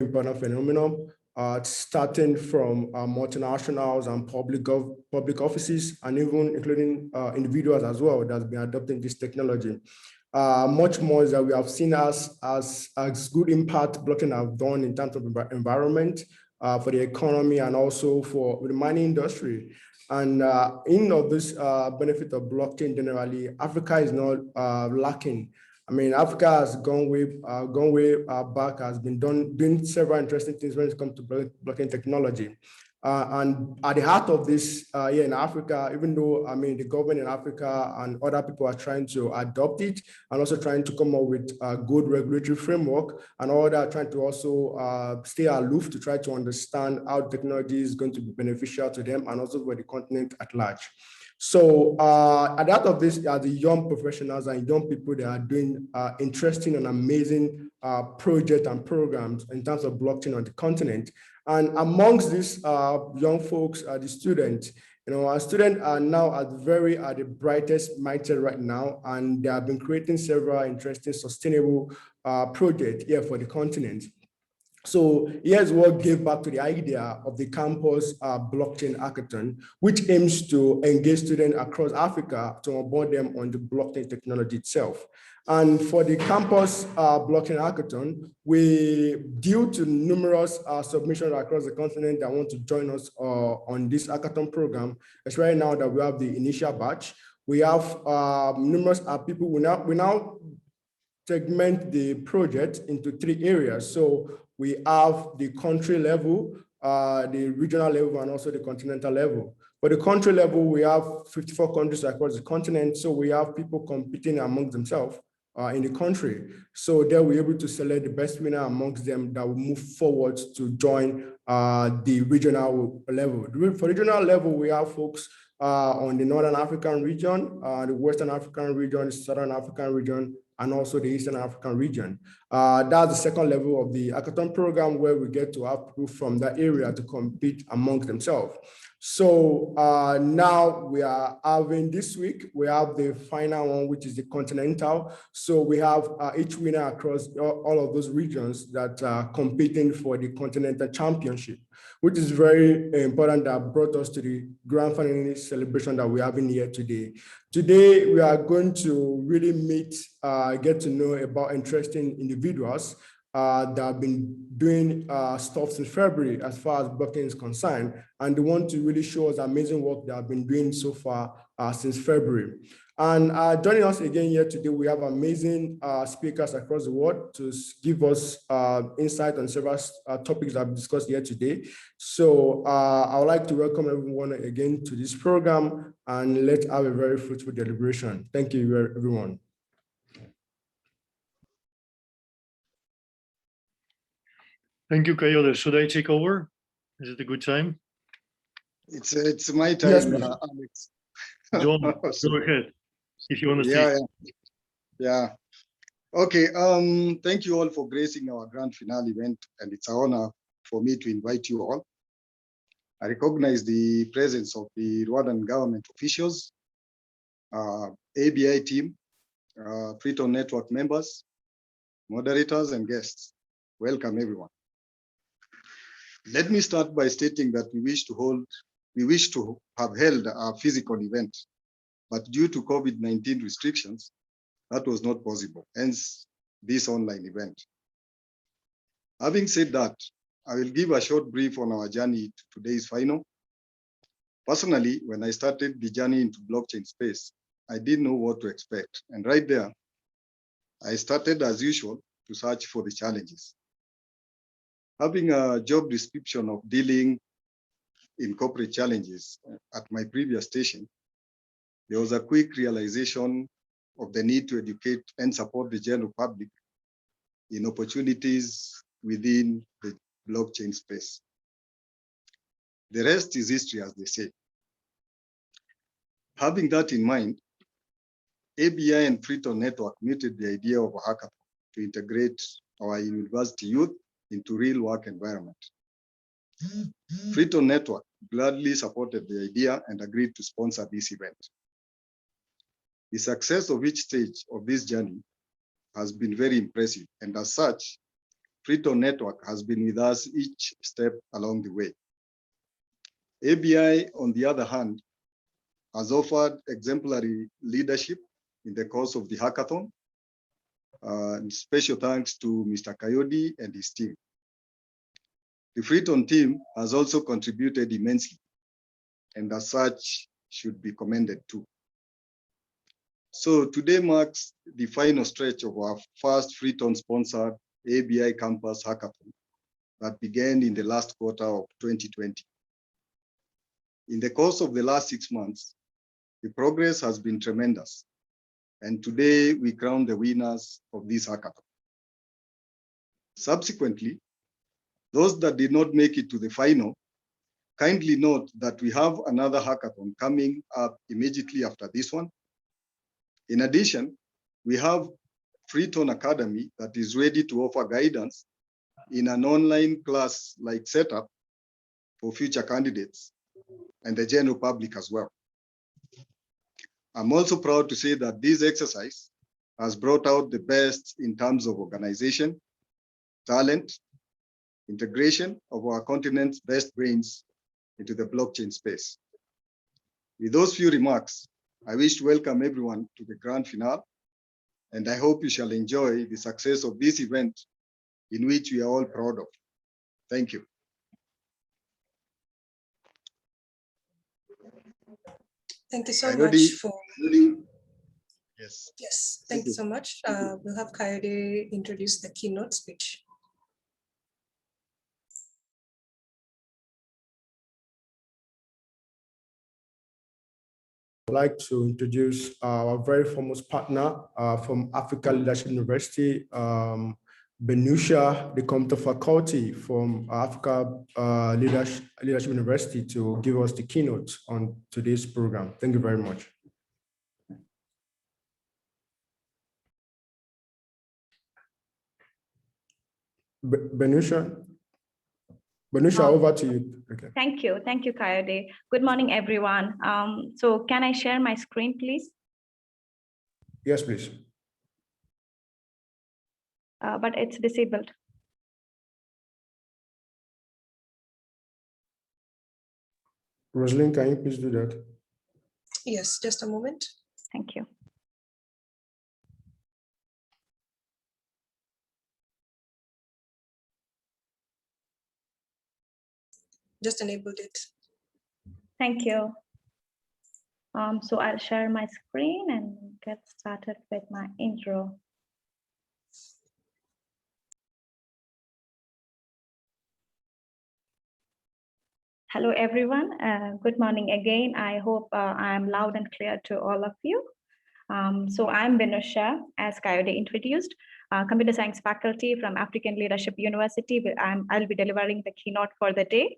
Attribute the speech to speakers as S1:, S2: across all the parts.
S1: important phenomenon, starting from multinationals and public offices, and even including individuals as well that have been adopting this technology. Much more is that we have seen as good impact blockchain have done in terms of environment, for the economy, and also for the mining industry. And in of this benefit of blockchain generally, Africa is not lacking. I mean, Africa has gone way back, has been doing several interesting things when it comes to blockchain technology. And at the heart of this here in Africa, even though, I mean, the government in Africa and other people are trying to adopt it and also trying to come up with a good regulatory framework, and all that, trying to also stay aloof to try to understand how technology is going to be beneficial to them and also for the continent at large. So at the heart of this are the young professionals and young people that are doing interesting and amazing projects and programs in terms of blockchain on the continent. And amongst these young folks are the students. Our students are now at the brightest mindset right now, and they have been creating several interesting, sustainable projects here for the continent. So here's what gave back to the idea of the campus blockchain hackathon, which aims to engage students across Africa to onboard them on the blockchain technology itself. And for the campus blockchain hackathon, due to numerous submissions across the continent that want to join us on this hackathon program, especially now that we have the initial batch, we have numerous people. We now segment the project into 3 areas. So we have the country level, the regional level, and also the continental level. For the country level, we have 54 countries across the continent. So we have people competing among themselves in the country. So there we're able to select the best winner amongst them that will move forward to join the regional level. For regional level, we have folks on the Northern African region, the Western African region, the Southern African region, and also the Eastern African region. That's the second level of the hackathon program, where we get to have people from that area to compete amongst themselves. So now we are having this week, we have the final one, which is the continental. So we have each winner across all of those regions that are competing for the continental championship, which is very important, that brought us to the grand final celebration that we're having here today. Today, we are going to really get to know about interesting individuals that have been doing stuff since February as far as blockchain is concerned, and they want to really show us amazing work they have been doing so far since February. And joining us again here today, we have amazing speakers across the world to give us insight on several topics that I've discussed here today. So I would like to welcome everyone again to this program, and let's have a very fruitful deliberation. Thank you, everyone.
S2: Thank you, Kayode. Should I take over? Is it a good time?
S3: It's my time,
S1: yes,
S3: Alex.
S2: John, go ahead. If you want to
S3: yeah. Okay. Thank you all for gracing our grand finale event, and it's an honor for me to invite you all. I recognize the presence of the Rwandan government officials, ABI team, Freeton Network members, moderators, and guests. Welcome, everyone. Let me start by stating that we wish to have held a physical event, but due to COVID-19 restrictions, that was not possible, hence this online event. Having said that, I will give a short brief on our journey to today's final. Personally, when I started the journey into blockchain space, I didn't know what to expect. And right there, I started as usual to search for the challenges. Having a job description of dealing in corporate challenges at my previous station, there was a quick realization of the need to educate and support the general public in opportunities within the blockchain space. The rest is history, as they say. Having that in mind, ABI and Freeton Network mooted the idea of a hackathon to integrate our university youth into real work environment. Freeton Network gladly supported the idea and agreed to sponsor this event. The success of each stage of this journey has been very impressive, and as such, Freeton Network has been with us each step along the way. ABI, on the other hand, has offered exemplary leadership in the course of the hackathon. Special thanks to Mr. Coyote and his team. The Freeton team has also contributed immensely, and as such should be commended too. So today marks the final stretch of our first Freeton-sponsored ABI campus hackathon that began in the last quarter of 2020. In the course of the last 6 months, the progress has been tremendous, and today we crown the winners of this hackathon. Subsequently, those that did not make it to the final, kindly note that we have another hackathon coming up immediately after this one. In addition, we have Freeton Academy that is ready to offer guidance in an online class-like setup for future candidates and the general public as well. I'm also proud to say that this exercise has brought out the best in terms of organization, talent, integration of our continent's best brains into the blockchain space. With those few remarks, I wish to welcome everyone to the grand finale, and I hope you shall enjoy the success of this event in which we are all proud of. Thank you.
S4: Thank you so much for.
S3: Yes.
S4: Yes, thank you so much. We'll have Coyote introduce the keynote speech.
S1: I'd like to introduce our very famous partner from Africa Leadership University, Benusha, the Computer Faculty from Africa Leadership University, to give us the keynote on today's program. Thank you very much. Benusha, over to you. Okay.
S5: Thank you, Coyote. Good morning, everyone. So can I share my screen, please?
S1: Yes, please.
S5: But it's disabled.
S1: Rosalind, can you please do that?
S4: Yes, just a moment.
S5: Thank you.
S4: Just enabled it.
S5: Thank you. So I'll share my screen and get started with my intro. Hello, everyone. Good morning again. I hope I'm loud and clear to all of you. So I'm Benusha, as Coyote introduced, computer science faculty from African Leadership University. I'll be delivering the keynote for the day.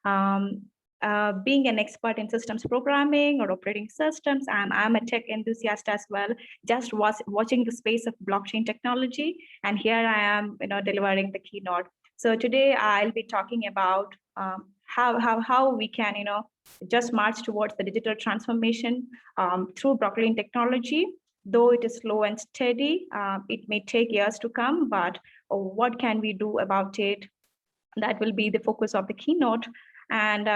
S5: Being an expert in systems programming or operating systems, I'm a tech enthusiast as well, just watching the space of blockchain technology. And here I am, delivering the keynote. So today I'll be talking about how we can, just march towards the digital transformation through blockchain technology. Though it is slow and steady, it may take years to come, but what can we do about it? That will be the focus of the keynote. And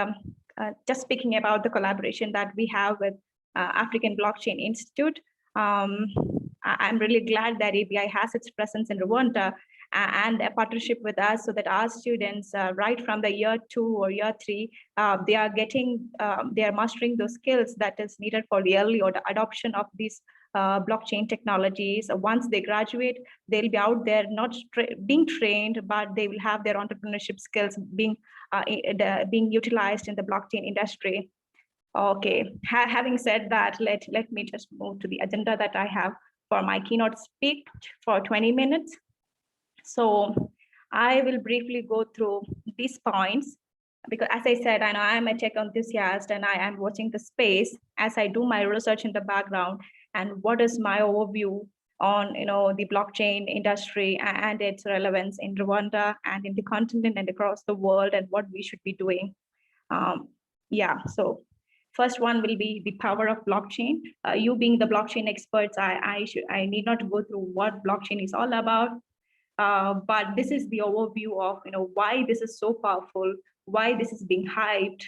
S5: just speaking about the collaboration that we have with African Blockchain Institute, I'm really glad that ABI has its presence in Rwanda and a partnership with us, so that our students, right from the year 2 or year 3, they are mastering those skills that is needed for the early adoption of these blockchain technologies. Once they graduate, they'll be out there not being trained, but they will have their entrepreneurship skills being utilized in the blockchain industry. Okay, having said that, let me just move to the agenda that I have for my keynote speech for 20 minutes. So I will briefly go through these points, because as I said, I know I'm a tech enthusiast and I am watching the space as I do my research in the background and what is my overview on the blockchain industry and its relevance in Rwanda and in the continent and across the world, and what we should be doing. So first one will be the power of blockchain. You being the blockchain experts, I need not go through what blockchain is all about. But this is the overview of why this is so powerful, why this is being hyped.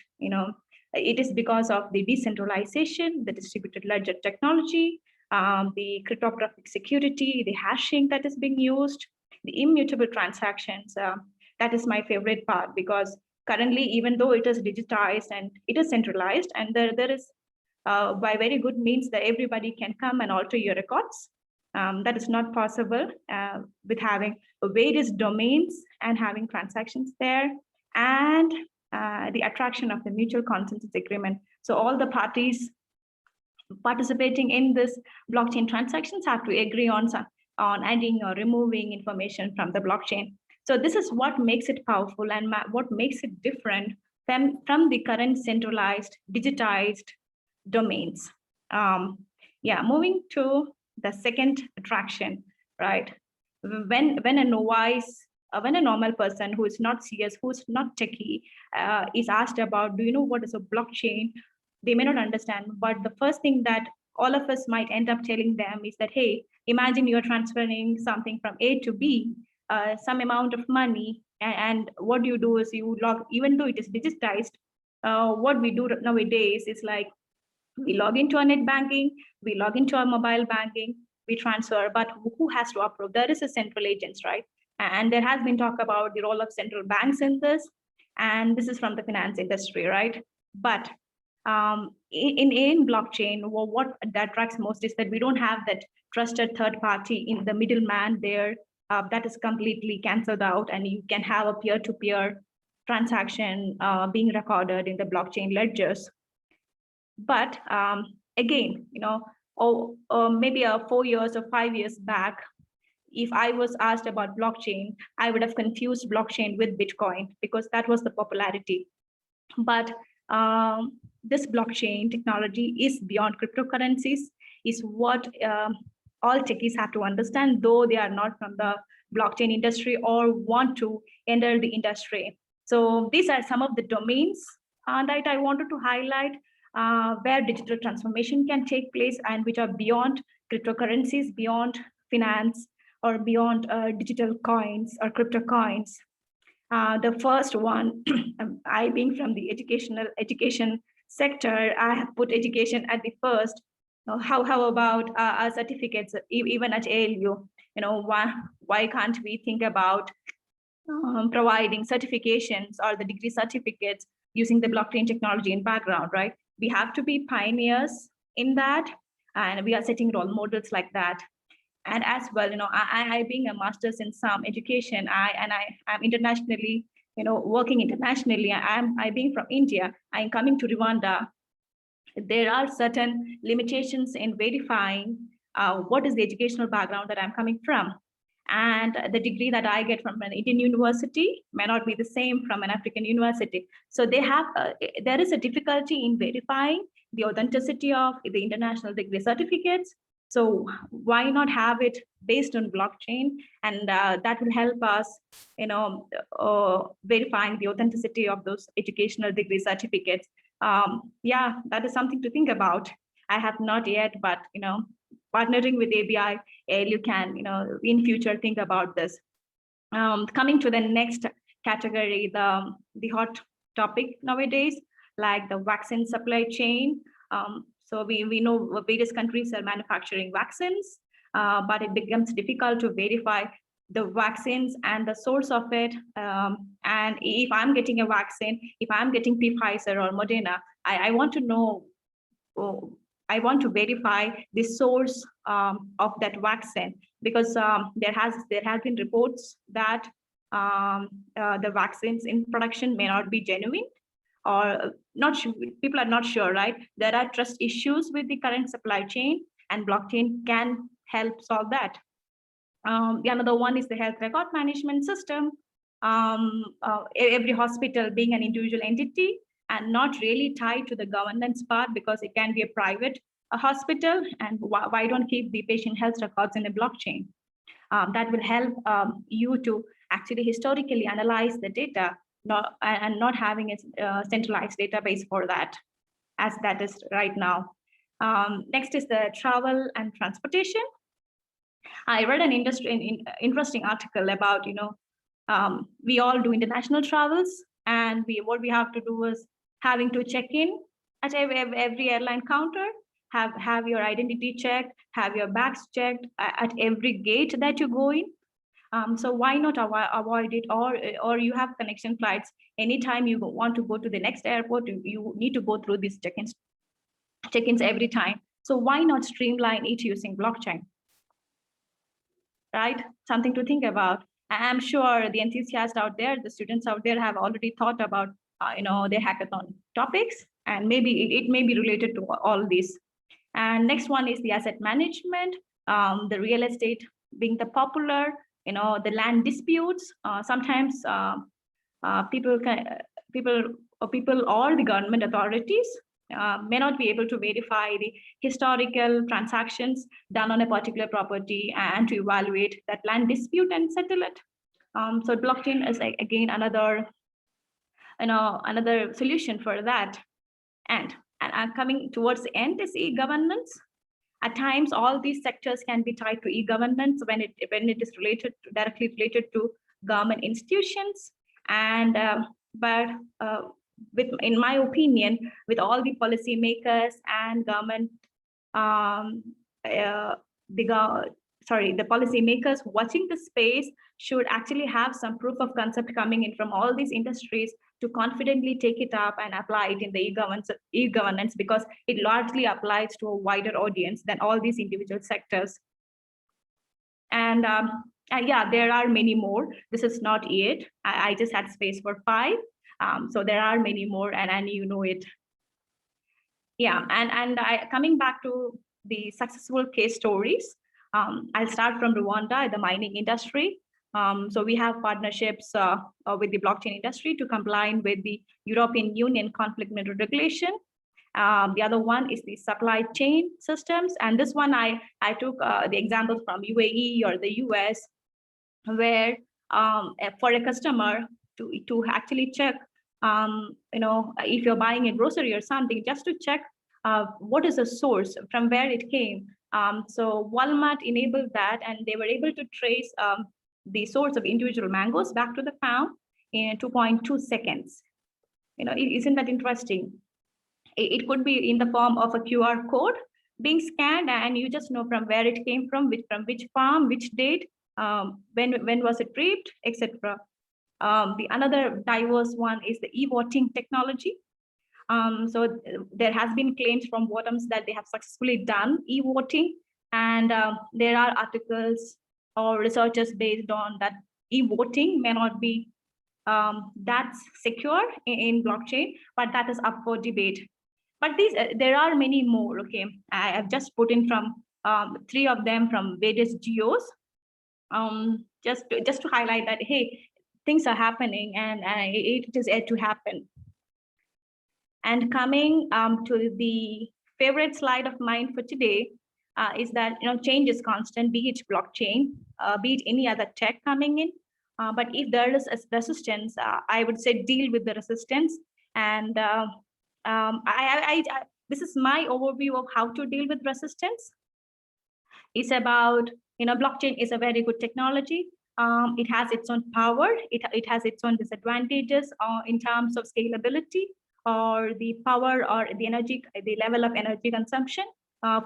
S5: It is because of the decentralization, the distributed ledger technology, the cryptographic security, the hashing that is being used, the immutable transactions. That is my favorite part, because currently, even though it is digitized and it is centralized, and there is by very good means that everybody can come and alter your records. That is not possible with having various domains and having transactions there, and the attraction of the mutual consensus agreement. So all the parties participating in this blockchain transactions have to agree on adding or removing information from the blockchain. So this is what makes it powerful and what makes it different from the current centralized, digitized domains. Moving to the second attraction, right? When a novice, when a normal person who is not serious, who's not techie, is asked about, do you know what is a blockchain? They may not understand, but the first thing that all of us might end up telling them is that, hey, imagine you're transferring something from A to B, some amount of money, and what you do is you log, even though it is digitized, what we do nowadays is like, we log into our net banking, we log into our mobile banking, we transfer, but who has to approve? There is a central agents, right? And there has been talk about the role of central banks in this, and this is from the finance industry, right? But in blockchain, what attracts most is that we don't have that trusted third party in the middleman there. That is completely canceled out, and you can have a peer-to-peer transaction being recorded in the blockchain ledgers. But again, maybe 4 years or 5 years back, if I was asked about blockchain, I would have confused blockchain with Bitcoin because that was the popularity. But this blockchain technology is beyond cryptocurrencies, is what all techies have to understand, though they are not from the blockchain industry or want to enter the industry. So these are some of the domains that I wanted to highlight, where digital transformation can take place and which are beyond cryptocurrencies, beyond finance, or beyond digital coins or crypto coins. The first one, I being from the education sector, I have put education at the first. How about our certificates, even at ALU? Why can't we think about providing certifications or the degree certificates using the blockchain technology in background, right? We have to be pioneers in that, and we are setting role models like that. And as well, I being a master's in some education, I'm internationally, working internationally. I being from India, I'm coming to Rwanda. There are certain limitations in verifying what is the educational background that I'm coming from. And the degree that I get from an Indian university may not be the same from an African university. So there is a difficulty in verifying the authenticity of the international degree certificates. So why not have it based on blockchain? And that will help us, verifying the authenticity of those educational degree certificates. That is something to think about. I have not yet, but partnering with ABI, you can, in future think about this. Coming to the next category, the hot topic nowadays, like the vaccine supply chain. So we know various countries are manufacturing vaccines, but it becomes difficult to verify the vaccines and the source of it. And if I'm getting a vaccine, if I'm getting Pfizer or Moderna, I want to know, I want to verify the source of that vaccine, because there has been reports that the vaccines in production may not be genuine, or not sure, people are not sure, right? There are trust issues with the current supply chain, and blockchain can help solve that. The another one is the health record management system. Every hospital being an individual entity and not really tied to the governance part, because it can be a private hospital, and why don't keep the patient health records in a blockchain? That will help you to actually historically analyze the data, and not having a centralized database for that, as that is right now. Next is the travel and transportation. I read an interesting article about, we all do international travels, and what we have to do is having to check in at every airline counter, have your identity checked, have your bags checked at every gate that you go in. So why not avoid it? Or you have connection flights. Anytime you want to go to the next airport, you need to go through these check-ins every time. So why not streamline it using blockchain? Right? Something to think about. I'm sure the enthusiasts out there, the students out there have already thought about, the hackathon topics, and maybe it may be related to all these. And next one is the asset management, the real estate being the popular, the land disputes. Sometimes people or the government authorities may not be able to verify the historical transactions done on a particular property and to evaluate that land dispute and settle it. So blockchain is again another solution for that. And coming towards the end is e-governance. At times, all these sectors can be tied to e-governance when it is directly related to government institutions. And in my opinion, with all the policymakers and government, the policymakers watching the space should actually have some proof of concept coming in from all these industries to confidently take it up and apply it in the e-governance, because it largely applies to a wider audience than all these individual sectors. And yeah, there are many more. This is not it. I just had space for 5. So there are many more, and you know it. Yeah, and coming back to the successful case stories, I'll start from Rwanda, the mining industry. So we have partnerships with the blockchain industry to comply with the European Union conflict mineral regulation. The other one is the supply chain systems. And this one, I took the examples from UAE or the US, where for a customer to actually check, if you're buying a grocery or something, just to check what is the source, from where it came. So Walmart enabled that, and they were able to trace the source of individual mangoes back to the farm in 2.2 seconds. Isn't that interesting? It could be in the form of a QR code being scanned, and you just know from where it came from which farm, which date, when was it reaped, etc. The another diverse one is the e-voting technology. So there has been claims from bottoms that they have successfully done e-voting, and there are articles or researchers based on that e-voting may not be that secure in blockchain, but that is up for debate. But there are many more. Okay, I have just put in from 3 of them from various geos, just to highlight that, hey, things are happening, and it is yet to happen. And coming to the favorite slide of mine for today is that change is constant, be it blockchain, be it any other tech coming in. But if there is a resistance, I would say deal with the resistance. And this is my overview of how to deal with resistance. It's about, blockchain is a very good technology. It has its own power. It has its own disadvantages in terms of scalability, or the power, or the energy, the level of energy consumption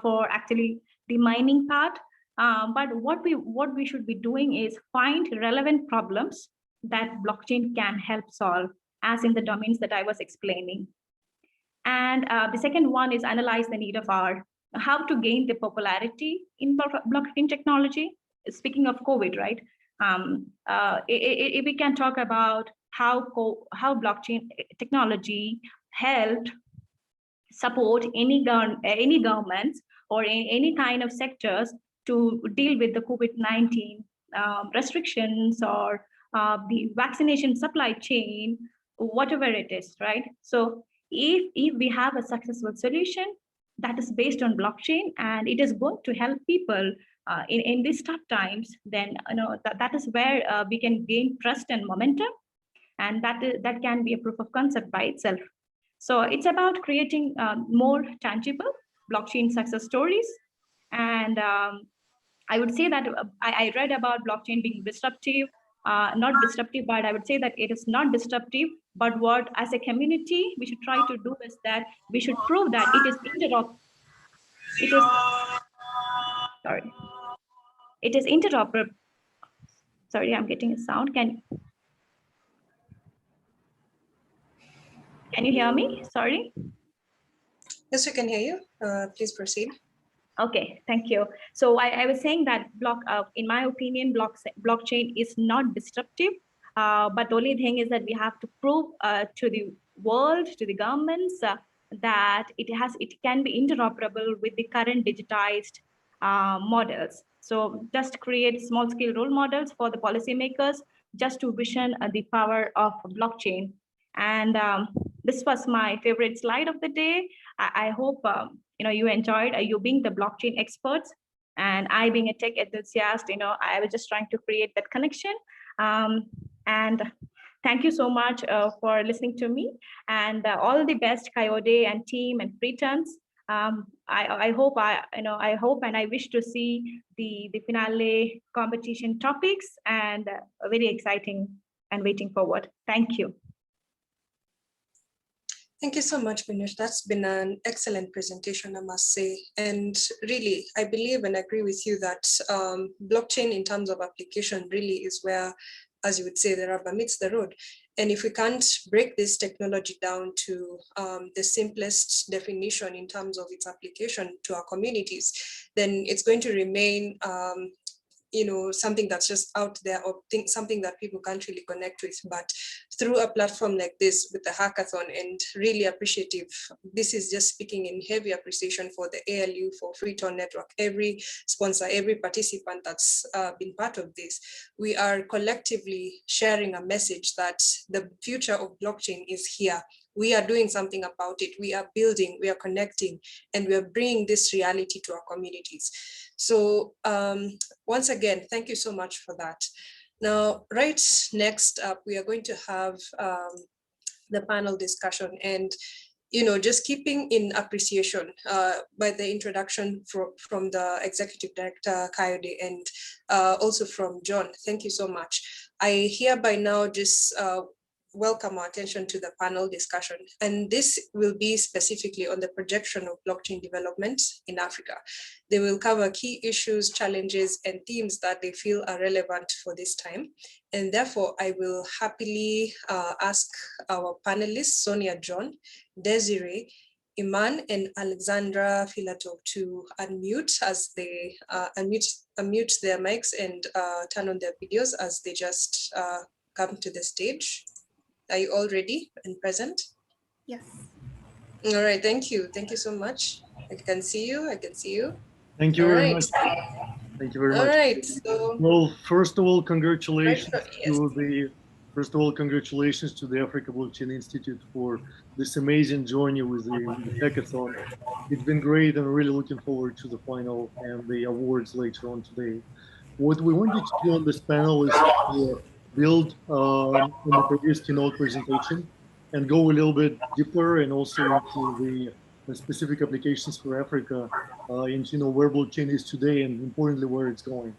S5: for actually the mining part. But what we should be doing is find relevant problems that blockchain can help solve, as in the domains that I was explaining. And the second one is analyze the need of our, how to gain the popularity in blockchain technology. Speaking of COVID, right? We can talk about how blockchain technology helped support any governments or any kind of sectors to deal with the COVID-19 restrictions, or the vaccination supply chain, whatever it is, right? So if we have a successful solution that is based on blockchain, and it is going to help people in these tough times, then that is where we can gain trust and momentum, and that can be a proof of concept by itself. So it's about creating more tangible blockchain success stories, and I would say that I read about blockchain being disruptive, not disruptive, but I would say that it is not disruptive. But what, as a community, we should try to do is that we should prove that it is interoperable. Sorry, I'm getting a sound. Can you hear me? Sorry.
S4: Yes, we can hear you. Please proceed.
S5: Okay, thank you. So I was saying that in my opinion, blockchain is not disruptive. But the only thing is that we have to prove to the world, to the governments, that it can be interoperable with the current digitized models. So just create small scale role models for the policymakers, just to vision the power of blockchain. And this was my favorite slide of the day. I hope you enjoyed, you being the blockchain experts, and I being a tech enthusiast. I was just trying to create that connection. And thank you so much for listening to me, and all the best, Coyote and team and Freetons. I hope and I wish to see the finale competition topics, and very exciting and waiting forward. Thank you.
S4: Thank you so much, Binish. That's been an excellent presentation, I must say. And really, I believe and agree with you that blockchain in terms of application really is where, as you would say, the rubber meets the road. And if we can't break this technology down to the simplest definition in terms of its application to our communities, then it's going to remain something that's just out there, or something that people can't really connect with. But through a platform like this with the hackathon, and really appreciative, this is just speaking in heavy appreciation for the ALU, for Freeton Network, every sponsor, every participant that's been part of this. We are collectively sharing a message that the future of blockchain is here. We are doing something about it. We are building, we are connecting, and we are bringing this reality to our communities. So once again, thank you so much for that. Now, right next up, we are going to have the panel discussion, and just keeping in appreciation by the introduction from the Executive Director, Coyote, and also from John. Thank you so much. I hereby now just welcome our attention to the panel discussion. And this will be specifically on the projection of blockchain development in Africa. They will cover key issues, challenges, and themes that they feel are relevant for this time. And therefore, I will happily ask our panelists, Sonia John, Desiree, Eman, and Alexandra Filatov to unmute as they unmute their mics and turn on their videos as they just come to the stage. Are you all ready and present?
S5: Yes.
S4: All right, thank you. Thank you so much. I can see you, I can see you.
S2: Thank you very much. Thank you very much.
S4: All right, so.
S2: Well, first of all, congratulations
S4: Yes.
S2: congratulations to the Africa Blockchain Institute for this amazing journey with the hackathon. It's been great, and really looking forward to the final and the awards later on today. What we wanted to do on this panel is to build on the previous keynote presentation and go a little bit deeper, and also into the specific applications for Africa, into where blockchain is today, and importantly where it's going.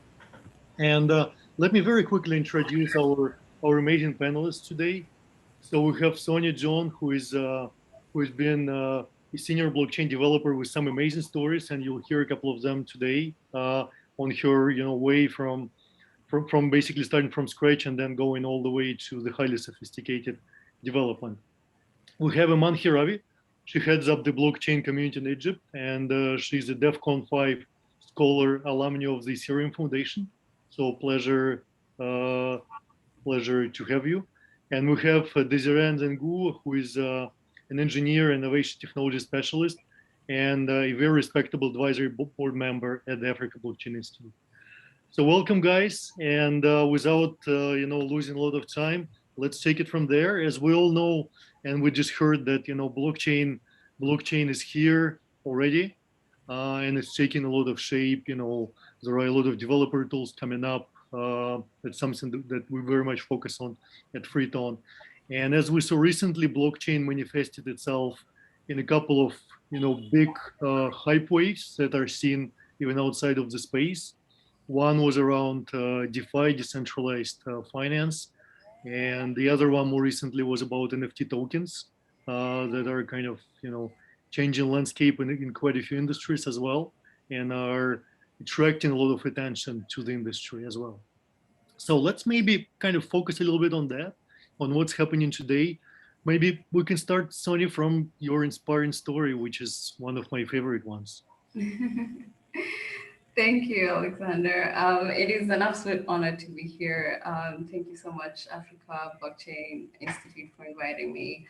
S2: And let me very quickly introduce our amazing panelists today. So we have Sonia John, who has been a senior blockchain developer with some amazing stories, and you'll hear a couple of them today on her way from basically starting from scratch and then going all the way to the highly sophisticated development. We have Eman Herawy. She heads up the blockchain community in Egypt, and she's a DEF CON 5 scholar alumni of the Ethereum Foundation. So pleasure to have you. And we have Desiree Nzengou, who is an engineer and innovation technology specialist, and a very respectable advisory board member at the Africa Blockchain Institute. So welcome, guys, and without losing a lot of time, let's take it from there. As we all know, and we just heard that blockchain is here already, and it's taking a lot of shape. There are a lot of developer tools coming up. That's something that we very much focus on at Freeton. And as we saw recently, blockchain manifested itself in a couple of big hype waves that are seen even outside of the space. One was around DeFi, decentralized finance, and the other one more recently was about NFT tokens that are kind of, changing landscape in quite a few industries as well, and are attracting a lot of attention to the industry as well. So let's maybe kind of focus a little bit on that, on what's happening today. Maybe we can start, Sonia, from your inspiring story, which is one of my favorite ones.
S6: Thank you, Alexander. It is an absolute honor to be here. Thank you so much, Africa Blockchain Institute, for inviting me.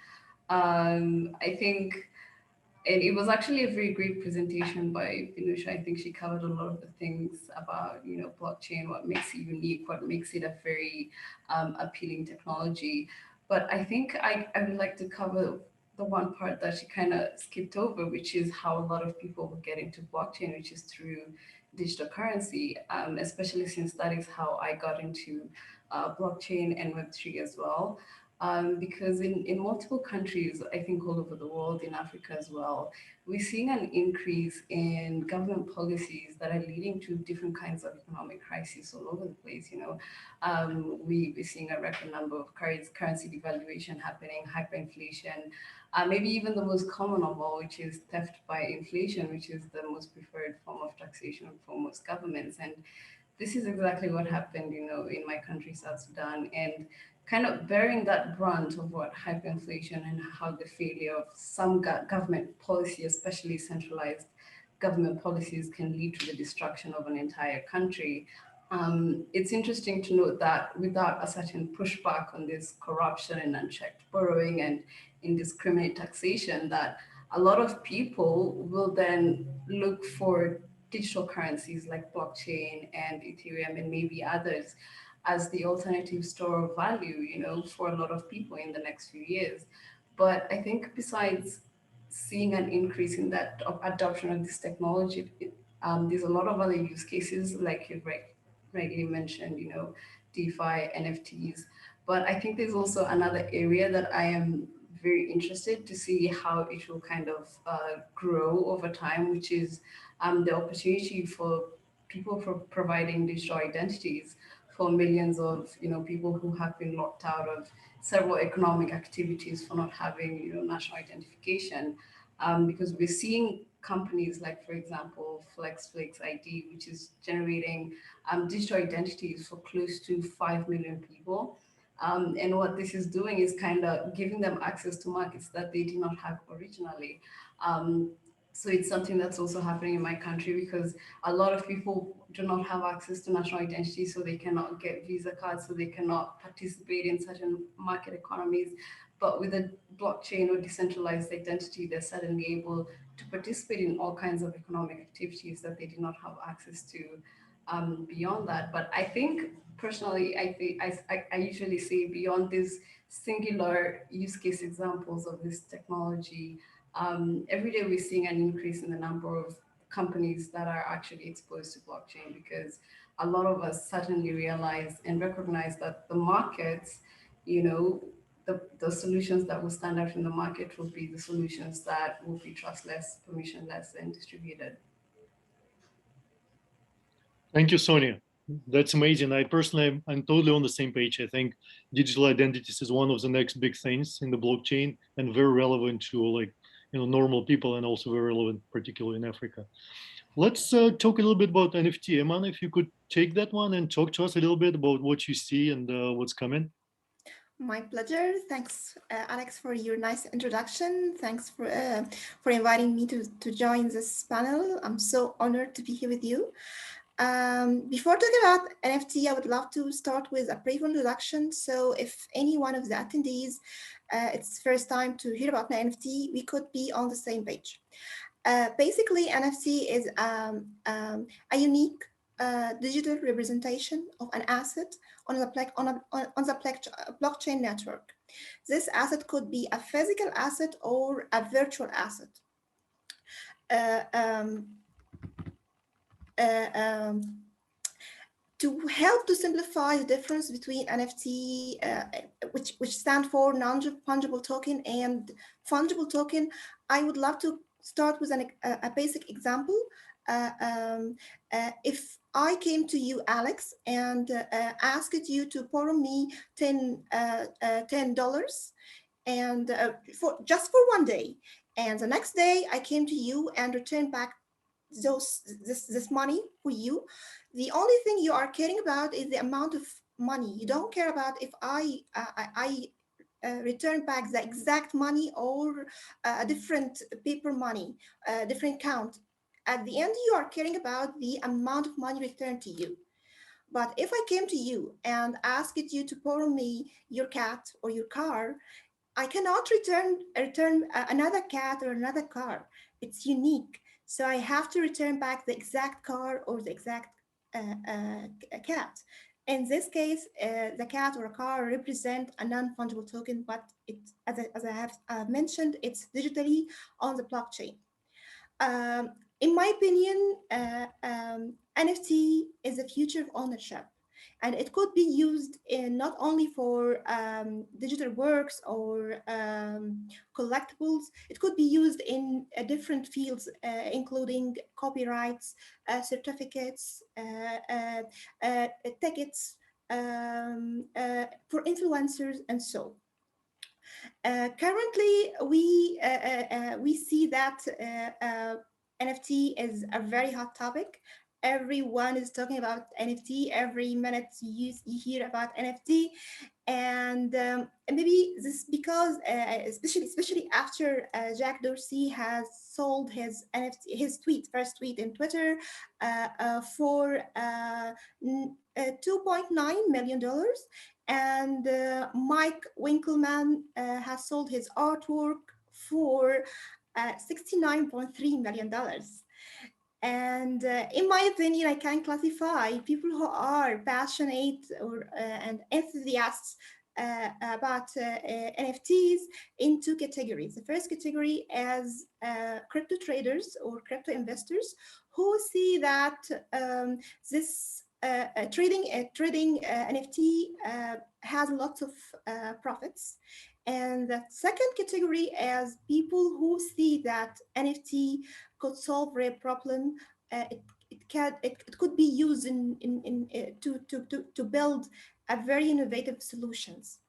S6: I think it was actually a very great presentation by Vinusha. I think she covered a lot of the things about, blockchain, what makes it unique, what makes it a very appealing technology. But I think I would like to cover the one part that she kind of skipped over, which is how a lot of people will get into blockchain, which is through digital currency, especially since that is how I got into blockchain and Web3 as well. Because in multiple countries, I think all over the world, in Africa as well, we're seeing an increase in government policies that are leading to different kinds of economic crises all over the place. We're seeing a record number of currency devaluation happening, hyperinflation, maybe even the most common of all, which is theft by inflation, which is the most preferred form of taxation for most governments. And this is exactly what happened, in my country, South Sudan, and kind of bearing that brunt of what hyperinflation and how the failure of some government policy, especially centralized government policies, can lead to the destruction of an entire country. It's interesting to note that without a certain pushback on this corruption and unchecked borrowing and indiscriminate taxation, that a lot of people will then look for digital currencies like blockchain and Ethereum and maybe others as the alternative store of value, for a lot of people in the next few years. But I think besides seeing an increase in that adoption of this technology, there's a lot of other use cases, like you rightly mentioned, DeFi, NFTs. But I think there's also another area that I am very interested to see how it will kind of grow over time, which is the opportunity for people for providing digital identities for millions of people who have been locked out of several economic activities for not having national identification, because we're seeing companies like, for example, FlexFlix ID, which is generating digital identities for close to 5 million people. And what this is doing is kind of giving them access to markets that they did not have originally. So it's something that's also happening in my country, because a lot of people do not have access to national identity, so they cannot get Visa cards, so they cannot participate in certain market economies. But with a blockchain or decentralized identity, they're suddenly able to participate in all kinds of economic activities that they did not have access to beyond that. But I think personally, I usually say beyond these singular use case examples of this technology, every day we're seeing an increase in the number of companies that are actually exposed to blockchain, because a lot of us certainly realize and recognize that the markets, the solutions that will stand out in the market will be the solutions that will be trustless, permissionless, and distributed.
S2: Thank you, Sonia. That's amazing. I personally, I'm totally on the same page. I think digital identities is one of the next big things in the blockchain, and very relevant to normal people, and also very relevant, particularly in Africa. Let's talk a little bit about NFT. Eman, if you could take that one and talk to us a little bit about what you see and what's coming.
S7: My pleasure. Thanks, Alex, for your nice introduction. Thanks for inviting me to join this panel. I'm so honored to be here with you. Before talking about NFT, I would love to start with a brief introduction. So if any one of the attendees, it's first time to hear about an NFT, we could be on the same page. Basically, NFT is a unique digital representation of an asset on the blockchain network. This asset could be a physical asset or a virtual asset. To help to simplify the difference between NFT, which stand for non-fungible token, and fungible token, I would love to start with a basic example. If I came to you, Alex, and asked you to borrow me $10 and for just for one day. And the next day I came to you and returned back this money for you. The only thing you are caring about is the amount of money. You don't care about if I return back the exact money or a different paper money, a different count. At the end, you are caring about the amount of money returned to you. But if I came to you and asked you to borrow me your cat or your car, I cannot return another cat or another car. It's unique. So I have to return back the exact car or the exact cat. In this case, the cat or a car represent a non-fungible token, but it, as I have mentioned, it's digitally on the blockchain. In my opinion, NFT is the future of ownership, and it could be used in not only for digital works or collectibles. It could be used in different fields, including copyrights, certificates, tickets, for influencers, and so. Currently, we see that NFT is a very hot topic. Everyone is talking about NFT. Every minute you hear about NFT, and maybe this because especially after Jack Dorsey has sold his NFT, his first tweet in Twitter for $2.9 million. And Mike Winkleman has sold his artwork for $69.3 million. And in my opinion, I can classify people who are passionate or and enthusiasts about NFTs in two categories. The first category is crypto traders or crypto investors who see that this trading NFT has lots of profits. And the second category is people who see that NFT could solve their problem. It could be used to build a very innovative solutions,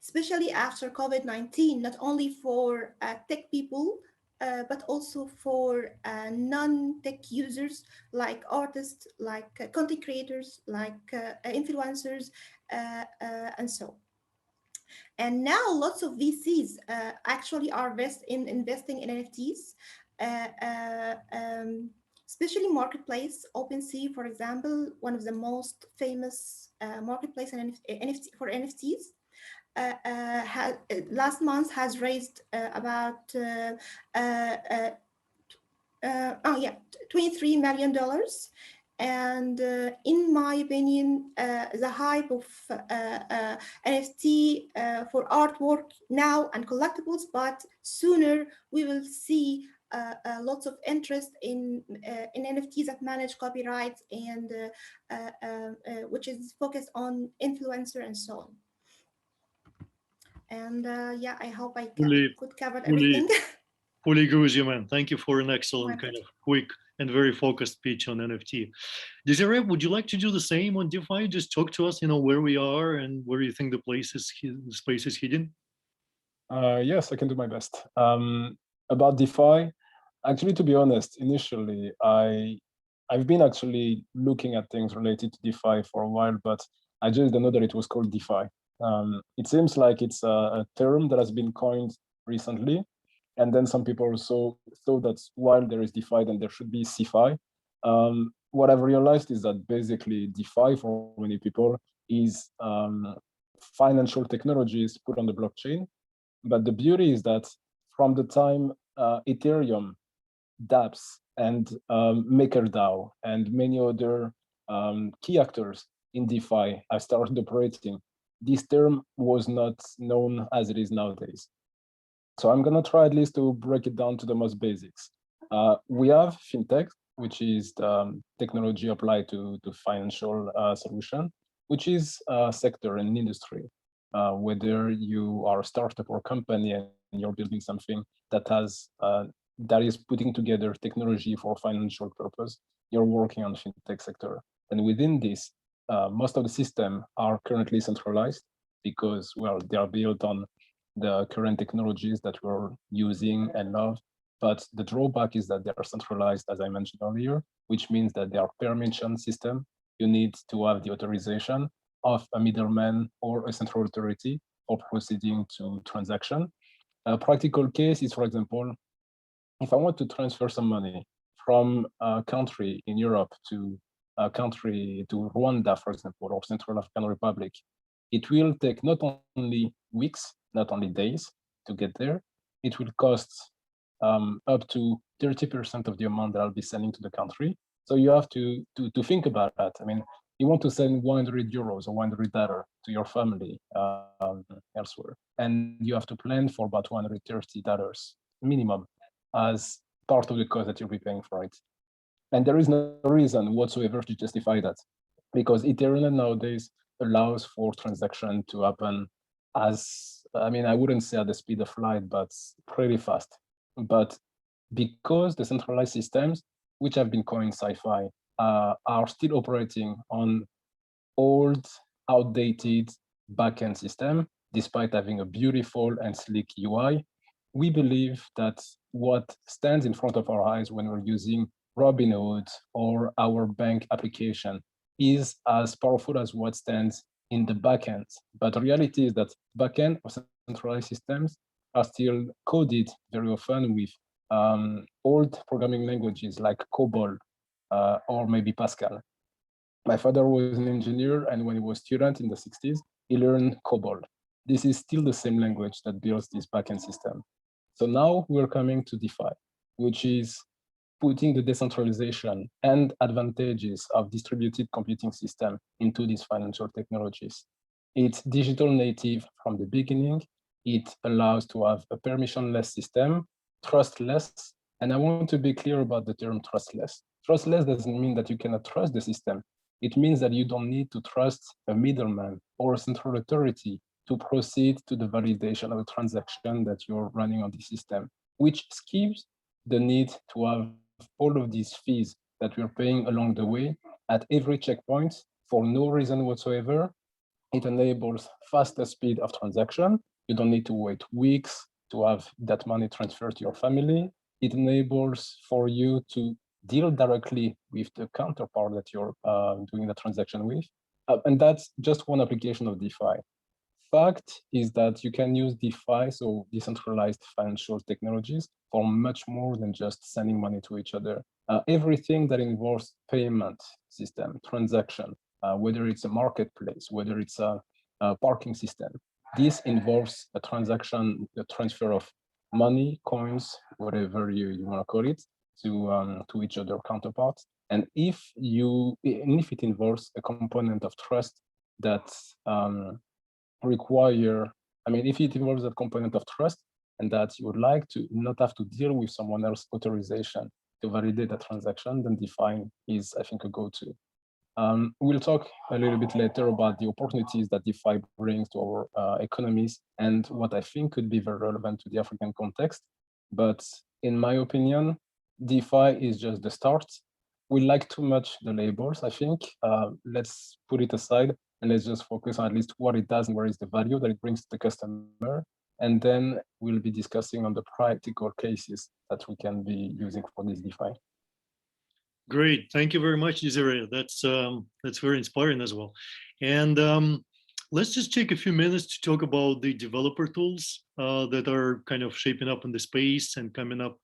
S7: especially after COVID-19, not only for tech people, but also for non-tech users like artists, like content creators, like influencers, and so. And now lots of VCs actually are investing in NFTs, especially marketplace. OpenSea, for example, one of the most famous marketplace for NFTs. Last month has raised about $23 million. And in my opinion, the hype of NFT for artwork now and collectibles, but sooner we will see lots of interest in NFTs that manage copyrights and which is focused on influencer and so on. And yeah, I hope I could cover everything.
S2: Fully agree with you, man. Thank you for an excellent kind of quick and very focused pitch on NFT. Desiree, would you like to do the same on DeFi? Just talk to us, where we are and where you think the space is hidden.
S8: Yes, I can do my best. About DeFi, actually, to be honest, initially, I've been actually looking at things related to DeFi for a while, but I just didn't know that it was called DeFi. It seems like it's a term that has been coined recently. And then some people also thought that while there is DeFi, then there should be CeFi. What I've realized is that basically DeFi for many people is financial technologies put on the blockchain. But the beauty is that from the time Ethereum, dApps, and MakerDAO, and many other key actors in DeFi have started operating, this term was not known as it is nowadays. So I'm going to try at least to break it down to the most basics. We have fintech, which is technology applied to financial solution, which is a sector and industry. Whether you are a startup or company and you're building something that has that is putting together technology for financial purpose, you're working on the fintech sector. And within this, most of the systems are currently centralized because, well, they are built on the current technologies that we're using and love. But the drawback is that they are centralized, as I mentioned earlier, which means that they are permission system. You need to have the authorization of a middleman or a central authority for proceeding to transaction. A practical case is, for example, if I want to transfer some money from a country in Europe to a country to Rwanda, for example, or Central African Republic, it will take not only weeks, not only days to get there, it will cost up to 30% of the amount that I'll be sending to the country. So you have to think about that. I mean, you want to send 100 euros or $100 to your family elsewhere, and you have to plan for about $130 minimum as part of the cost that you'll be paying for it. And there is no reason whatsoever to justify that, because Ethereum nowadays allows for transaction to happen as, I mean, I wouldn't say at the speed of light, but pretty fast. But because the centralized systems, which have been coined sci-fi, are still operating on old, outdated backend system, despite having a beautiful and sleek UI, we believe that what stands in front of our eyes when we're using Robinhood or our bank application is as powerful as what stands in the backend. But the reality is that backend or centralized systems are still coded very often with old programming languages like COBOL or maybe Pascal. My father was an engineer, and when he was a student in the 60s, he learned COBOL. This is still the same language that builds this backend system. So now we're coming to DeFi, which is putting the decentralization and advantages of distributed computing system into these financial technologies. It's digital native from the beginning. It allows to have a permissionless system, trustless. And I want to be clear about the term trustless. Trustless doesn't mean that you cannot trust the system. It means that you don't need to trust a middleman or a central authority to proceed to the validation of a transaction that you're running on the system, which skips the need to have all of these fees that we're paying along the way at every checkpoint for no reason whatsoever. It enables faster speed of transaction. You don't need to wait weeks to have that money transferred to your family. It enables for you to deal directly with the counterpart that you're doing the transaction with. And that's just one application of DeFi. Fact is that you can use DeFi, so decentralized financial technologies, for much more than just sending money to each other. Everything that involves payment system, transaction, whether it's a marketplace, whether it's a parking system, this involves a transaction, the transfer of money, coins, whatever you want to call it, to each other counterparts. And if it involves a component of trust that if it involves a component of trust and that you would like to not have to deal with someone else's authorization to validate a transaction, then DeFi is, I think, a go-to. We'll talk a little bit later about the opportunities that DeFi brings to our economies and what I think could be very relevant to the African context. But in my opinion, DeFi is just the start. We like too much the labels, I think. Let's put it aside and let's just focus on at least what it does and where is the value that it brings to the customer. And then we'll be discussing on the practical cases that we can be using for this DeFi.
S2: Great, thank you very much, Desiree. That's very inspiring as well. And let's just take a few minutes to talk about the developer tools that are kind of shaping up in the space and coming up.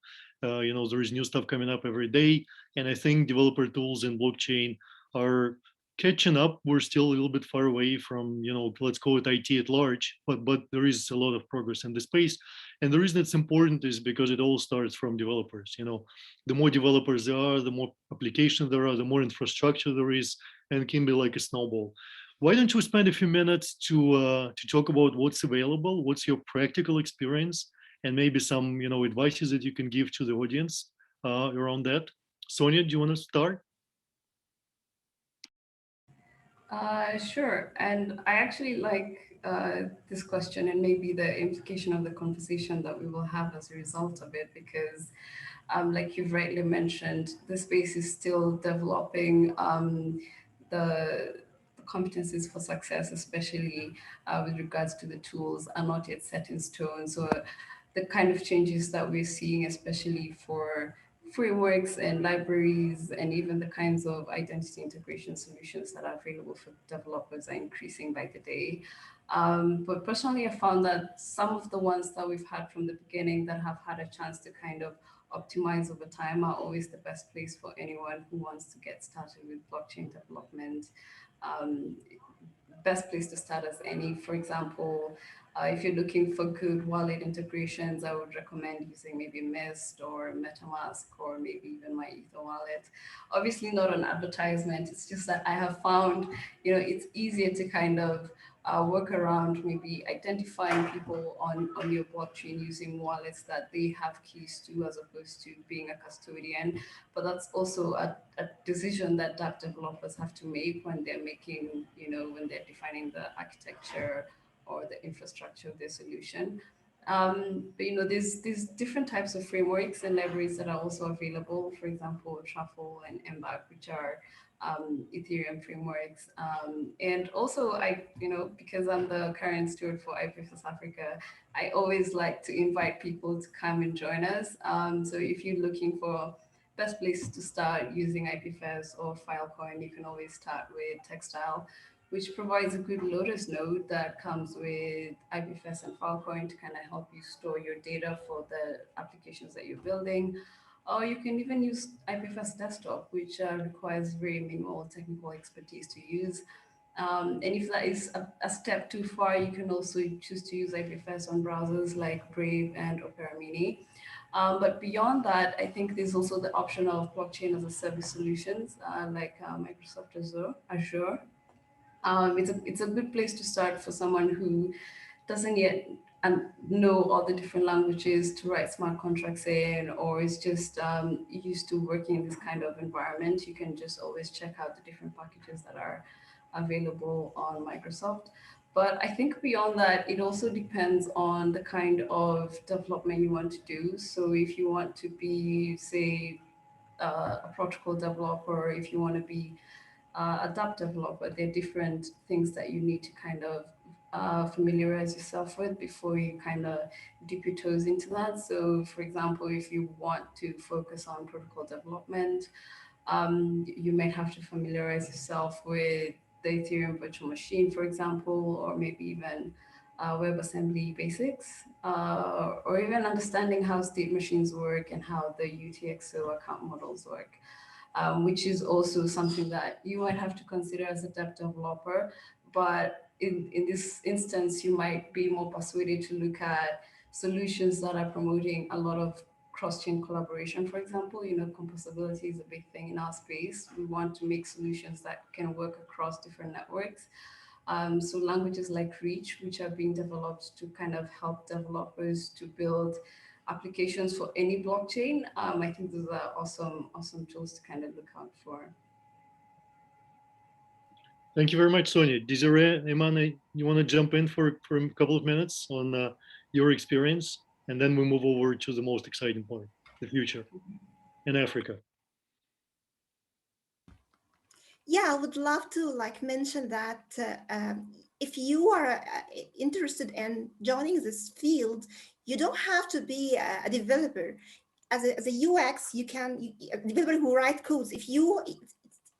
S2: There is new stuff coming up every day. And I think developer tools in blockchain are catching up. We're still a little bit far away from, let's call it IT at large, but there is a lot of progress in the space. And the reason it's important is because it all starts from developers. The more developers there are, the more applications there are, the more infrastructure there is, and it can be like a snowball. Why don't you spend a few minutes to talk about what's available, what's your practical experience, and maybe some advices that you can give to the audience around that. Sonia, do you want to start?
S6: Sure. And I actually this question and maybe the implication of the conversation that we will have as a result of it, because like you've rightly mentioned, the space is still developing. The competencies for success, especially with regards to the tools, are not yet set in stone. So the kind of changes that we're seeing, especially for frameworks and libraries, and even the kinds of identity integration solutions that are available for developers, are increasing by the day. But personally, I found that some of the ones that we've had from the beginning that have had a chance to kind of optimize over time are always the best place for anyone who wants to get started with blockchain development. Best place to start as any. For example, if you're looking for good wallet integrations, I would recommend using maybe Mist or MetaMask or maybe even my Ether wallet. Obviously not an advertisement, it's just that I have found, it's easier to kind of work around maybe identifying people on your blockchain using wallets that they have keys to, as opposed to being a custodian. But that's also a decision that developers have to make when they're making, when they're defining the architecture or the infrastructure of their solution. But there's different types of frameworks and libraries that are also available. For example, Truffle and Embark, which are Ethereum frameworks. And also because I'm the current steward for IPFS Africa, I always like to invite people to come and join us. So if you're looking for best places to start using IPFS or Filecoin, you can always start with Textile, which provides a good Lotus node that comes with IPFS and Filecoin to kind of help you store your data for the applications that you're building. Or you can even use IPFS Desktop, which requires very minimal technical expertise to use. And if that is a step too far, you can also choose to use IPFS on browsers like Brave and Opera Mini. But beyond that, I think there's also the option of blockchain as a service solutions like Microsoft Azure. It's a good place to start for someone who doesn't yet know all the different languages to write smart contracts in, or is just used to working in this kind of environment. You can just always check out the different packages that are available on Microsoft. But I think beyond that, it also depends on the kind of development you want to do. So if you want to be, say, a protocol developer, if you want to be a DApp developer, there are different things that you need to kind of familiarize yourself with before you kind of dip your toes into that. So for example, if you want to focus on protocol development, you might have to familiarize yourself with the Ethereum virtual machine, for example, or maybe even WebAssembly basics, or even understanding how state machines work and how the UTXO account models work. Which is also something that you might have to consider as a dev developer. But in this instance, you might be more persuaded to look at solutions that are promoting a lot of cross-chain collaboration, for example. Composability is a big thing in our space. We want to make solutions that can work across different networks. So languages like Reach, which are being developed to kind of help developers to build applications for any blockchain. I think those are awesome tools to kind of look out for.
S2: Thank you very much, Sonia. Desiree, Eman, you want to jump in for a couple of minutes on your experience, and then we move over to the most exciting point, the future in Africa.
S7: Yeah, I would love to mention that if you are interested in joining this field, you don't have to be a developer. As a UX, a developer who write codes. If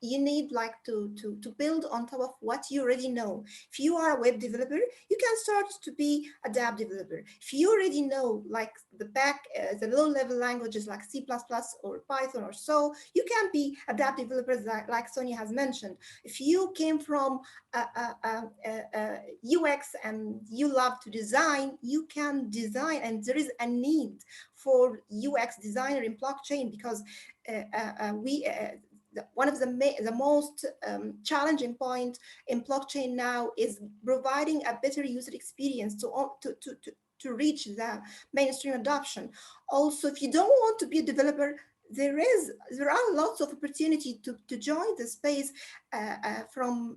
S7: you need to build on top of what you already know. If you are a web developer, you can start to be a DApp developer. If you already know the low level languages like C++ or Python or so, you can be a DApp developer like Sonia has mentioned. If you came from UX and you love to design, you can design, and there is a need for UX designer in blockchain because one of the most challenging point in blockchain now is providing a better user experience to reach the mainstream adoption. Also, if you don't want to be a developer, there are lots of opportunity to join the space from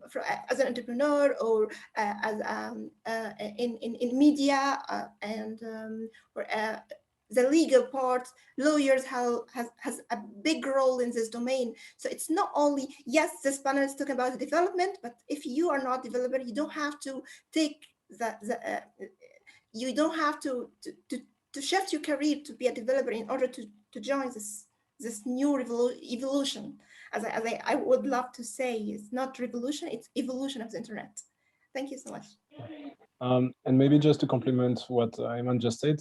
S7: as an entrepreneur or as in media or the legal part. Lawyers has a big role in this domain. So it's not only, yes, this panel is talking about the development, but if you are not a developer, you don't have to take you don't have to shift your career to be a developer in order to join this new evolution. As I would love to say, it's not revolution, it's evolution of the internet. Thank you so much.
S8: And maybe just to complement what Eman just said,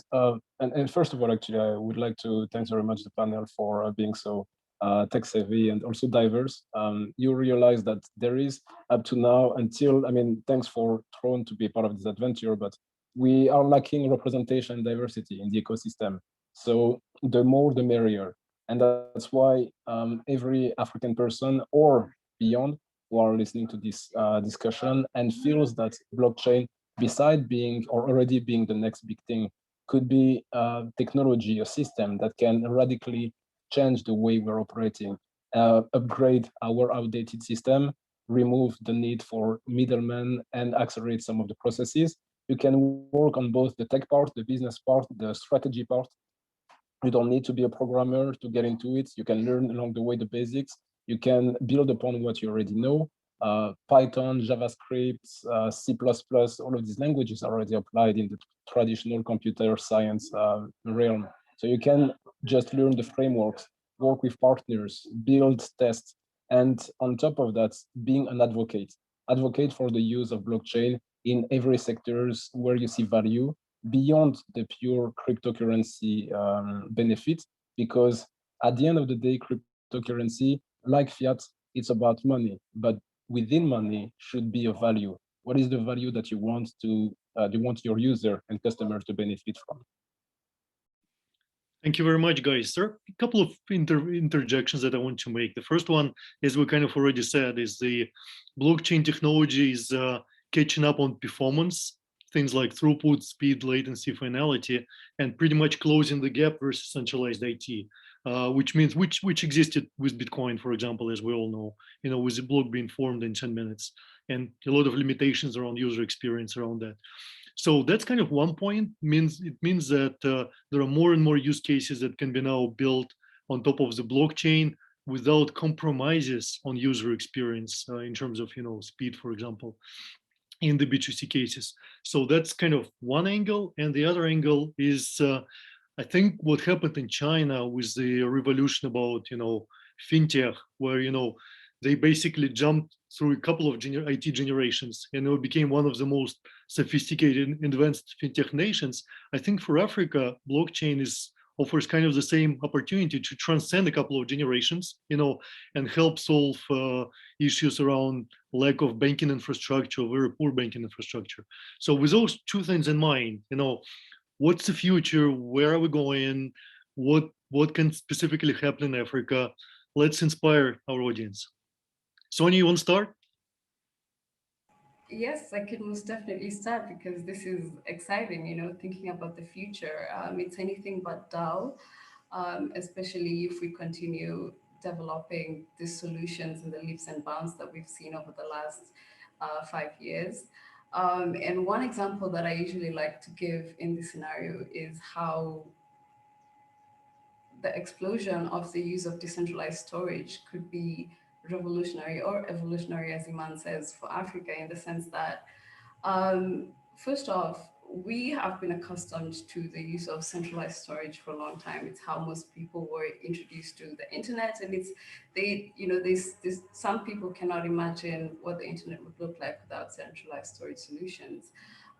S8: and first of all, actually, I would like to thank very much the panel for being so tech savvy and also diverse. You realize that there is up to now until, I mean, thanks for Throne to be part of this adventure, but we are lacking representation and diversity in the ecosystem. So the more, the merrier. And that's why every African person or beyond who are listening to this discussion and feels that blockchain, beside being or already being the next big thing, could be technology, a system that can radically change the way we're operating, upgrade our outdated system, remove the need for middlemen, and accelerate some of the processes. You can work on both the tech part, the business part, the strategy part. You don't need to be a programmer to get into it. You can learn along the way the basics. You can build upon what you already know. Python, JavaScript, C++, all of these languages are already applied in the traditional computer science realm. So you can just learn the frameworks, work with partners, build, test, and on top of that, being an advocate for the use of blockchain in every sectors where you see value beyond the pure cryptocurrency benefit, because at the end of the day, cryptocurrency, like fiat, it's about money, but within money should be a value. What is the value that you want your user and customer to benefit from?
S2: Thank you very much, guys. There are a couple of interjections that I want to make. The first one, as we kind of already said, is the blockchain technology is catching up on performance, things like throughput, speed, latency, finality, and pretty much closing the gap versus centralized IT, which means which existed with Bitcoin, for example, as we all know, with the block being formed in 10 minutes, and a lot of limitations around user experience around that. So that's kind of one point. It means that there are more and more use cases that can be now built on top of the blockchain without compromises on user experience in terms of speed, for example, in the B2C cases. So that's kind of one angle. And the other angle is, I think what happened in China with the revolution about, fintech, where, they basically jumped through a couple of IT generations and it became one of the most sophisticated, advanced fintech nations. I think for Africa, blockchain offers kind of the same opportunity to transcend a couple of generations, and help solve issues around lack of banking infrastructure, very poor banking infrastructure. So with those two things in mind, what's the future? Where are we going? What can specifically happen in Africa? Let's inspire our audience. Sonia, you want to start?
S6: Yes, I could most definitely start because this is exciting, thinking about the future. It's anything but dull, especially if we continue developing these solutions and the leaps and bounds that we've seen over the last 5 years. And one example that I usually like to give in this scenario is how the explosion of the use of decentralized storage could be revolutionary or evolutionary, as Eman says, for Africa, in the sense that, first off, we have been accustomed to the use of centralized storage for a long time. It's how most people were introduced to the internet, and some people cannot imagine what the internet would look like without centralized storage solutions.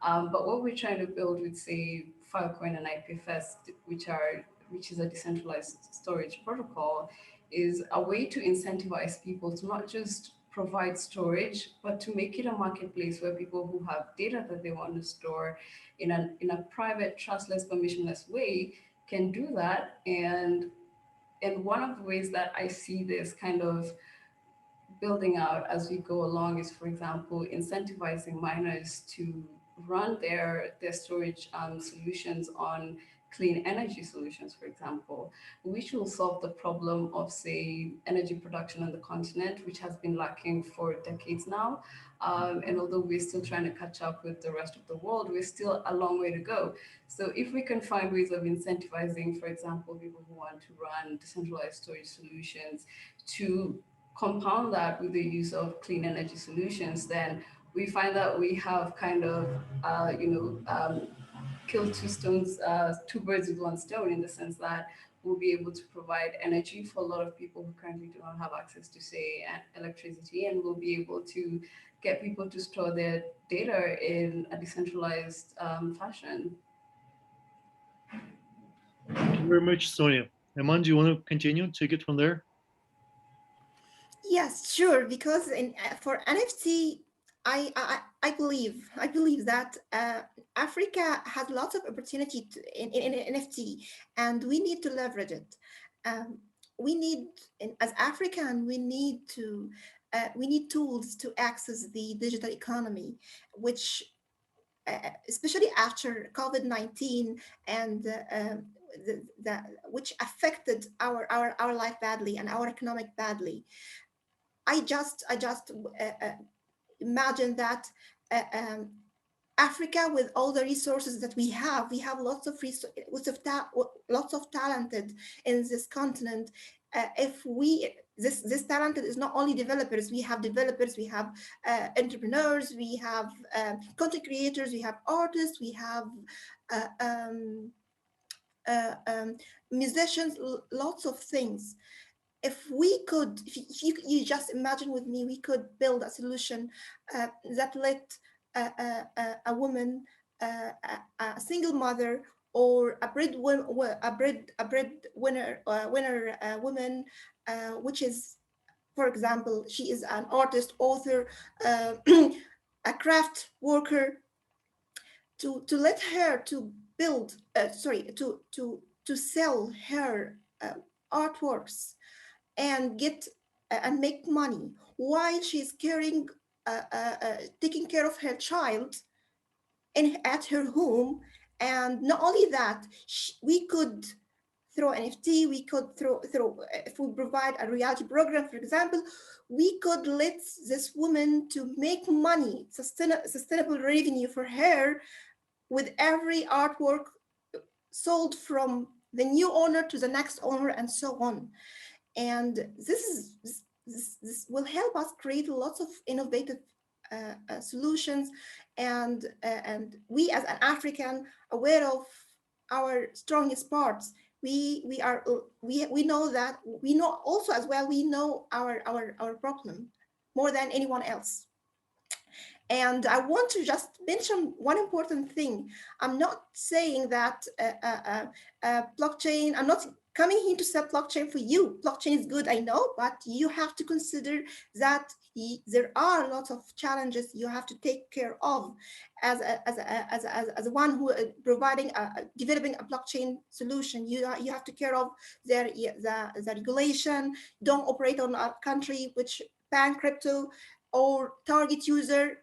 S6: But what we're trying to build with, say, Filecoin and IPFS, which is a decentralized storage protocol, is a way to incentivize people to not just provide storage, but to make it a marketplace where people who have data that they want to store in a private, trustless, permissionless way can do that. And one of the ways that I see this kind of building out as we go along is, for example, incentivizing miners to run their storage solutions on clean energy solutions, for example, which will solve the problem of, say, energy production on the continent, which has been lacking for decades now. And although we're still trying to catch up with the rest of the world, we're still a long way to go. So if we can find ways of incentivizing, for example, people who want to run decentralized storage solutions, to compound that with the use of clean energy solutions, then we find that we have kind of, kill two birds with one stone, in the sense that we'll be able to provide energy for a lot of people who currently do not have access to, say, electricity, and we'll be able to get people to store their data in a decentralized fashion.
S2: Thank you very much, Sonia. Eman, do you want to continue? Take it from there.
S7: Yes, sure. Because for NFT, I believe that Africa has lots of opportunity in NFT, and we need to leverage it. We need, as African, we need tools to access the digital economy, which especially after COVID-19 and which affected our life badly and our economic badly. I just imagine that Africa, with all the resources that we have lots of talented in this continent. If we this talented is not only developers, we have entrepreneurs, we have content creators, we have artists, we have musicians, lots of things. If you just imagine with me, we could build a solution that let a woman, a single mother, or a breadwinner woman, which is, for example, she is an artist, author, a craft worker, to let her to build, to sell her artworks and get and make money while she's taking care of her child at her home. And not only that, we could throw NFT, we could throw if we provide a reality program, for example, we could let this woman to make money, sustainable revenue for her, with every artwork sold from the new owner to the next owner, and so on. And this will help us create lots of innovative solutions. And we, as an African, aware of our strongest parts, we know that, we know also as well, we know our problem more than anyone else. And I want to just mention one important thing. I'm not saying that blockchain, I'm not coming here to sell blockchain for you. Blockchain is good, I know, but you have to consider that there are lots of challenges you have to take care of as one who is developing a blockchain solution. You have to care of the regulation. Don't operate on a country which ban crypto, or target user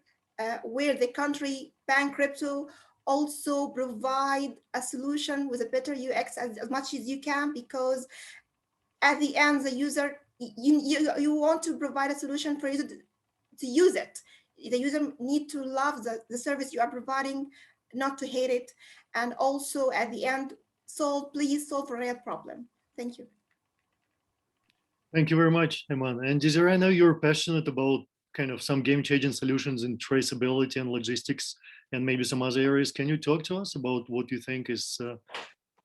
S7: where the country ban crypto. Also provide a solution with a better UX as much as you can, because at the end, the user, you want to provide a solution for you to use it. The user need to love the service you are providing, not to hate it. And also at the end, please solve a real problem. Thank you.
S2: Thank you very much, Eman. And Desiree, I know you're passionate about kind of some game-changing solutions in traceability and logistics, and maybe some other areas. Can you talk to us about what you think is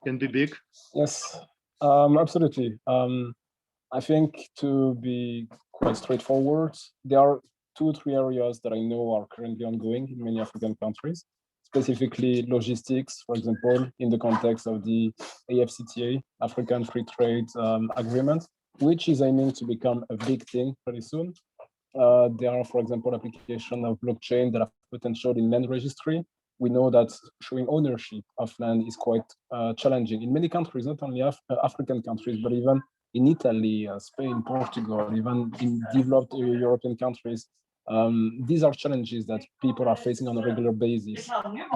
S2: can be big?
S8: Yes, absolutely. I think, to be quite straightforward, there are 2 or 3 areas that I know are currently ongoing in many African countries, specifically logistics, for example, in the context of the AfCFTA, African Free Trade Agreement, which is aiming to become a big thing pretty soon. There are, for example, application of blockchain that have potential in land registry. We know that showing ownership of land is quite challenging in many countries, not only African countries, but even in Italy, Spain, Portugal, even in developed European countries. These are challenges that people are facing on a regular basis.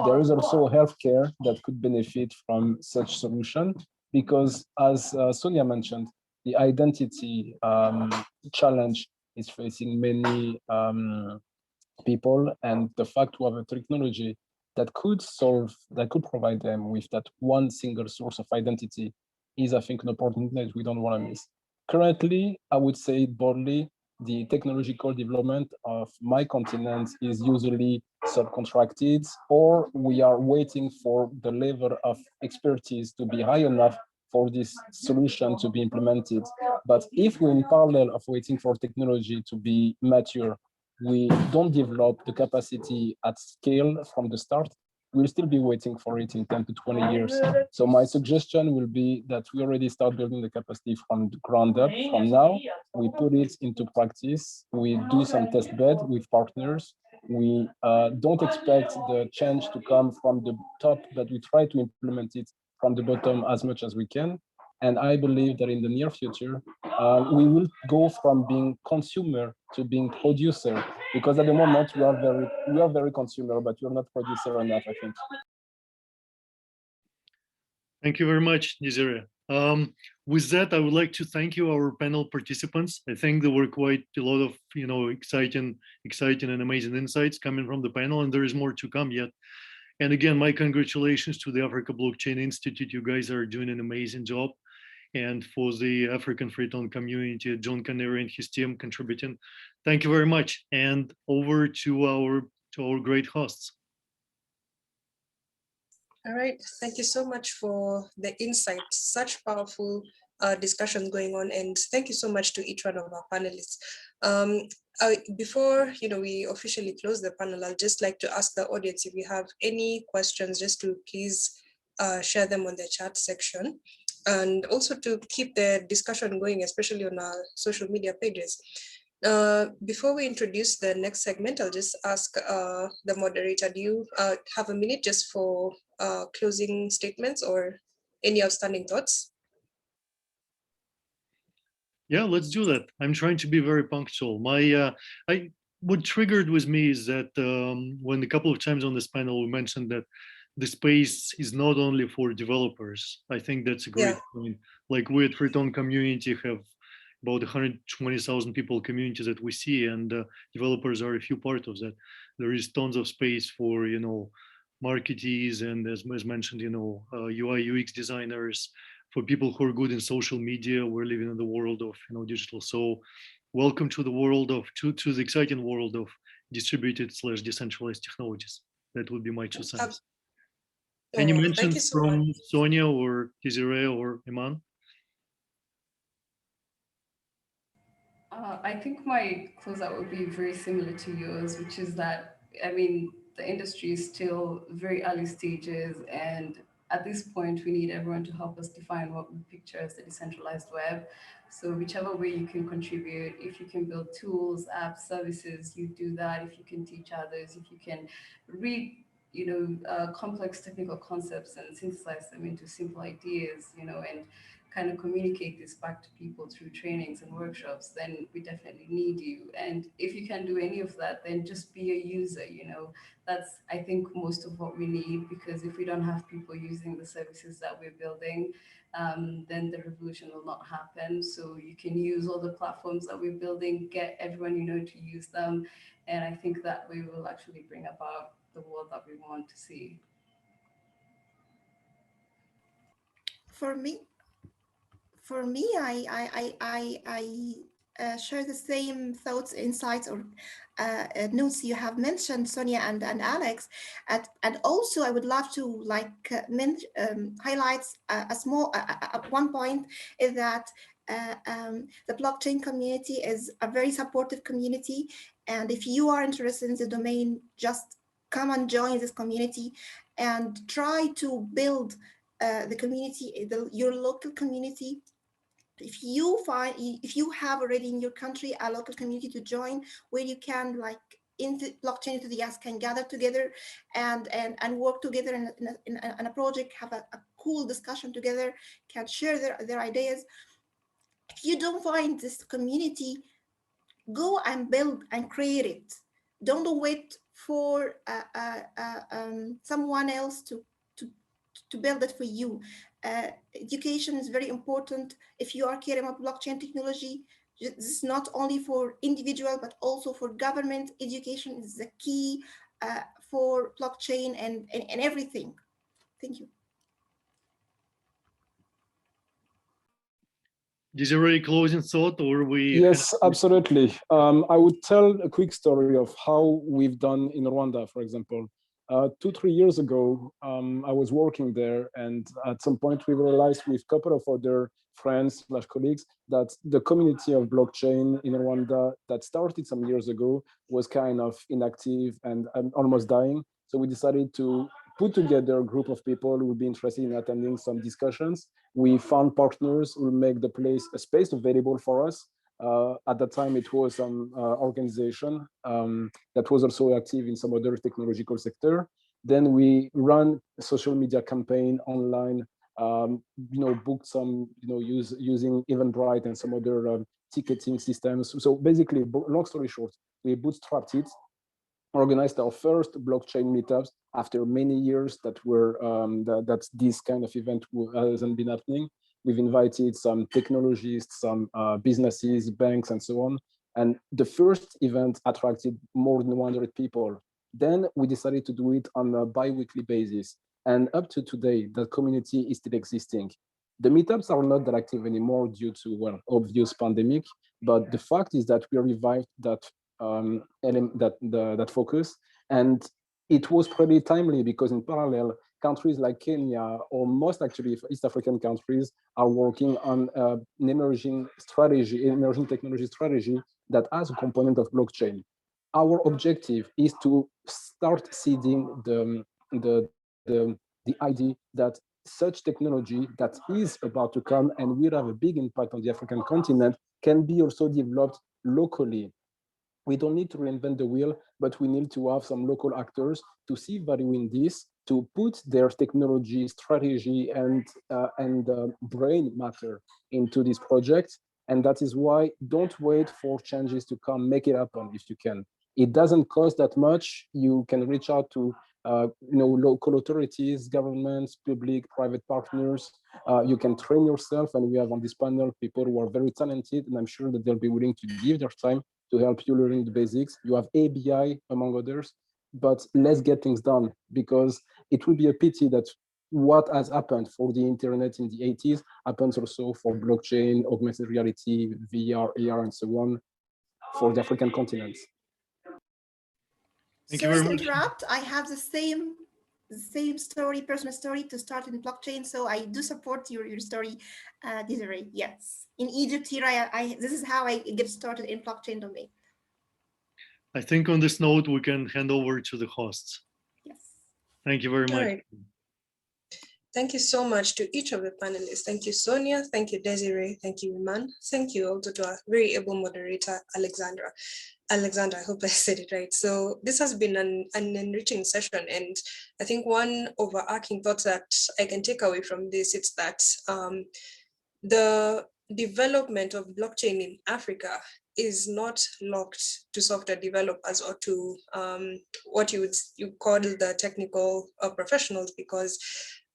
S8: There is also healthcare that could benefit from such solution because, as Sonia mentioned, the identity challenge is facing many people, and the fact to have a technology that could provide them with that one single source of identity is, I think, an opportunity that we don't want to miss. Currently, I would say it boldly, the technological development of my continent is usually subcontracted, or we are waiting for the level of expertise to be high enough for this solution to be implemented. But if we, in parallel of waiting for technology to be mature, we don't develop the capacity at scale from the start, we'll still be waiting for it in 10 to 20 years. So my suggestion will be that we already start building the capacity from the ground up. From now, we put it into practice. We do some test bed with partners. We don't expect the change to come from the top, but we try to implement it from the bottom as much as we can. And I believe that in the near future, we will go from being consumer to being producer, because at the moment we are very consumer, but we are not producer enough, I think.
S2: Thank you very much, Nizere. With that, I would like to thank you, our panel participants. I think there were quite a lot of exciting and amazing insights coming from the panel, and there is more to come yet. And again, my congratulations to the Africa Blockchain Institute. You guys are doing an amazing job. And for the African Freetown community, John Canary and his team contributing. Thank you very much. And over to our great hosts.
S4: All right, thank you so much for the insight, such powerful discussions going on, and thank you so much to each one of our panelists. Before we officially close the panel, I'd just like to ask the audience if you have any questions, just to please share them on the chat section, and also to keep the discussion going, especially on our social media pages. Before we introduce the next segment, I'll just ask the moderator, do you have a minute just for closing statements or any outstanding thoughts?
S2: Yeah, let's do that. I'm trying to be very punctual. What triggered with me is that when a couple of times on this panel we mentioned that the space is not only for developers. I think that's a great point. Like we at Freetown community have about 120,000 people community that we see, and developers are a few part of that. There is tons of space for marketeers and, as mentioned, UI UX designers, for people who are good in social media. We're living in the world of digital. So welcome to the world of to the exciting world of distributed/decentralized technologies. That would be my 2 cents. Any mentions from Sonia or Desiree or Eman?
S6: I think my closeout would be very similar to yours, which is that, I mean, the industry is still very early stages, and at this point, we need everyone to help us define what we picture as the decentralized web. So whichever way you can contribute, if you can build tools, apps, services, you do that. If you can teach others, if you can read complex technical concepts and synthesize them into simple ideas, and kind of communicate this back to people through trainings and workshops, then we definitely need you. And if you can do any of that, then just be a user, That's, I think, most of what we need, because if we don't have people using the services that we're building, then the revolution will not happen. So you can use all the platforms that we're building, get everyone to use them. And I think that we will actually bring about the world that we want to see.
S7: For me, I share the same thoughts, insights, or notes you have mentioned, Sonia and Alex. And also, I would love to highlight a small one point, is that the blockchain community is a very supportive community. And if you are interested in the domain, just come and join this community and try to build the community, your local community. If you have already in your country a local community to join, where you can, in the blockchain enthusiasts can gather together and work together in a project, have a cool discussion together, can share their ideas. If you don't find this community, Go and build and create it. Don't wait for someone else to build it for you. Education is very important. If you are caring about blockchain technology, this is not only for individual, but also for government. Education is the key for blockchain and everything. Thank you.
S2: Is there a closing thought, or we?
S8: Yes, absolutely. I would tell a quick story of how we've done in Rwanda, for example. 2-3 years ago, I was working there, and at some point we realized with a couple of other friends / colleagues that the community of blockchain in Rwanda that started some years ago was kind of inactive and almost dying. So we decided to put together a group of people who would be interested in attending some discussions. We found partners who make the place a space available for us. At that time, it was some organization that was also active in some other technological sector. Then we run a social media campaign online, booked some, using Eventbrite and some other ticketing systems. So basically, long story short, we bootstrapped it, organized our first blockchain meetups after many years that were that this kind of event hasn't been happening. We've invited some technologists, some businesses, banks, and so on. And the first event attracted more than 100 people. Then we decided to do it on a bi-weekly basis. And up to today, the community is still existing. The meetups are not that active anymore due to, well, obvious pandemic. But the fact is that we revived that that focus, and it was pretty timely because in parallel, countries like Kenya or most actually East African countries are working on an emerging technology strategy that has a component of blockchain. Our objective is to start seeding the idea that such technology that is about to come and will have a big impact on the African continent can be also developed locally. We don't need to reinvent the wheel, but we need to have some local actors to see value in this, to put their technology, strategy, and brain matter into this project. And that is why don't wait for changes to come, make it happen if you can. It doesn't cost that much. You can reach out to local authorities, governments, public, private partners. You can train yourself, and we have on this panel people who are very talented, and I'm sure that they'll be willing to give their time to help you learning the basics. You have ABI, among others, but let's get things done, because it will be a pity that what has happened for the internet in the 80s happens also for blockchain, augmented reality, VR, AR, and so on for the African continent.
S2: Thank you very much.
S7: Interrupt. I have the same story, personal story to start in blockchain. So I do support your story, Desiree. Yes, in Egypt here, this is how I get started in blockchain domain.
S2: I think on this note, we can hand over to the hosts.
S7: Yes.
S2: Thank you very much.
S4: All right. Thank you so much to each of the panelists. Thank you, Sonia. Thank you, Desiree. Thank you, Eman. Thank you also to our very able moderator, Alexandra, I hope I said it right. So this has been an enriching session. And I think one overarching thought that I can take away from this is that the development of blockchain in Africa is not locked to software developers or to what you call the technical professionals, because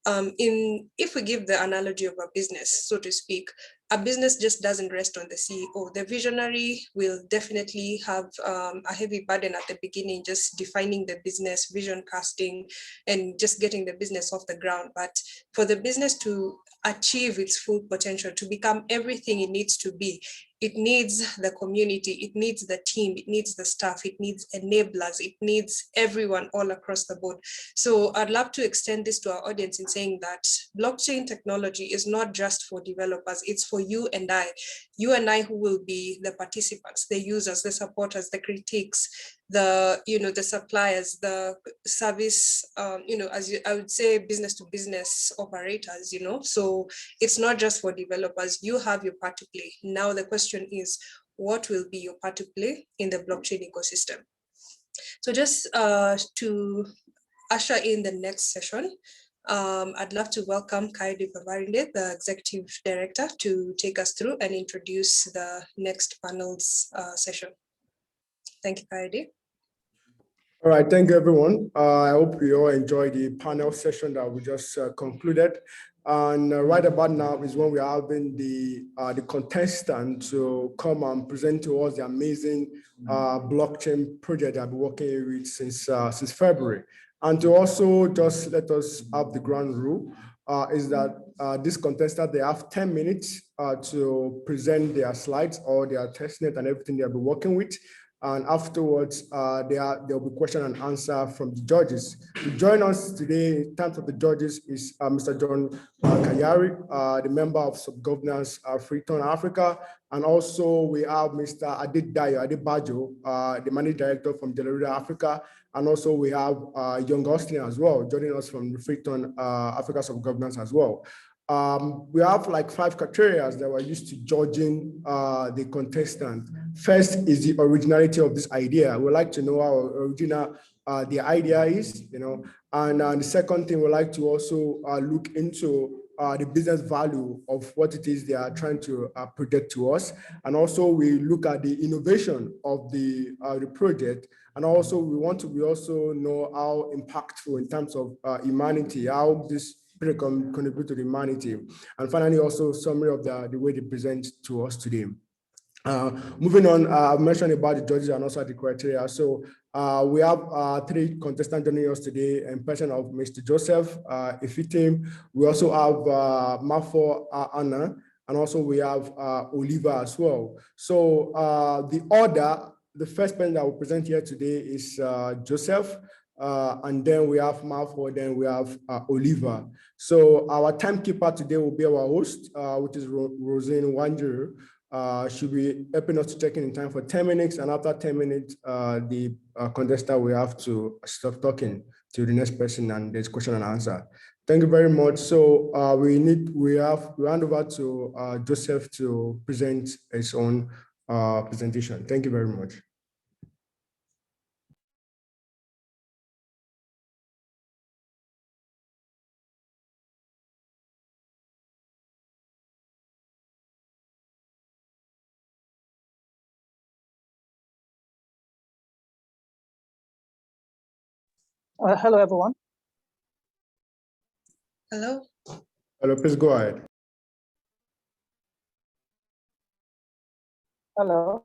S4: if we give the analogy of a business, so to speak, a business just doesn't rest on the CEO. The visionary will definitely have a heavy burden at the beginning, just defining the business, vision casting, and just getting the business off the ground. But for the business to achieve its full potential, to become everything it needs to be, it needs the community, it needs the team, it needs the staff, it needs enablers, it needs everyone all across the board. So I'd love to extend this to our audience in saying that blockchain technology is not just for developers, it's for you and I who will be the participants, the users, the supporters, the critiques, the suppliers, the service, I would say business to business operators, so it's not just for developers. You have your part to play. Now the question is, what will be your part to play in the blockchain ecosystem? So just to usher in the next session, I'd love to welcome Kaidi Bavarinde, the Executive Director, to take us through and introduce the next panel's session. Thank you, Kaidi.
S1: All right, thank you, everyone. I hope you all enjoyed the panel session that we just concluded. And right about now is when we are having the contestant to come and present to us the amazing blockchain project I've been working with since February. And to also just let us have the ground rule is that this contestant, they have 10 minutes to present their slides or their testnet and everything they'll be working with. And afterwards, there will be question and answer from the judges. To join us today in terms of the judges is Mr. John Kayari, the member of Subgovernance Freetown Africa. And also we have Mr. Adedayo Adebajo, the managing director from Delarida Africa. And also we have Young Austin as well, joining us from the Freetown Africa Subgovernance as well. We have like 5 criteria that we're used to judging the contestant. First is the originality of this idea. We'd like to know how original the idea is, you know. And the second thing, we'd like to also look into the business value of what it is they are trying to project to us. And also we look at the innovation of the project. And also we want to also know how impactful in terms of humanity, how this contribute to humanity. And finally, also summary of the way they present to us today. Moving on, I've mentioned about the judges and also the criteria. So we have 3 contestants joining us today in person of Mr. Joseph Ifitim. We also have Mafo Anna, and also we have Oliver as well. So the order, the first person that will present here today is Joseph. And then we have Malfoy, then we have Oliver. So our timekeeper today will be our host, which is Rosine Wanjiru. She'll be helping us to check in time for 10 minutes. And after 10 minutes, the contestant will have to stop talking to the next person and there's question and answer. Thank you very much. So we hand over to Joseph to present his own presentation. Thank you very much.
S9: Hello, everyone.
S4: Hello.
S1: Hello, please go ahead.
S9: Hello.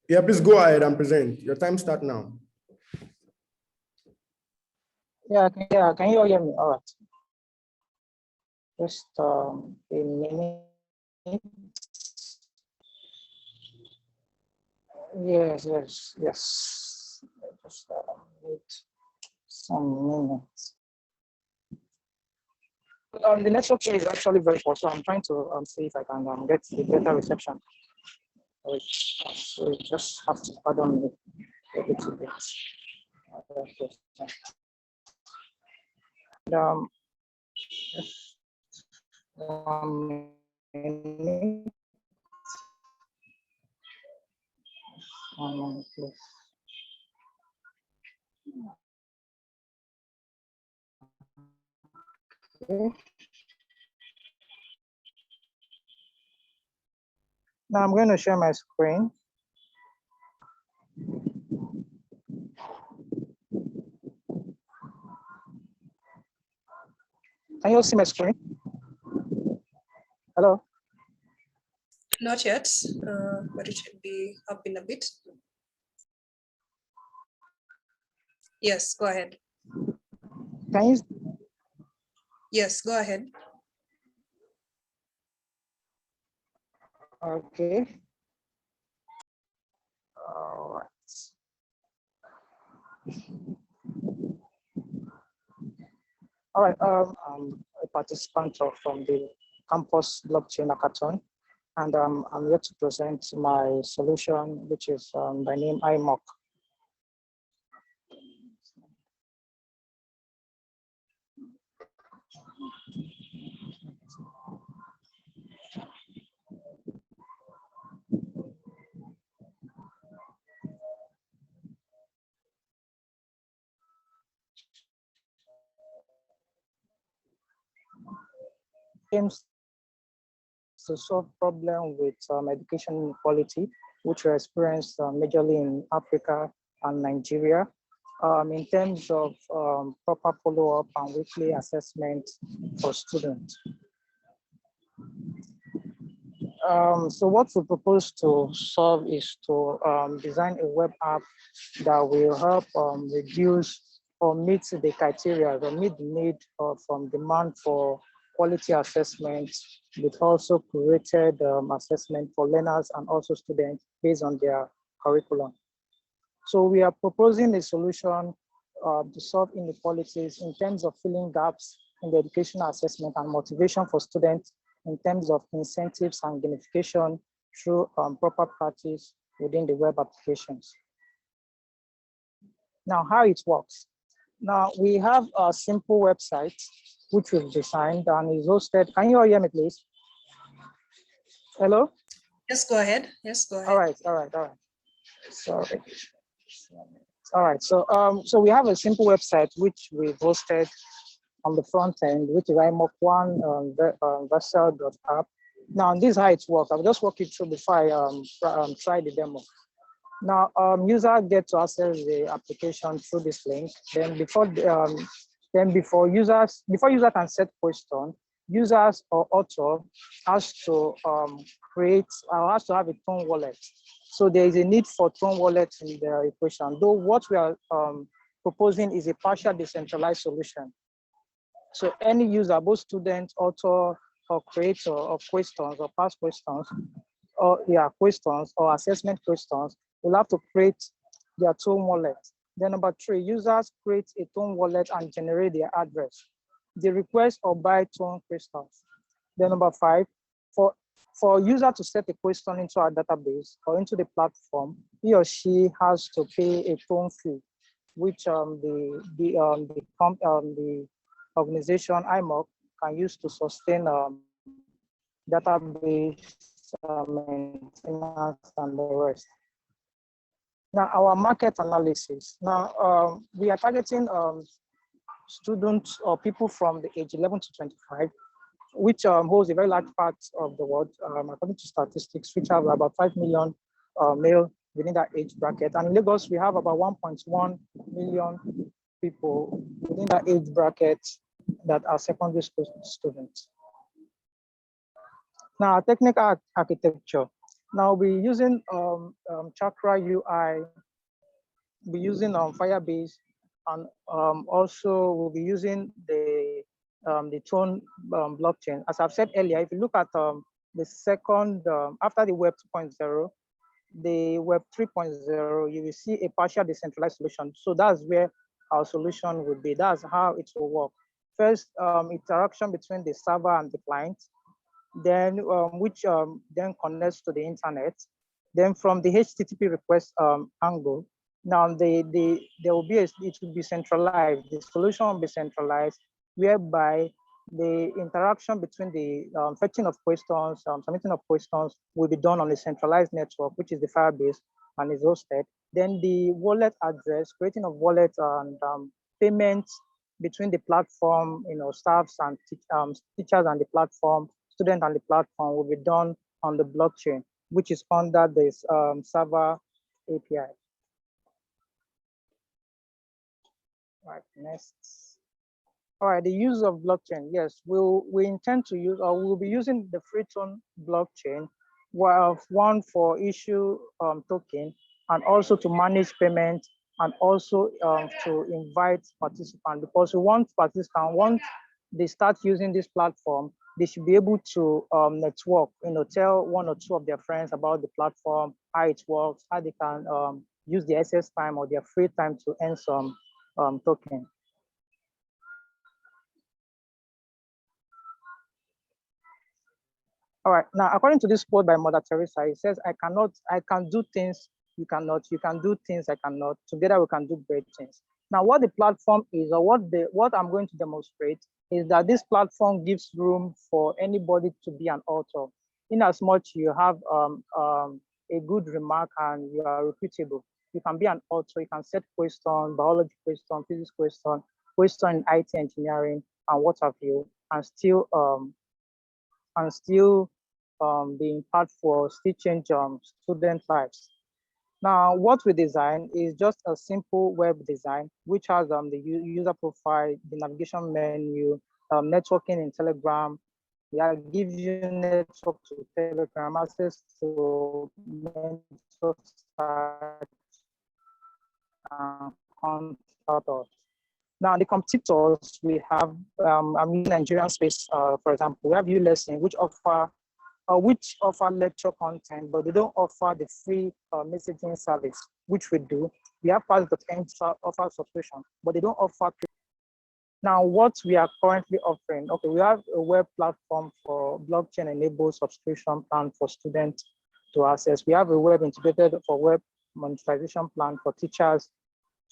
S1: Yeah, please go ahead and present. Your time start now.
S9: Yeah, can you all hear me? All right. Just a minute. Yes. Just wait some minutes. The network here is actually very poor, so I'm trying to see if I can get the better reception. So you just have to pardon me a little bit. Just 1 minute. 1 moment, please. Okay. Now I'm going to share my screen. Can you all see my screen? Hello?
S4: Not yet, but it should be up in a bit. Yes, go ahead.
S9: Can you?
S4: Yes, go ahead.
S9: Okay. All right. All right. I'm a participant from the campus blockchain hackathon, and I'm here to present my solution, which is by name iMock. Aims to solve problem with education inequality, which are experienced majorly in Africa and Nigeria in terms of proper follow-up and weekly assessment for students. So what we propose to solve is to design a web app that will help reduce or meet the criteria or meet the need from demand for quality assessment, with also curated assessment for learners and also students based on their curriculum. So we are proposing a solution to solve inequalities in terms of filling gaps in the educational assessment and motivation for students in terms of incentives and gamification through proper practice within the web applications. Now, how it works. Now, we have a simple website which we've designed and is hosted. Can you all hear me, please? Hello?
S4: Yes, go ahead. Yes, go ahead.
S9: All right. Sorry. All right, so we have a simple website which we've hosted on the front end, which is imok1 Vercel.app. Now, this is how it works. I'll just walk you through before I try the demo. Now, user get to access the application through this link. Then before user can set question, users or author has to has to have a Tone wallet. So there is a need for Tone wallet in the equation. Though what we are proposing is a partial decentralized solution. So any user, both student, author, or creator of questions or past questions, questions or assessment questions, will have to create their Tone wallet. Then number 3, users create a Tone wallet and generate their address. The request or buy Tone crystals. Then number 5, for a user to set a question into our database or into the platform, he or she has to pay a Tone fee, which the organization IMOC can use to sustain database maintenance and the rest. Now, our market analysis. Now, we are targeting students or people from the age 11 to 25, which holds a very large part of the world, according to statistics, which have about 5 million male within that age bracket. And in Lagos, we have about 1.1 million people within that age bracket that are secondary school students. Now, technical architecture. Now, we're using Chakra UI, we're using Firebase, and also we'll be using the Tone blockchain. As I've said earlier, if you look at the second, after the Web 2.0, the Web 3.0, you will see a partial decentralized solution. So that's where our solution will be. That's how it will work. First, interaction between the server and the client, then which then connects to the internet. Then from the HTTP request angle, now there will be it will be centralized. The solution will be centralized, whereby the interaction between the fetching of questions, submitting of questions will be done on a centralized network, which is the Firebase and is hosted. Then the wallet address, creating of wallet and payments between the platform, staffs and teachers and the platform, students and the platform will be done on the blockchain, which is under this server API. All right, next. All right, the use of blockchain. Yes, we intend to use, or we'll be using the Freetone blockchain, one for issue token, and also to manage payment, and also to invite participants, because we want participants, once they start using this platform, they should be able to network, tell one or two of their friends about the platform, how it works, how they can use their SS time or their free time to earn some token. All right, now, according to this quote by Mother Teresa, it says, I can do things you cannot, you can do things I cannot, together we can do great things. Now, what the platform is, or what I'm going to demonstrate, is that this platform gives room for anybody to be an author, in as much you have a good remark and you are reputable. You can be an author, you can set question, biology question, physics question in IT engineering, and what have you, and still be impactful, still change student lives. Now, what we design is just a simple web design, which has the user profile, the navigation menu, networking in Telegram. We are giving you network to Telegram, access to mentor site, and contact us. Now, the competitors we have, I'm using Nigerian space, for example, we have U-Lesson, which offer lecture content, but they don't offer the free messaging service, which we do. We have Pass.M offer subscription, but they don't offer. Now, what we are currently offering, okay, we have a web platform for blockchain-enabled subscription plan for students to access. We have a web integrated for web monetization plan for teachers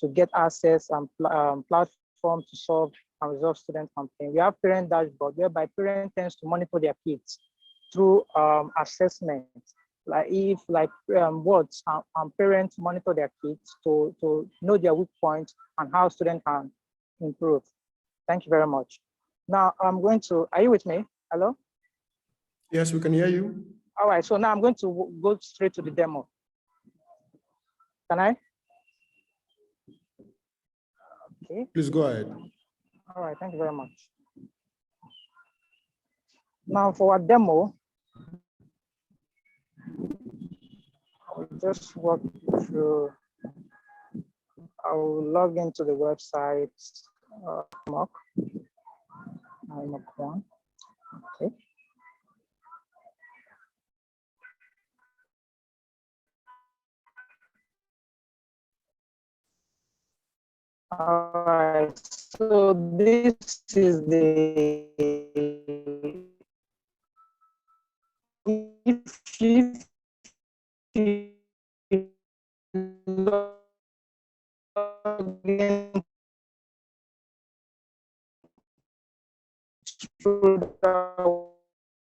S9: to get access and platform to solve and resolve student complaints. We have parent dashboard, whereby parents tend to monitor their kids through assessment, like if words and parents monitor their kids to know their weak points and how students can improve. Thank you very much. Now I'm going to, are you with me? Hello?
S1: Yes, we can hear you.
S9: All right, so now I'm going to go straight to the demo. Can I? Okay.
S1: Please go ahead.
S9: All right, thank you very much. Now for our demo, I'll just walk through. I'll log into the website, mock. I'm mock one. Okay. All right, so this is the, if you log in through the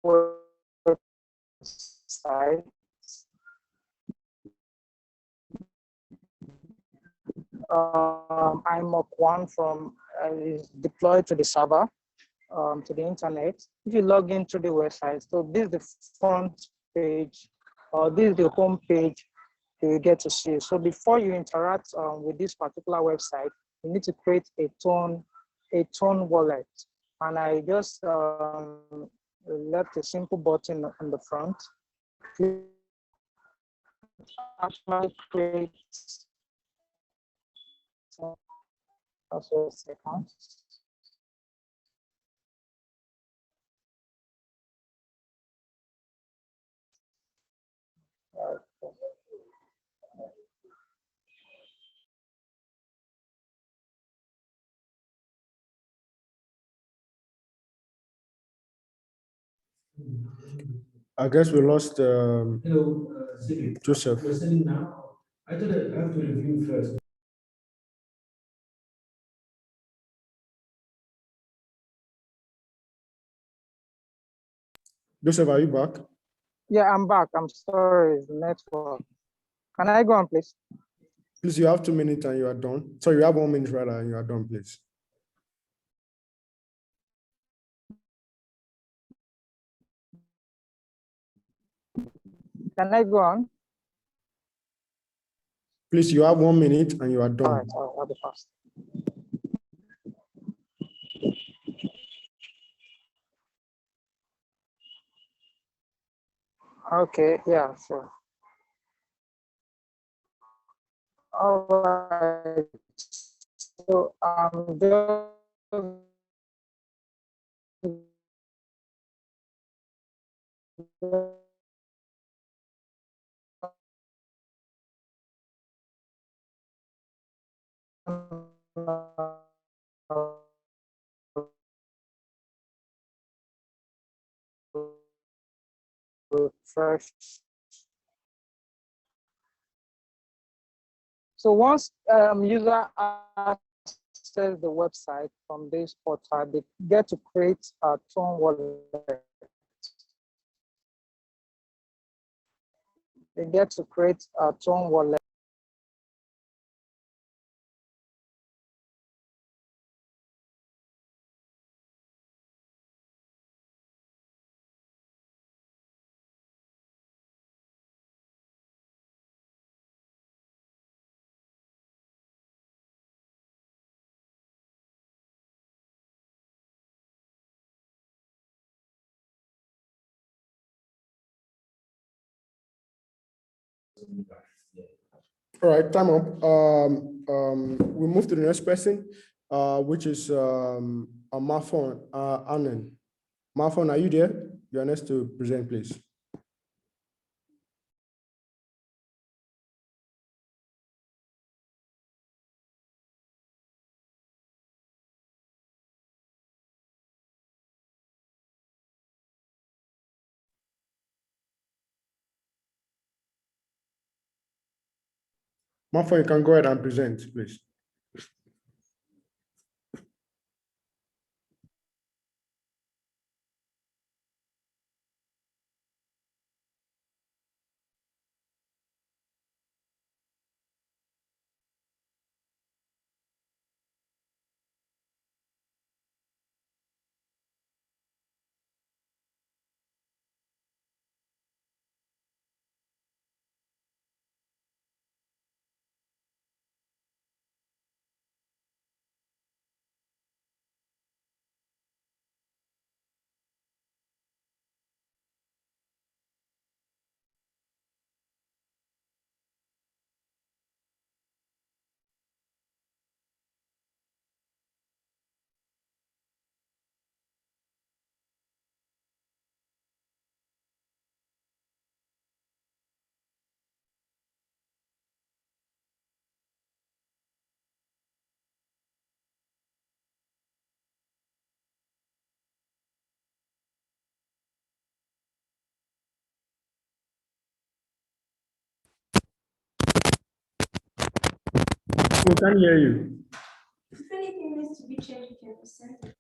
S9: website, iMock one from is deployed to the server, to the internet. If you log into the website, so this is the front page, or this is the home page you get to see. So before you interact with this particular website, you need to create a tone wallet. And I just left a simple button on the front. Actually create also a second.
S1: I guess we lost Joseph.
S10: You're sending now? I thought I have to review first.
S1: Joseph, are you back?
S9: Yeah, I'm back. I'm sorry, it's the network. Can I go on, please?
S1: Please, you have 2 minutes and you are done. Sorry, you have 1 minute rather and you are done, please.
S9: Can I go on?
S1: Please, you have 1 minute and you are done.
S9: All right, I'll be fast. Okay, yeah, sure. All right. So refresh. So once user access the website from this portal, they get to create a Tone wallet. They get to create a Tone wallet.
S1: All right, time up. We move to the next person, which is Mafon Annan. Mafon, are you there? You are next to present, please. Mafon, you can go ahead and present, please. We can hear you.
S11: If anything needs to be changed, you can present it.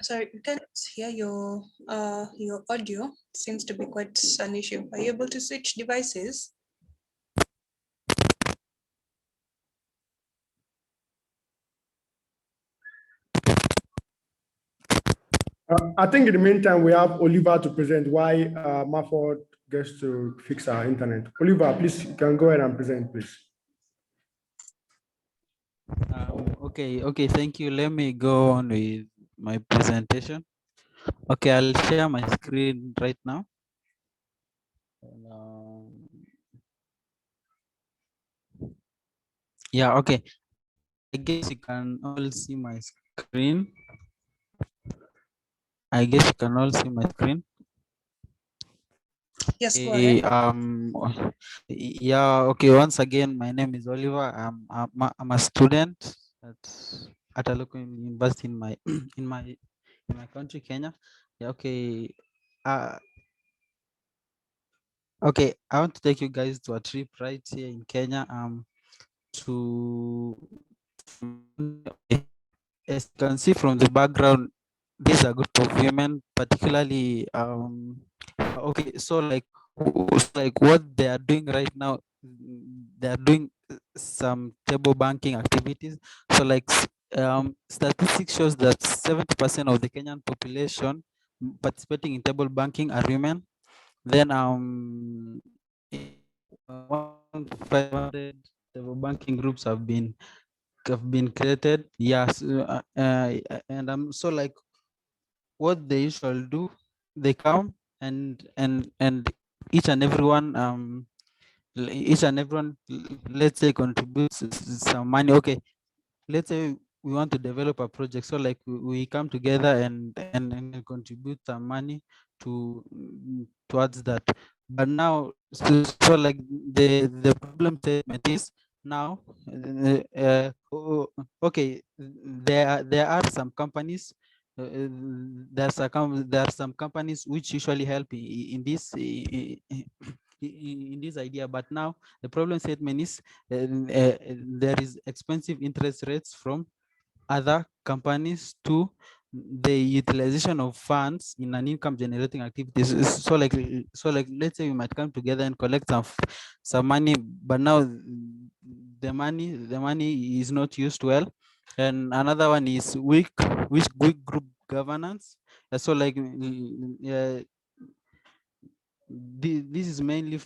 S4: Sorry, we can't hear your audio. Seems to be quite an issue. Are you able to switch devices?
S1: I think in the meantime, we have Oliver to present why Maford gets to fix our internet. Oliver, please, you can go ahead and present, please.
S12: Okay, thank you. Let me go on with my presentation. Okay, I'll share my screen right now. And, yeah, okay. I guess you can all see my screen. I guess you can all see my screen.
S4: Yes, go ahead.
S12: Yeah, okay. Once again, my name is Oliver. I'm a student at a local university in my in my country, Kenya. Yeah, okay. Okay, I want to take you guys to a trip right here in Kenya. To as you can see from the background, these are group of women, particularly okay, so like what they are doing right now, they are doing some table banking activities. So like statistics shows that 70% of the Kenyan population participating in table banking are women. Then 500 table banking groups have been created. Yes, and so like what they usually do, they come and each and everyone let's say contributes some money. Okay, let's say we want to develop a project, so like we come together and contribute some money to towards that. but now, so like the problem statement is now, okay, there are some companies, there are some companies which usually help in this in this idea, but now the problem statement is there is expensive interest rates from other companies to the utilization of funds in an income generating activities. So like let's say we might come together and collect some money, but now the money is not used well. And another one is weak group governance. So like this is mainly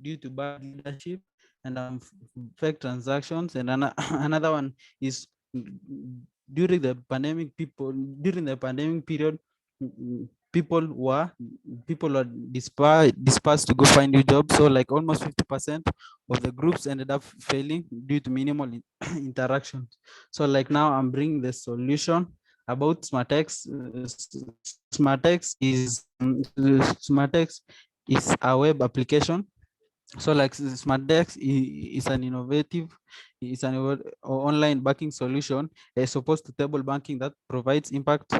S12: due to bad leadership and fake transactions. And another one is during the pandemic period, people were dispersed to go find new jobs. So like almost 50% of the groups ended up failing due to minimal interactions. So like now I'm bringing the solution about SmartX. SmartX is a web application. So like SmartX is an online banking solution as opposed to table banking that provides impact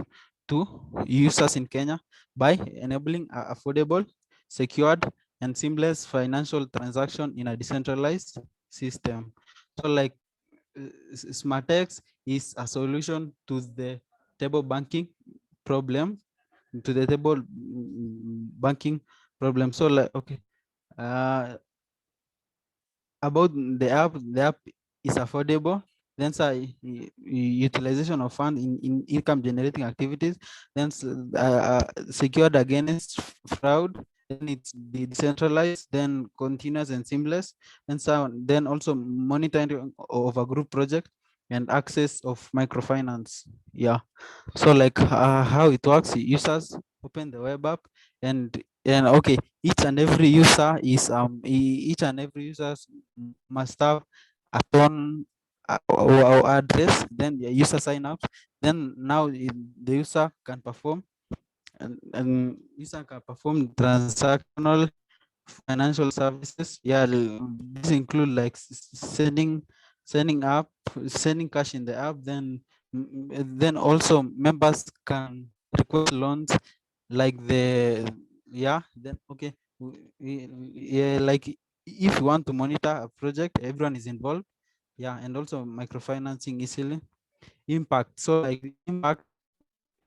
S12: to users in Kenya by enabling affordable, secured, and seamless financial transaction in a decentralized system. So like SmartX is a solution to the table banking problem, So like, okay, about the app is affordable. Then utilization of fund in income generating activities. Then secured against fraud. Then it's decentralized, then continuous and seamless. Then also monitoring of a group project and access of microfinance. Yeah. So like how it works, users open the web app, and okay, each and every user must have a phone or address. Then the user sign up. Then now the user can perform and user can perform transactional financial services. Yeah, this include like sending cash in the app. Then also members can request loans like then okay, yeah, like if you want to monitor a project, everyone is involved. Yeah, and also microfinancing easily. Impact. So like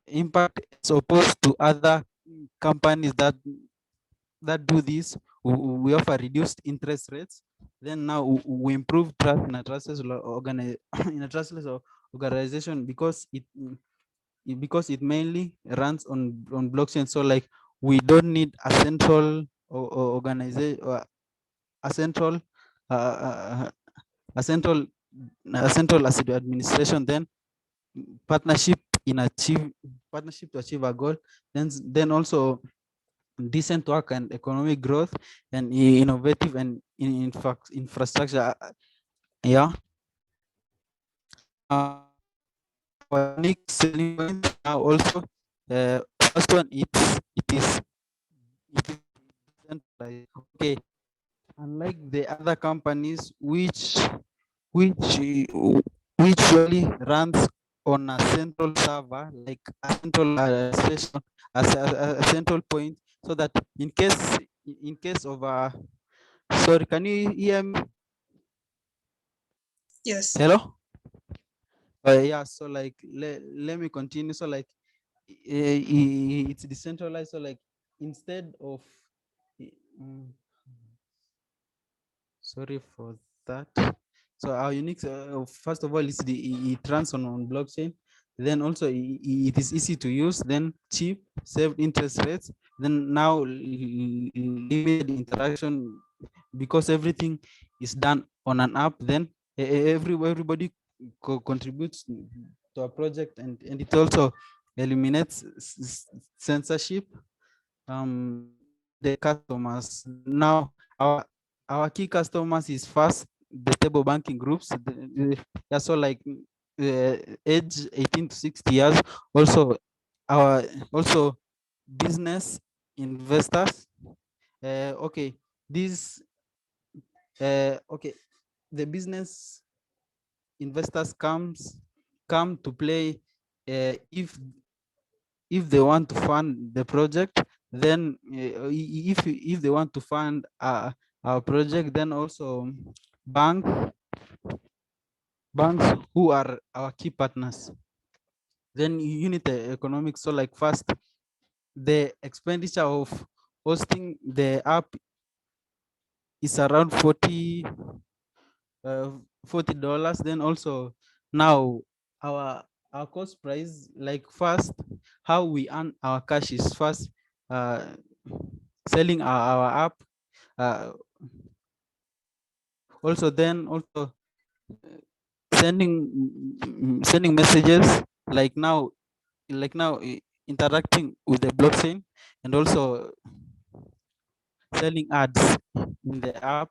S12: impact as opposed to other companies that do this, we offer reduced interest rates. Then now we improve trust in a trustless in a trustless organization because it mainly runs on blockchain. So like we don't need a central organization or a central uh, a central asset administration. Then partnership to achieve a goal. Then also decent work and economic growth and innovative and infrastructure. Yeah. Our unique selling point now also, first one, it is decentralized. Okay, unlike the other companies which usually runs on a central server, like a central station, a central point, so that in case of sorry, can you hear me?
S4: Yes.
S12: Hello. Yeah, so like let me continue. So like it's decentralized. So like instead of sorry for that. So our unique, first of all, it runs on blockchain. Then also it is easy to use. Then cheap, saved interest rates. Then now limited interaction because everything is done on an app. Then everybody contributes to a project, and it also eliminates censorship. The customers now, our key customers is first the table banking groups. Yeah, so like age 18 to 60 years. Also our business investors okay, this okay, the business investors come to play if they want to fund the project, then if they want to fund our project, then also bank banks who are our key partners. Then unit economics. So like first, the expenditure of hosting the app is around $40. Then also now our cost price, like first, how we earn our cash is first selling our app, uh, also then also sending messages, like now interacting with the blockchain, and also selling ads in the app.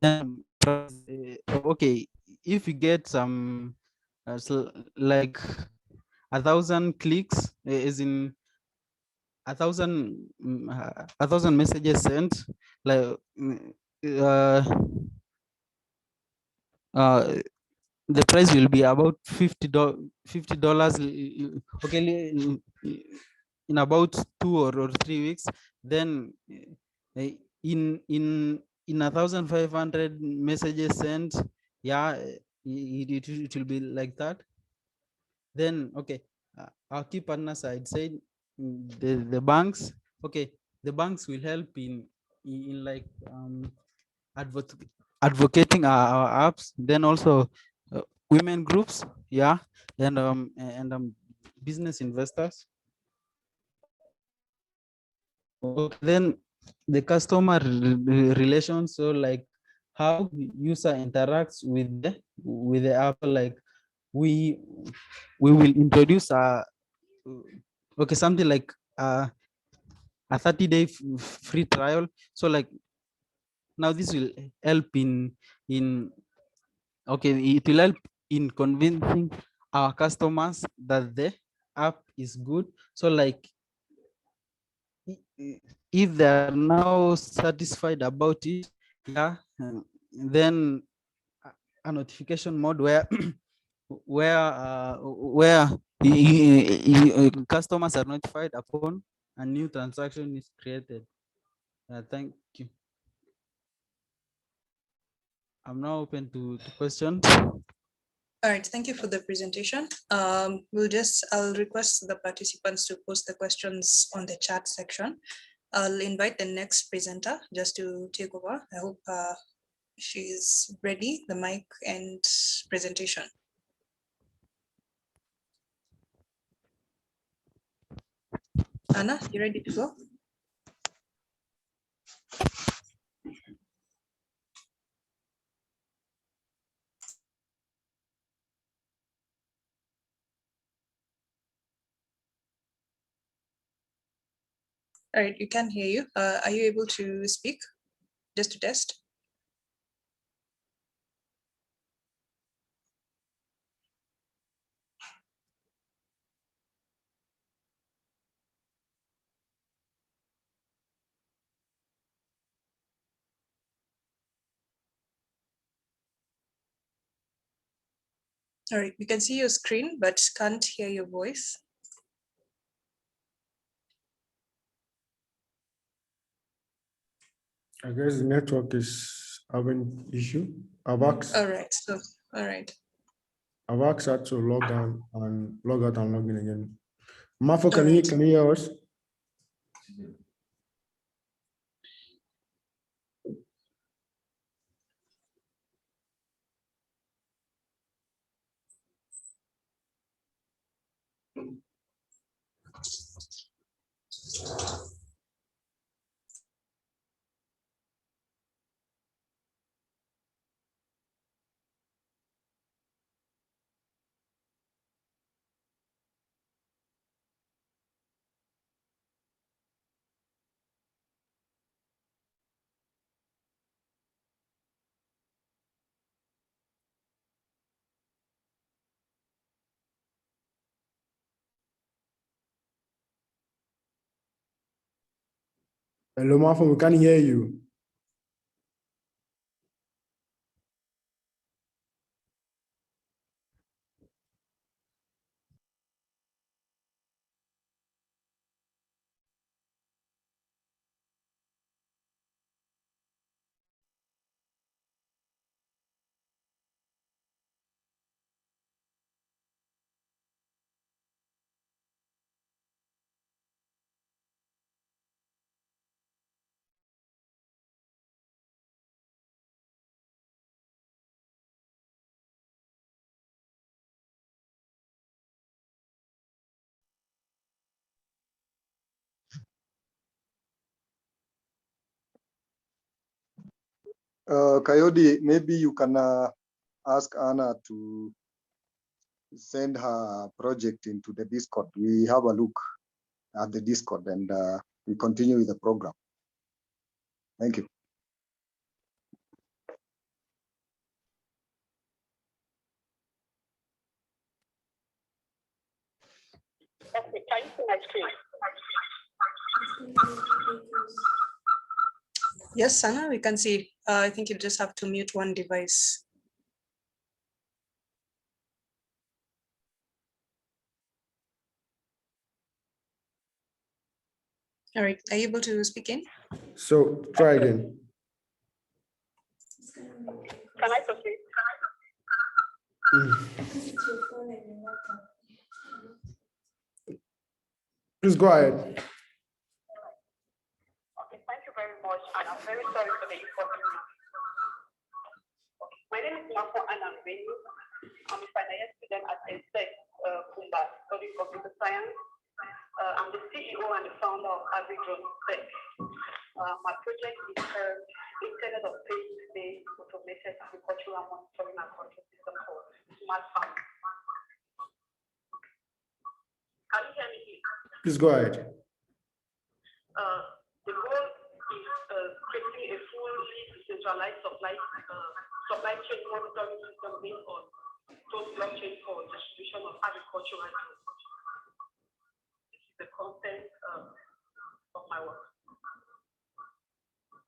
S12: Then okay, if you get some like 1,000 clicks, is in 1,000 messages sent, like uh, uh, the price will be about $50. Okay, in about 2 or 3 weeks. Then uh, in 1,500 messages sent, yeah, it will be like that. Then okay, our key partners, I'd say, the banks. Okay, the banks will help in like advocating our apps. Then also women groups, yeah, and business investors. Okay, then the customer relations. So like how user interacts with the app. Like we will introduce okay, something like a 30-day free trial. So like now this will help in okay, it will help in convincing our customers that the app is good. So like if they are now satisfied about it, yeah, then a notification mode where where customers are notified upon a new transaction is created. Thank you. I'm now open to questions.
S4: All right, thank you for the presentation. I'll request the participants to post the questions on the chat section. I'll invite the next presenter just to take over. I hope she's ready, the mic and presentation. Anna, you ready to go? All right, you can hear you. Are you able to speak just to test? All right, we can see your screen, but can't hear your voice.
S1: I guess the network is having issue. I've asked
S4: All right, so, all right.
S1: her to log on and log out and log in again. Mafo, can
S4: Alright.
S1: you hear us? Hello, Marfan, we can't hear you.
S3: Coyote, maybe you can ask Anna to send her project into the Discord. We have a look at the Discord and we continue with the program. Thank you.
S13: Okay, can you see my screen?
S4: Yes, Sana, we can see. I think you just have to mute one device. All right, are you able to speak in?
S1: So try again.
S13: Can I proceed?
S1: Please go ahead.
S13: Okay, thank you very much. And I'm very sorry for the inconvenience. Okay, my name is Marco and I'm a final year student at ESSEC Kumba, studying computer science. I'm the CEO and the founder of AgriDrone Tech. My project is Internet of Things-based automated agricultural monitoring and control system for smart farms. Can you hear me?
S1: Please go ahead.
S13: The goal is creating a fully decentralized supply chain monitoring system based on total blockchain for distribution of agricultural goods. This is the content of my work.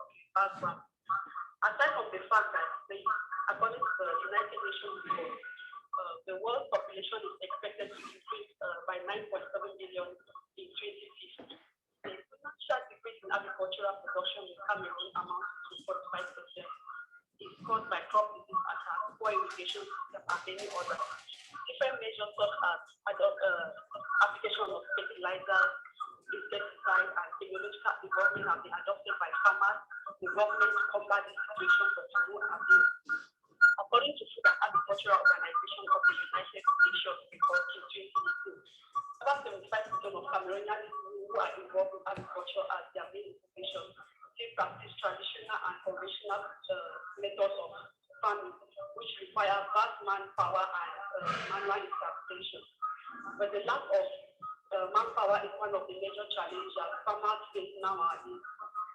S13: Okay, background. Aside from the fact that according to the United Nations report, the world population is expected to increase by 9.7 billion in 2050. The exponential decrease in agricultural production in Cameroon amounts to 45%. It's caused by crop disease attacks, poor irrigation system, and many others. Different measures such as application of fertilizers, insecticides, and technological development have been adopted by farmers, the government to combat this situation but to no avail. According to Food and Agricultural Organization of the United Nations report in 2018, about 75% of Cameroonians who are involved in agriculture as their main occupation still practice traditional and conventional methods of farming, which require vast manpower and manual interpretation. But the lack of manpower is one of the major challenges that farmers face nowadays.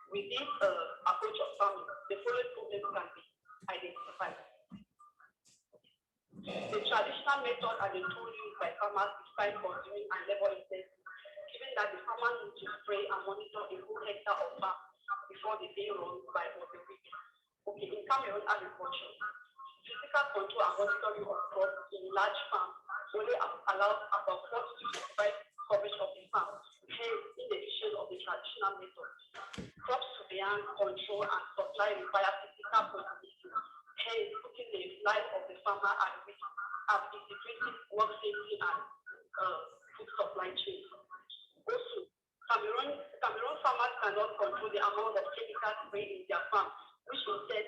S13: With this approach of farming, the following problems can be identified. The traditional method and the tool used by farmers is time-consuming and labor-intensive, given that the farmer needs to spray and monitor a whole hectare of farm before the day runs by or the week. Okay, in Cameroon agriculture, physical control and monitoring of crops in large farms only allows about 40 to 55 coverage of the farm, hence in addition of the traditional method. Crop surveillance, control, and supply require physical proximity, hence putting the life of the farmer at risk as it decreases work safety and food supply chain. Also, Cameroon farmers cannot control the amount of chemicals sprayed in their farm, which instead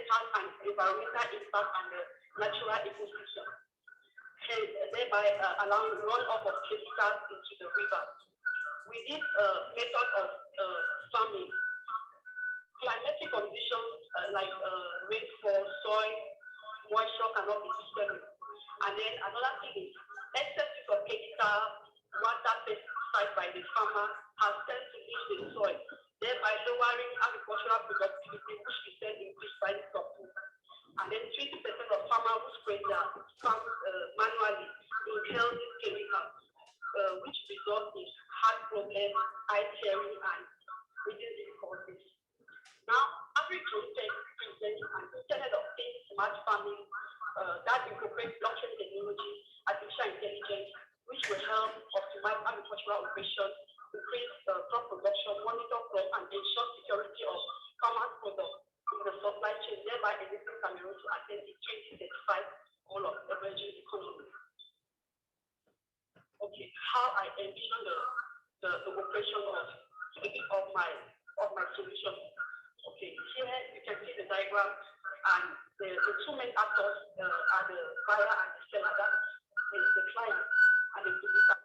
S13: has an environmental impact on the natural ecosystem, hence thereby allowing runoff of chemicals into the river. With this method of farming, climatic conditions like rainfall, soil, moisture cannot be disturbed. And then another thing is excess use of chemical water pesticides by the farmer has tended to leach the soil, thereby lowering agricultural productivity, which is then increased by the food. And then 20% of farmers who spray their farms manually inhale these chemicals, which results in heart problems, eye tearing, and business and Internet of Things, smart farming that incorporates blockchain technology, artificial intelligence, which will help optimize agricultural operations, increase crop production, monitor crop, and ensure security of farmers' products in the supply chain, thereby enabling Cameroon to attain the 2035 goal of emerging economy. Okay, how I envision the operation of my solution. Okay, here you can see the diagram, and the two main actors are the buyer and the seller. That is the client and the producer.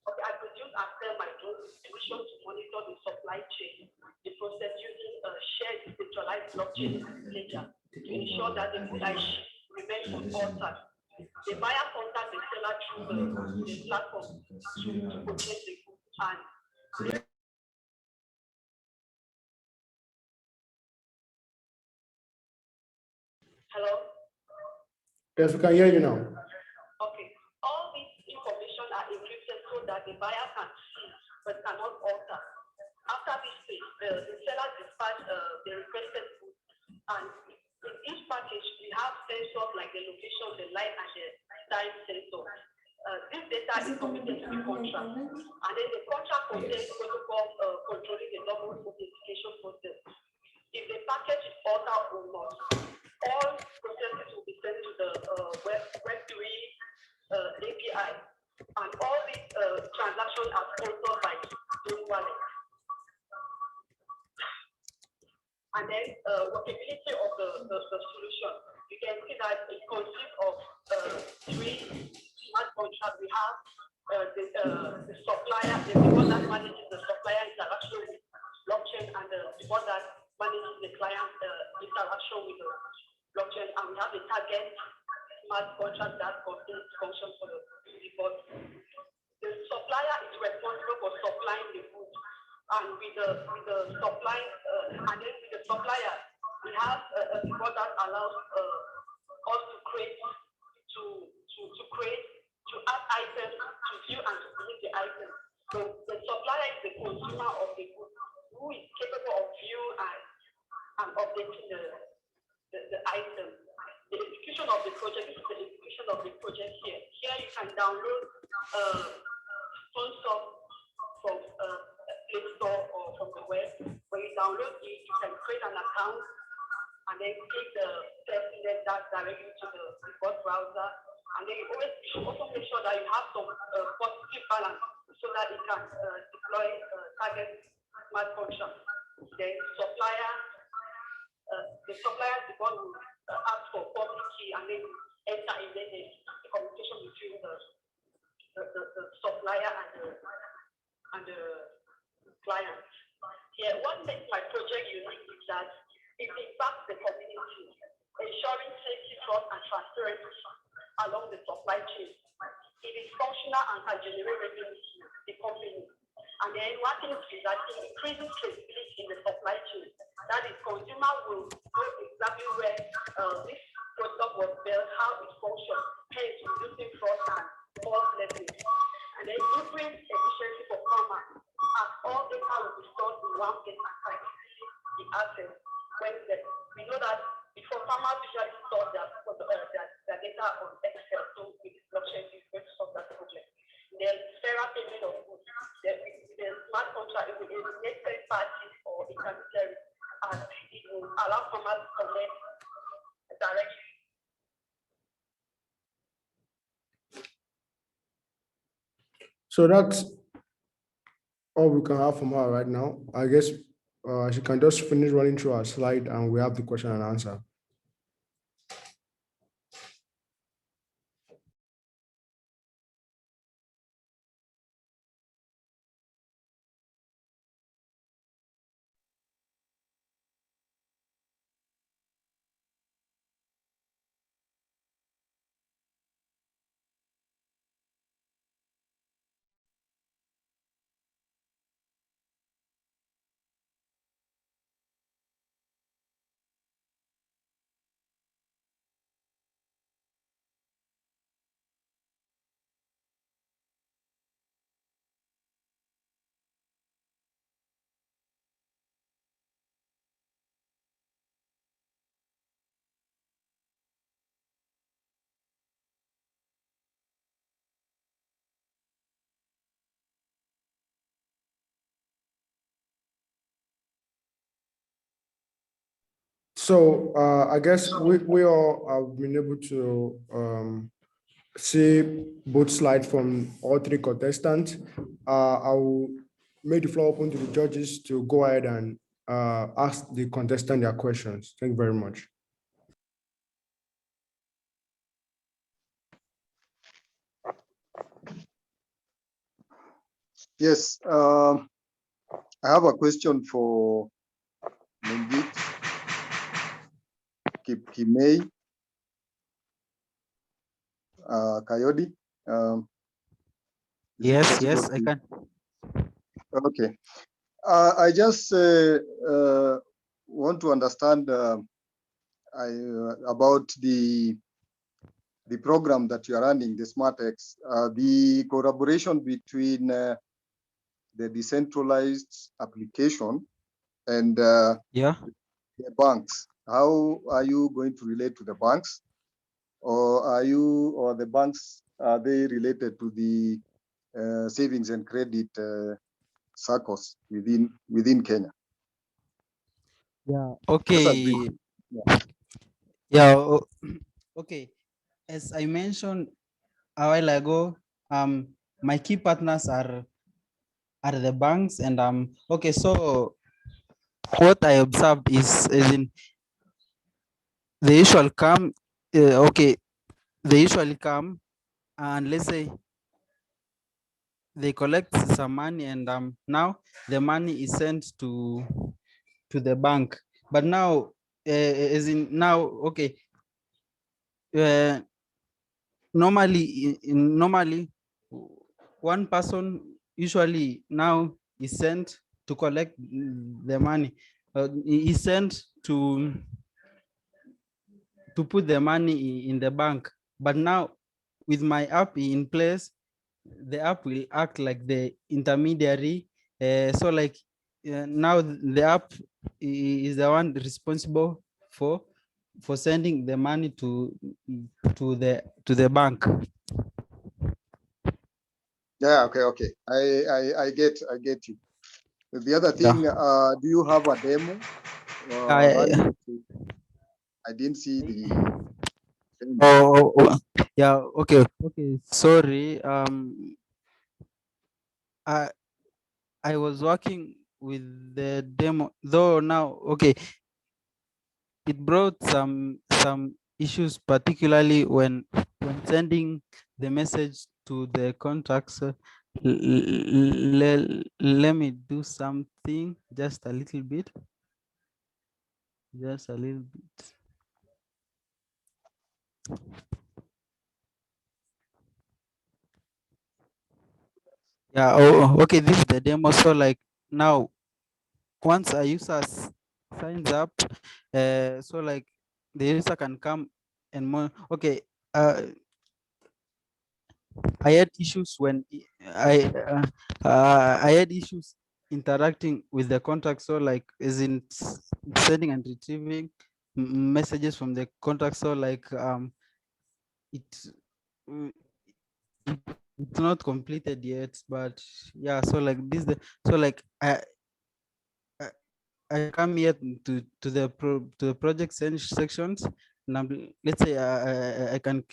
S13: Okay, I produce and sell my goods with solution to monitor the supply chain, the process using a shared decentralized blockchain ledger to ensure that the good I ship remains unaltered. The buyer contacts the seller through the platform to purchase the goods, and hello?
S1: Yes, we can hear you now.
S13: Okay. All this information are encrypted so that the buyer can see but cannot alter. After this phase, the seller dispatch the requested goods, and in each package we have sensors like the location, the light, and the time sensor. This data is committed to the contract, and then the contract contains protocol controlling the double authentication process. If the package is altered or not, all processes will be sent to the Web3 API, and all these transactions are sponsored by Zone Wallet. And then workability of the solution. You can see that it consists of three smart contracts. We have the supplier, the one that manages the supplier interaction with blockchain, and the one that manages the client interaction with the blockchain. And we have the target smart contract that contains functions for the report. The supplier is responsible for supplying the goods, and with the supply, and then with the supplier, we have a report that allows us to create, to add items, to view and to delete the items. So the supplier is the consumer of the goods, who is capable of viewing and updating the item. The execution of the project, this is the execution of the project here. Here you can download phone stuff from Play Store or from the web. When you download it, you can create an account and then click the test link that directly to the report browser. And then you should also make sure that you have some positive balance so that it can deploy target smart function. Then the supplier is the one who asks for public key, and then enter in then the communication between the supplier and the client. Here, what makes my project unique is that it impacts the community, ensuring safety, trust, and transparency along the supply chain. It is functional and can generate revenue to the company. And then one thing is that it increases traceability in the supply chain. That is, consumer will know exactly where this product was built, how it functions, hence reducing fraud and false lessons. And then increase efficiency for farmers, as all data will be stored in one place and track the assets. We know that before, farmers usually store their data on Excel, so with blockchain is going to solve that problem. Then fairer payment of goods. The smart contract, it will eliminate third parties or intermediaries, and it will allow farmers to connect directly.
S1: So that's all we can have from her right now. I guess she can just finish running through our slide and we have the question and answer. So I guess we all have been able to see both slides from all three contestants. I will make the floor open to the judges to go ahead and ask the contestant their questions. Thank you very much.
S3: Yes, I have a question for Nzengou, Kimei, Coyote.
S12: Yes, I can.
S3: Okay. I just want to understand about the program that you are running, the SmartX, the collaboration between the decentralized application and the banks. How are you going to relate to the banks, or the banks, are they related to the savings and credit circles within Kenya?
S12: Yeah. Okay. Okay. As I mentioned a while ago, my key partners are the banks, and okay. So what I observed is in the usual come. Okay, they usually come and let's say they collect some money, and now the money is sent to the bank. But now, as in now, okay, normally one person usually now is sent to collect the money. Is sent to put the money in the bank. But now with my app in place, the app will act like the intermediary. So like now the app is the one responsible for sending the money to the bank.
S3: Yeah, okay. I get you. The other thing, do you have a demo? I didn't see the
S12: demo. Yeah, okay. Sorry. I was working with the demo, though now, okay, it brought some issues, particularly when sending the message to the contacts. Let me do something just a little bit. Just a little bit. Yeah, okay, this is the demo. So like now, once a user signs up, so like the user can come and more. Okay, I had issues when I had issues interacting with the contact. So like as in sending and retrieving messages from the contact. So like it's not completed yet, but yeah. So like this, so like I come here to the project sections, and let's say I can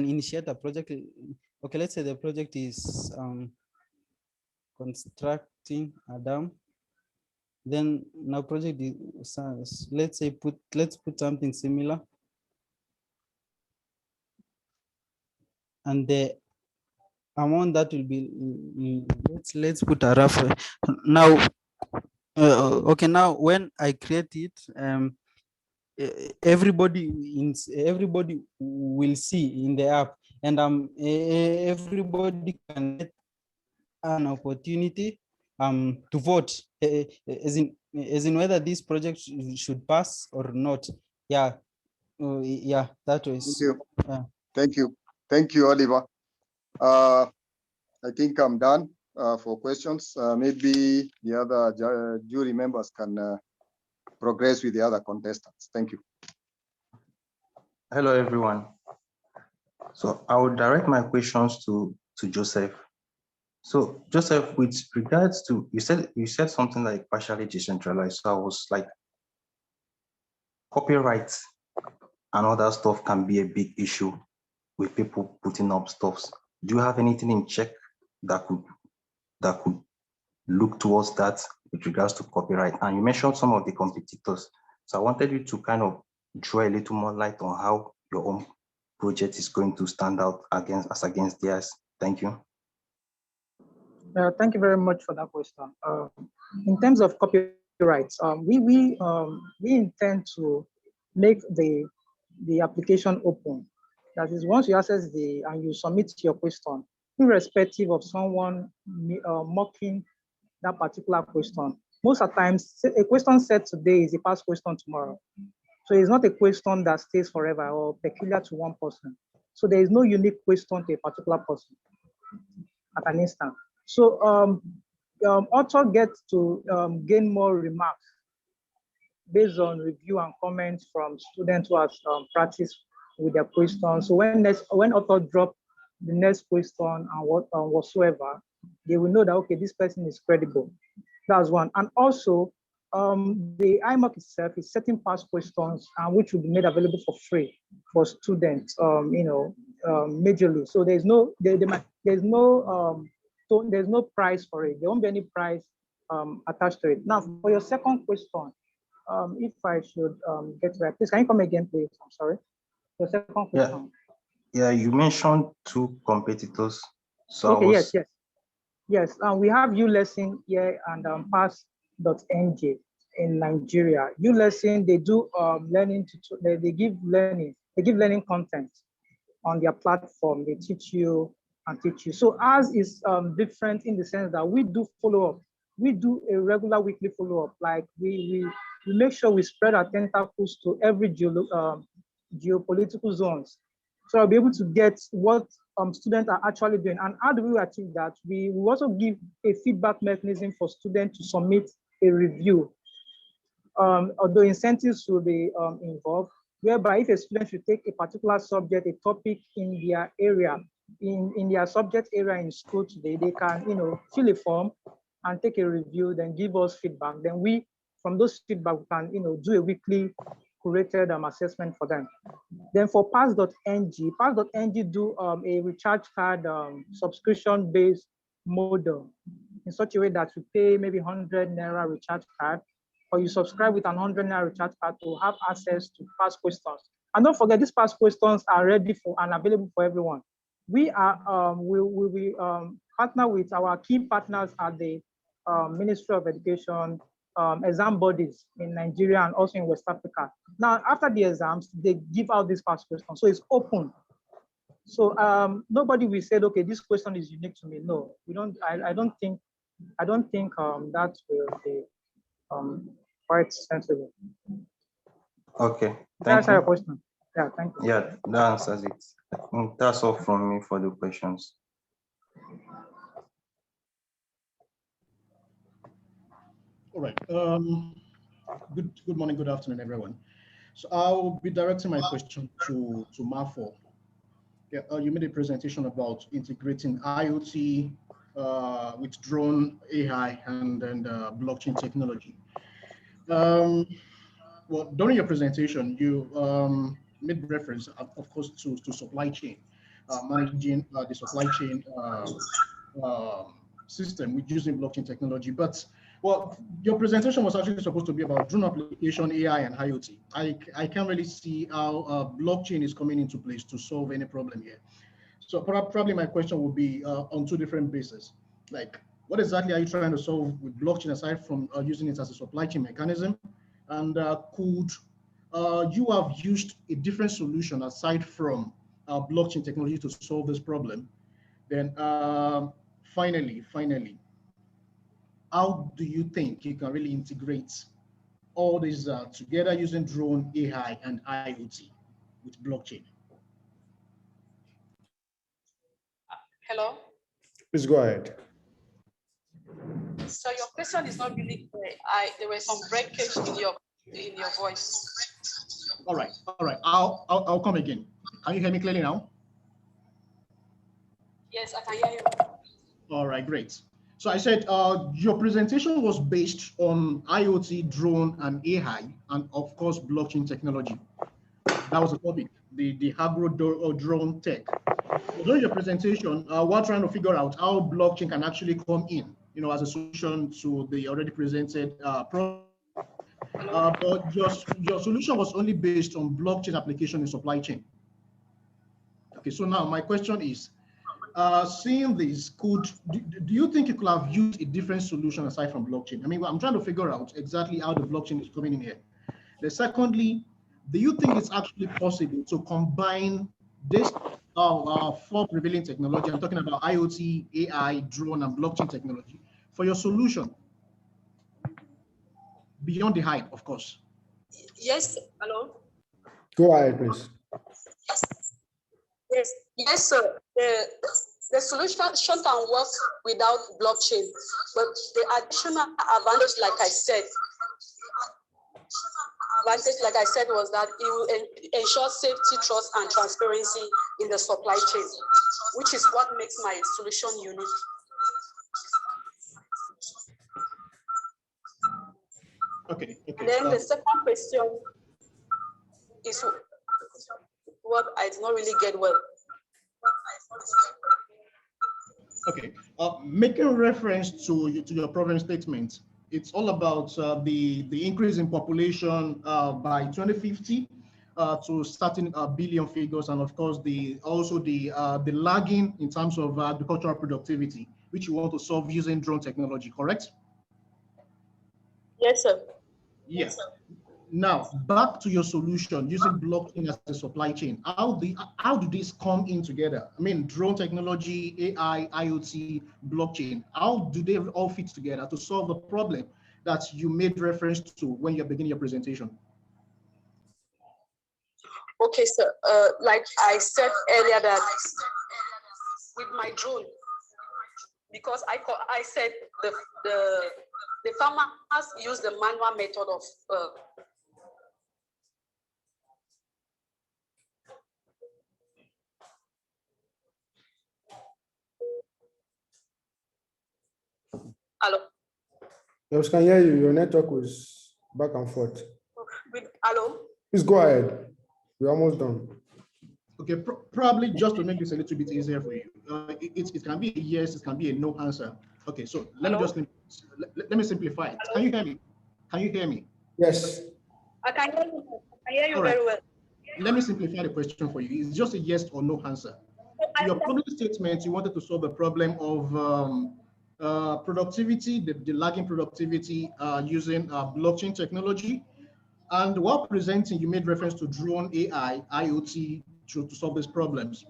S12: initiate a project. Okay, let's say the project is constructing a dam. Then now project is, let's put something similar, and the amount that will be, let's put a rough now. Okay, now when I create it, everybody will see in the app, and everybody can get an opportunity to vote, as in whether this project should pass or not. Yeah. Yeah, that was.
S3: Thank you, Oliver. I think I'm done for questions. Maybe the other jury members can progress with the other contestants. Thank you.
S14: Hello, everyone. So I will direct my questions to Joseph. So Joseph, with regards to, you said something like partially decentralized. So I was like, copyright and other stuff can be a big issue with people putting up stuffs. Do you have anything in check that could look towards that with regards to copyright? And you mentioned some of the competitors. So I wanted you to kind of draw a little more light on how your own project is going to stand out against theirs. Thank you.
S9: Thank you very much for that question. In terms of copyrights, we intend to make the application open. That is, once you access and you submit your question, irrespective of someone mocking that particular question. Most of the times, a question set today is a past question tomorrow. So it's not a question that stays forever or peculiar to one person. So there is no unique question to a particular person at an instant. So author gets to gain more remarks based on review and comments from students who have practiced with their questions. So when author drop the next question and whatsoever, they will know that, okay, this person is credible. That's one. And also, the IMOC itself is setting past questions which will be made available for free for students, majorly. So there's no price for it. There won't be any price attached to it. Now, for your second question, if I should get right, please, can you come again, please? I'm sorry. Your second question.
S14: Yeah, you mentioned two competitors. So
S9: okay, yes. We have ULesson here and pass.ng in Nigeria. ULesson, they do learning. They give learning content on their platform. They teach you and teach you. So ours is different in the sense that we do follow up. We do a regular weekly follow up. Like we make sure we spread our tentacles to every geopolitical zones. So I'll be able to get what students are actually doing. And how do we achieve that? We will also give a feedback mechanism for students to submit a review. Although incentives will be involved, whereby if a student should take a particular subject, a topic in their area, in their subject area in school today, they can fill a form and take a review, then give us feedback. Then we, from those feedback, we can do a weekly curated assessment for them. Then for pass.ng do a recharge card subscription-based model in such a way that you pay maybe 100 Naira recharge card, or you subscribe with an 100 Naira recharge card to have access to past questions. And don't forget, these past questions are ready for and available for everyone. We are we partner with our key partners at the Ministry of Education, exam bodies in Nigeria and also in West Africa. Now, after the exams, they give out these past questions, so it's open. So nobody will say, okay, this question is unique to me. No, we don't. I don't think that will be quite sensible.
S14: Okay,
S9: That's your question. Yeah, thank you.
S14: Yeah, that answers it. That's all from me for the questions.
S15: All right. Good morning, good afternoon, everyone. So I'll be directing my question to Mafo. Yeah, you made a presentation about integrating IoT with drone AI and blockchain technology. Well, during your presentation, you made reference, of course, to supply chain, managing the supply chain system with using blockchain technology. But well, your presentation was actually supposed to be about drone application, AI, and IoT. I can't really see how blockchain is coming into place to solve any problem here. So probably my question would be on two different bases. Like, what exactly are you trying to solve with blockchain aside from using it as a supply chain mechanism? And could you have used a different solution aside from blockchain technology to solve this problem? Then finally, how do you think you can really integrate all these together using drone, AI, and IoT with blockchain?
S16: Hello?
S1: Please go ahead.
S16: So your question is not really clear. There were some breakage in your voice.
S15: All right. I'll come again. Can you hear me clearly now?
S16: Yes, I can hear you.
S15: All right, great. So I said your presentation was based on IoT, drone, and AI, and of course, blockchain technology. That was the topic, the agro drone tech. During your presentation, we're trying to figure out how blockchain can actually come in, as a solution to the already presented problem. But your solution was only based on blockchain application in supply chain. Okay, so now my question is, seeing this, do you think you could have used a different solution aside from blockchain? I mean, I'm trying to figure out exactly how the blockchain is coming in here. Then secondly, do you think it's actually possible to combine this four prevailing technology? I'm talking about IoT, AI, drone, and blockchain technology for your solution beyond the hype, of course.
S16: Yes, hello?
S1: Go ahead, please.
S16: Yes, sir. The solution can work without blockchain, but the additional advantage, like I said, was that it will ensure safety, trust, and transparency in the supply chain, which is what makes my solution unique.
S15: Okay.
S16: And then the second question is what I did not really get well.
S15: Okay, making reference to your problem statement, it's all about the increase in population by 2050 to certain billion figures, and of course the lagging in terms of agricultural productivity, which you want to solve using drone technology, correct?
S16: Yes, sir.
S15: Yes. Now, back to your solution using blockchain as a supply chain. How do these come in together? I mean, drone technology, AI, IoT, blockchain. How do they all fit together to solve the problem that you made reference to when you're beginning your presentation?
S16: Okay, sir. Like I said earlier, that with my drone, because I said the farmers use the manual method of hello.
S1: Yes, can hear you. Your network was back and forth.
S16: Hello.
S1: Please go ahead. We're almost done.
S15: Okay, probably just to make this a little bit easier for you. It can be a yes, it can be a no answer. Okay, so let me simplify it. Can you hear me? Can you hear me?
S1: Yes.
S16: I can hear you. I hear you very well.
S15: Let me simplify the question for you. It's just a yes or no answer. Your problem statement, you wanted to solve the problem of productivity, the lagging productivity using blockchain technology. And while presenting, you made reference to drone, AI, IoT to solve these problems.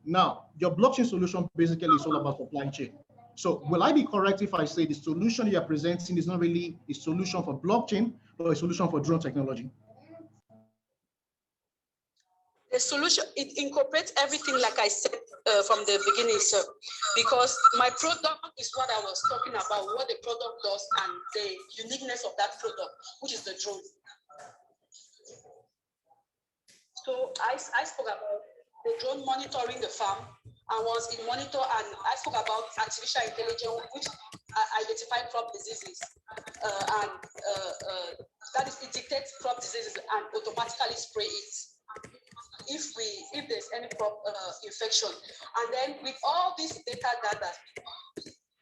S15: Now, your blockchain solution basically is all about supply chain. So will I be correct if I say the solution you are presenting is not really a solution for blockchain, but a solution for drone technology?
S16: The solution, it incorporates everything like I said from the beginning, sir, because my product is what I was talking about, what the product does and the uniqueness of that product, which is the drone. So I spoke about the drone monitoring the farm, and once it monitor, and I spoke about artificial intelligence, which identify crop diseases, and that is, it detects crop diseases and automatically spray it if there's any crop infection. And then with all this data,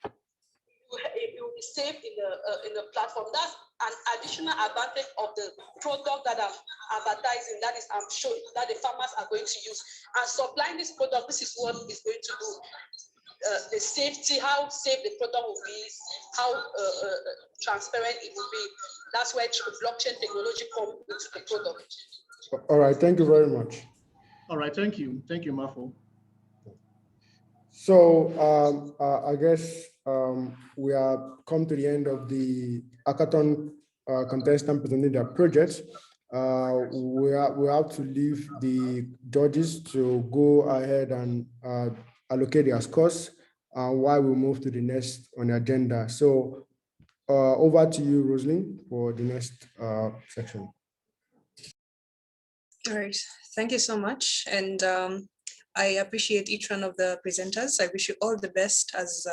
S16: it will be saved in the platform. That's an additional advantage of the product that I'm advertising, that is I'm showing that the farmers are going to use. And supplying this product, this is what it's going to do. The safety, how safe the product will be, how transparent it will be. That's where blockchain technology comes into the product.
S1: All right, thank you very much.
S15: All right, thank you. Thank you, Mafo.
S1: So I guess we are come to the end of the hackathon contestant presenting their projects. We have to leave the judges to go ahead and allocate their scores while we move to the next on the agenda. So over to you, Rosalind, for the next section.
S4: All right, thank you so much. And I appreciate each one of the presenters. I wish you all the best as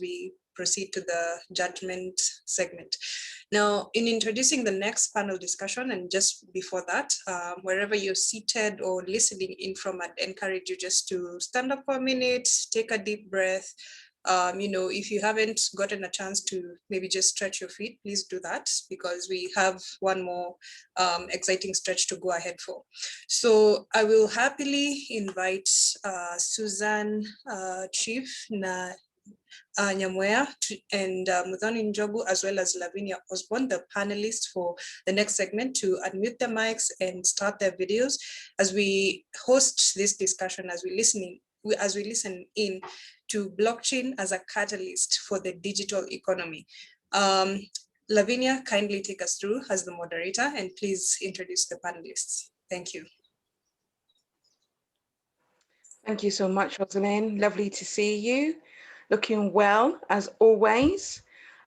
S4: we proceed to the judgment segment. Now, in introducing the next panel discussion, and just before that, wherever you're seated or listening in from, I'd encourage you just to stand up for a minute, take a deep breath. If you haven't gotten a chance to maybe just stretch your feet, please do that, because we have one more exciting stretch to go ahead for. So I will happily invite Susan Chief Nyamwea and Muthoni Njogu, as well as Lavinia Osborne, the panelists for the next segment, to unmute their mics and start their videos as we host this discussion, as we listen in to blockchain as a catalyst for the digital economy. Lavinia, kindly take us through as the moderator, and please introduce the panelists. Thank you.
S17: Thank you so much, Rosalind. Lovely to see you. Looking well, as always.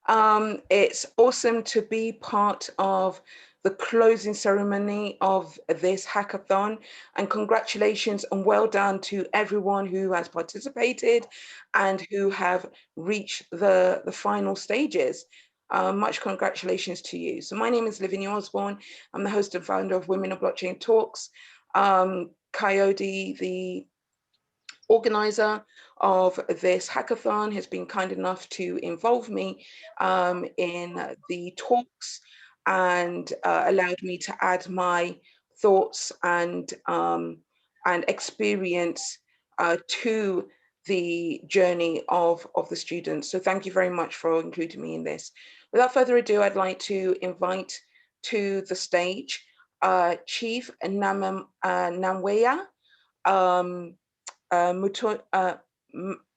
S17: It's awesome to be part of the closing ceremony of this hackathon, and congratulations and well done to everyone who has participated and who have reached the final stages. Much congratulations to you. So my name is Lavinia Osborne. I'm the host and founder of Women of Blockchain Talks. Coyote, the organizer of this hackathon, has been kind enough to involve me in the talks and allowed me to add my thoughts and experience to the journey of the students. So thank you very much for including me in this. Without further ado, I'd like to invite to the stage Chief Nyamwea,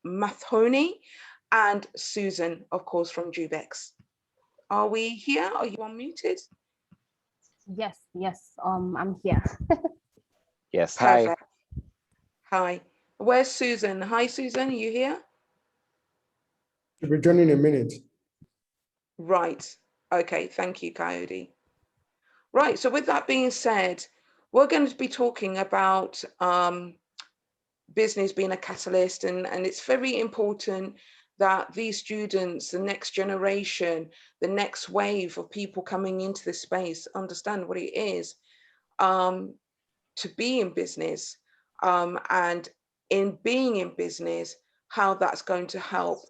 S17: Muthoni, and Susan, of course, from Jubex. Are we here? Are you unmuted?
S18: Yes, I'm here.
S19: Yes, hi.
S17: Perfect. Hi. Where's Susan? Hi, Susan, are you here?
S1: She'll be joining in a minute.
S17: Right. Okay, thank you, Coyote. Right, so with that being said, we're going to be talking about business being a catalyst, and it's very important that these students, the next generation, the next wave of people coming into this space understand what it is to be in business, and in being in business, how that's going to help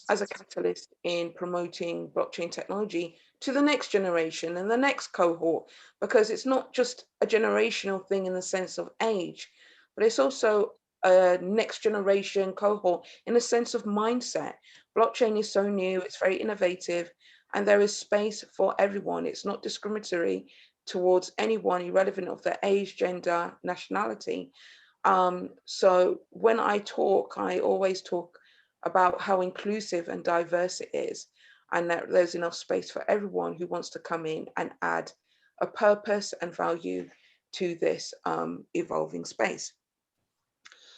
S17: as a catalyst in promoting blockchain technology to the next generation and the next cohort, because it's not just a generational thing in the sense of age, but it's also a next generation cohort in the sense of mindset. Blockchain is so new, it's very innovative, and there is space for everyone. It's not discriminatory towards anyone, irrelevant of their age, gender, nationality. So when I talk, I always talk about how inclusive and diverse it is, and that there's enough space for everyone who wants to come in and add a purpose and value to this evolving space.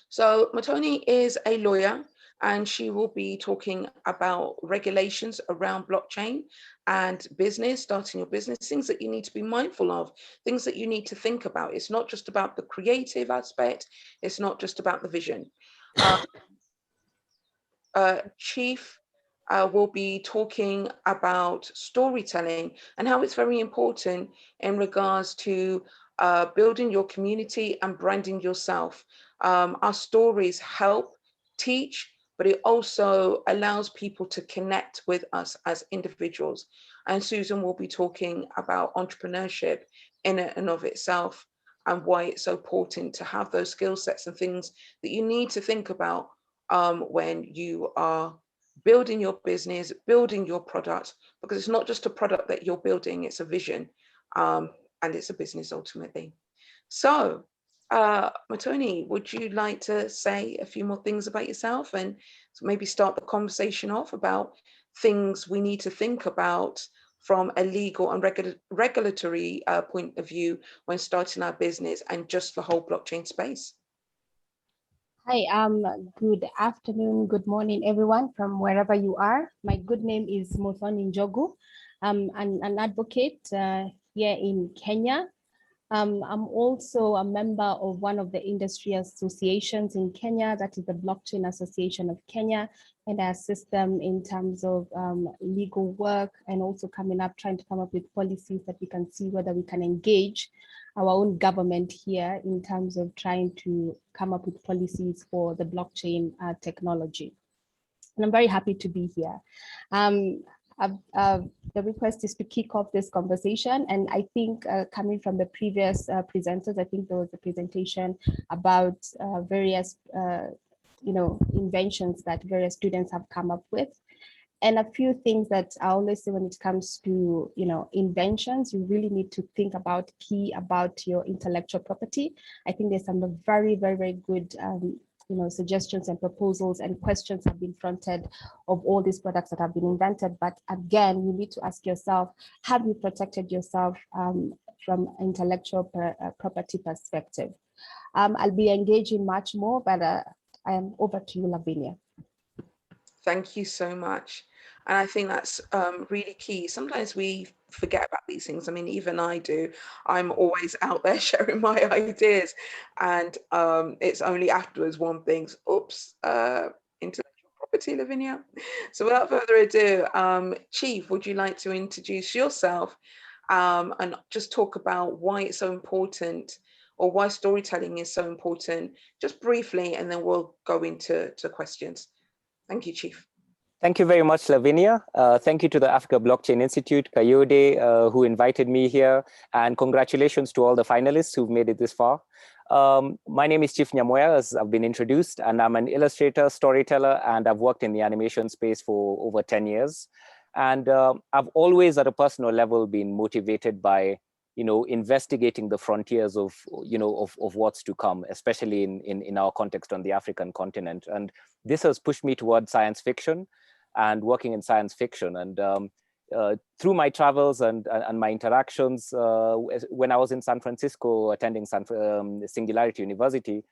S17: So Muthoni is a lawyer, and she will be talking about regulations around blockchain and business, starting your business, things that you need to be mindful of, things that you need to think about. It's not just about the creative aspect, it's not just about the vision. Chief will be talking about storytelling and how it's very important in regards to building your community and branding yourself. Our stories help teach, but it also allows people to connect with us as individuals. And Susan will be talking about entrepreneurship in and of itself, and why it's so important to have those skill sets and things that you need to think about when you are building your business, building your product, because it's not just a product that you're building, it's a vision, and it's a business ultimately. So, Muthoni, would you like to say a few more things about yourself and maybe start the conversation off about things we need to think about from a legal and regulatory point of view when starting our business and just the whole blockchain space?
S18: Hi, good afternoon, good morning, everyone from wherever you are. My good name is Muthoni Njogu. I'm an advocate here in Kenya. I'm also a member of one of the industry associations in Kenya, that is the Blockchain Association of Kenya, and I assist them in terms of legal work and also trying to come up with policies that we can see whether we can engage our own government here in terms of trying to come up with policies for the blockchain technology. And I'm very happy to be here. The request is to kick off this conversation, and I think coming from the previous presenters, I think there was a presentation about various inventions that various students have come up with. And a few things that I always say when it comes to inventions, you really need to think about your intellectual property. I think there's some very, very, very good suggestions and proposals and questions have been fronted of all these products that have been invented. But again, you need to ask yourself, have you protected yourself from intellectual property perspective? I'll be engaging much more, but I am over to you, Lavinia.
S17: Thank you so much. And I think that's really key. Sometimes we forget about these things. I mean, even I do. I'm always out there sharing my ideas. And it's only afterwards one thinks, oops, intellectual property, Lavinia. So without further ado, Chief, would you like to introduce yourself and just talk about why it's so important, or why storytelling is so important, just briefly, and then we'll go into questions. Thank you, Chief.
S19: Thank you very much, Lavinia. Thank you to the Africa Blockchain Institute, Kayode, who invited me here. And congratulations to all the finalists who've made it this far. My name is Chief Nyamoya, as I've been introduced, and I'm an illustrator, storyteller, and I've worked in the animation space for over 10 years. And I've always, at a personal level, been motivated by investigating the frontiers of what's to come, especially in our context on the African continent. And this has pushed me towards science fiction and working in science fiction. And through my travels and my interactions, when I was in San Francisco attending Singularity University,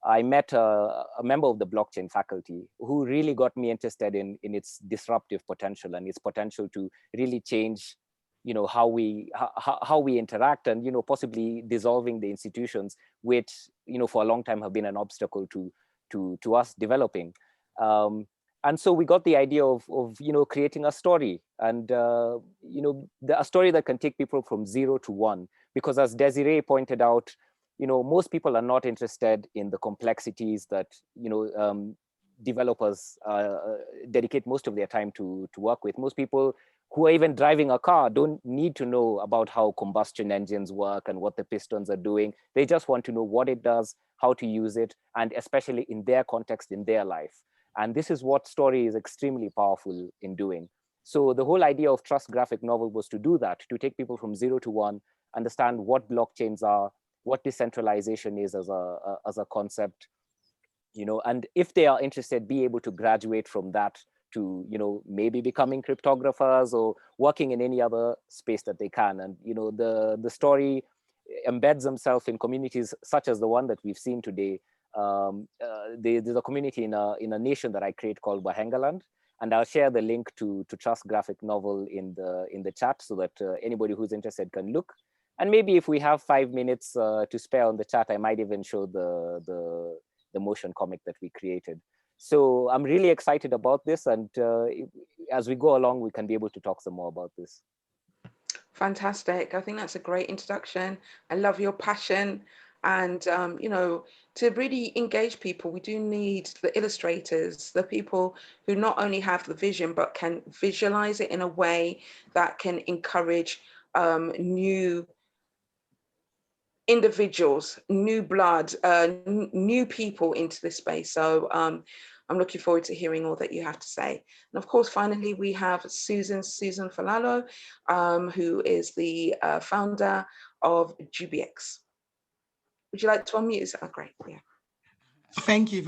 S19: I met a member of the blockchain faculty who really got me interested in its disruptive potential and its potential to really change how we interact, and possibly dissolving the institutions which for a long time have been an obstacle to us developing. And so we got the idea of creating a story, and a story that can take people from 0 to 1, because as Desiree pointed out, most people are not interested in the complexities that developers dedicate most of their time to work with. Most people who are even driving a car don't need to know about how combustion engines work and what the pistons are doing. They just want to know what it does, how to use it, and especially in their context, in their life. And this is what story is extremely powerful in doing. So the whole idea of Trust Graphic Novel was to do that, to take people from 0 to 1, understand what blockchains are, what decentralization is as a concept, and if they are interested, be able to graduate from that to maybe becoming cryptographers or working in any other space that they can. And the story embeds themselves in communities such as the one that we've seen today. There's a community in a nation that I create called Wahengaland, and I'll share the link to Trust Graphic Novel in the chat so that anybody who's interested can look. And maybe if we have 5 minutes to spare on the chat, I might even show the motion comic that we created. So I'm really excited about this, and as we go along, we can be able to talk some more about this.
S17: Fantastic. I think that's a great introduction. I love your passion. And, to really engage people, we do need the illustrators, the people who not only have the vision, but can visualize it in a way that can encourage new individuals, new blood, new people into this space. So I'm looking forward to hearing all that you have to say. And of course, finally, we have Susan Falalo, who is the founder of GBX. Would you like to unmute? Oh, great, yeah.
S20: Thank you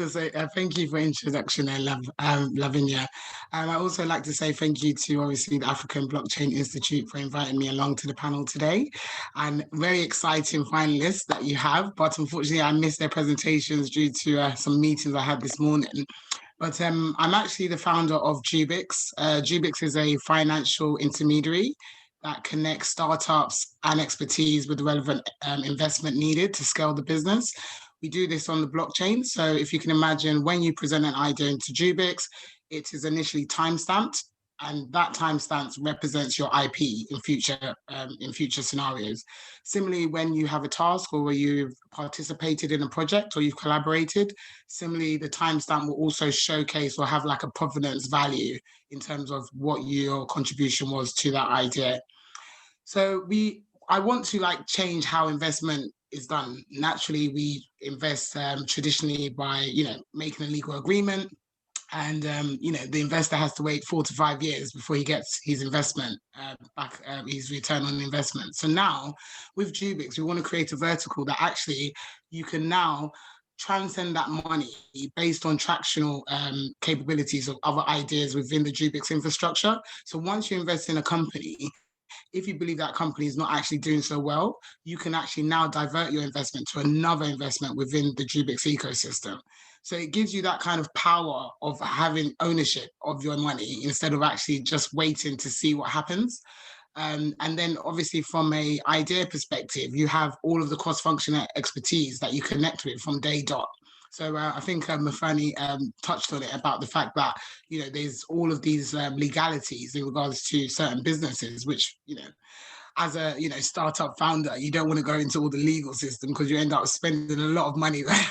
S20: for introduction, Lavinia. I also like to say thank you to obviously the African Blockchain Institute for inviting me along to the panel today, and very exciting finalists that you have. But unfortunately, I missed their presentations due to some meetings I had this morning. But I'm actually the founder of GBX. GBX is a financial intermediary that connects startups and expertise with the relevant investment needed to scale the business. We do this on the blockchain. So if you can imagine, when you present an idea into Jubix, it is initially timestamped, and that timestamp represents your IP in future scenarios. Similarly, when you have a task or where you've participated in a project or you've collaborated, similarly, the timestamp will also showcase or have like a provenance value in terms of what your contribution was to that idea. So I want to like change how investment is done. Naturally, we invest traditionally by, making a legal agreement. And, the investor has to wait 4 to 5 years before he gets his investment back, his return on investment. So now with Jubix, we want to create a vertical that actually you can now transcend that money based on tractional capabilities of other ideas within the Jubix infrastructure. So once you invest in a company, if you believe that company is not actually doing so well, you can actually now divert your investment to another investment within the Jubix ecosystem. So it gives you that kind of power of having ownership of your money instead of actually just waiting to see what happens. And then obviously from a idea perspective, you have all of the cross-functional expertise that you connect with from day dot. So I think Mafani touched on it about the fact that, there's all of these legalities in regards to certain businesses, which, as a startup founder, you don't want to go into all the legal system because you end up spending a lot of money there.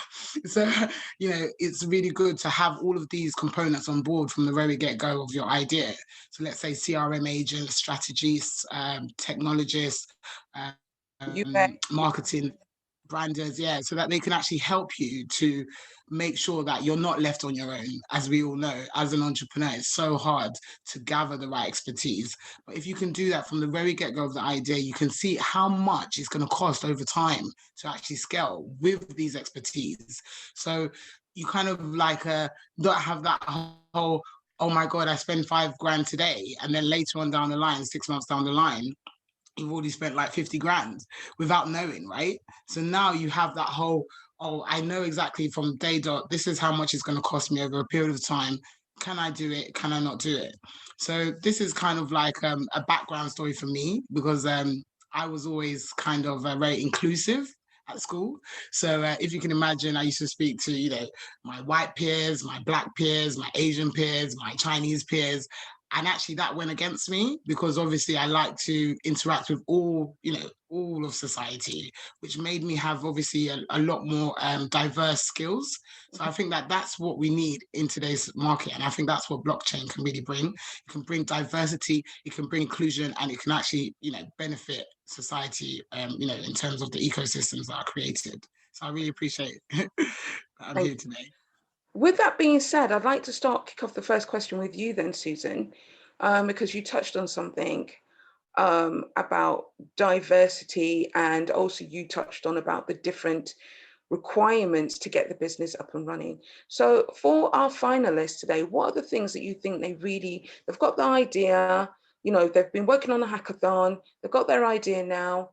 S20: So it's really good to have all of these components on board from the very get-go of your idea. So let's say CRM agents, strategists, technologists, marketing, branders, so that they can actually help you to make sure that you're not left on your own. As we all know, as an entrepreneur, it's so hard to gather the right expertise. But if you can do that from the very get-go of the idea, you can see how much it's going to cost over time to actually scale with these expertise. So you kind of like don't have that whole, oh my God, I spend $5,000 today, and then later on down the line, 6 months down the line, you've already spent like 50 grand without knowing, right? So now you have that whole, oh, I know exactly from day dot, this is how much it's going to cost me over a period of time. Can I do it? Can I not do it? So this is kind of like a background story for me, because I was always kind of very inclusive at school. So if you can imagine, I used to speak to, my white peers, my black peers, my Asian peers, my Chinese peers. And actually that went against me, because obviously I like to interact with all of society, which made me have obviously a lot more diverse skills. So I think that that's what we need in today's market. And I think that's what blockchain can really bring. It can bring diversity, it can bring inclusion, and it can actually, benefit society, in terms of the ecosystems that are created. So I really appreciate that I'm here today.
S17: With that being said, I'd like to kick off the first question with you then, Susan, because you touched on something about diversity, and also you touched on about the different requirements to get the business up and running. So for our finalists today, what are the things that you think they've got the idea, they've been working on a hackathon, they've got their idea now.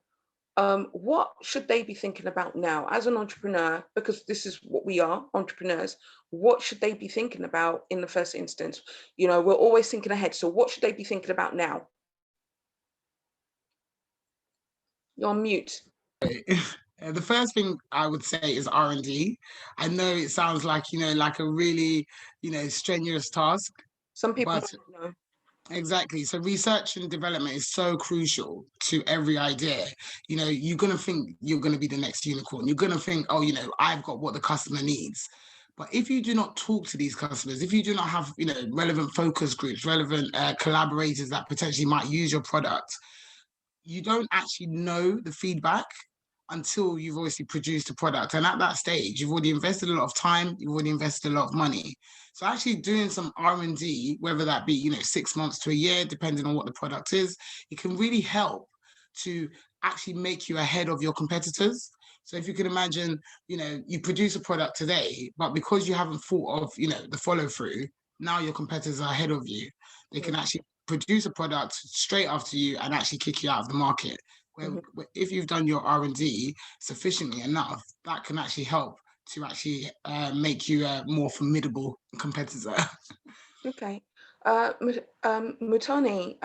S17: What should they be thinking about now as an entrepreneur? Because this is what we are, entrepreneurs. What should they be thinking about in the first instance? We're always thinking ahead. So what should they be thinking about now? You're on mute.
S20: The first thing I would say is R&D. I know it sounds like, like a really, strenuous task.
S17: Some people don't know.
S20: Exactly. So research and development is so crucial to every idea. You're going to think you're going to be the next unicorn. You're going to think, oh, I've got what the customer needs. But if you do not talk to these customers, if you do not have, relevant focus groups, relevant collaborators that potentially might use your product, you don't actually know the feedback until you've obviously produced a product. And at that stage, you've already invested a lot of time, you've already invested a lot of money. So actually doing some R&D, whether that be, 6 months to a year, depending on what the product is, it can really help to actually make you ahead of your competitors. So if you can imagine, you produce a product today, but because you haven't thought of, the follow through, now your competitors are ahead of you. They can actually produce a product straight after you and actually kick you out of the market. Where if you've done your R&D sufficiently enough, that can actually help to actually make you a more formidable competitor.
S17: Okay. Mutani,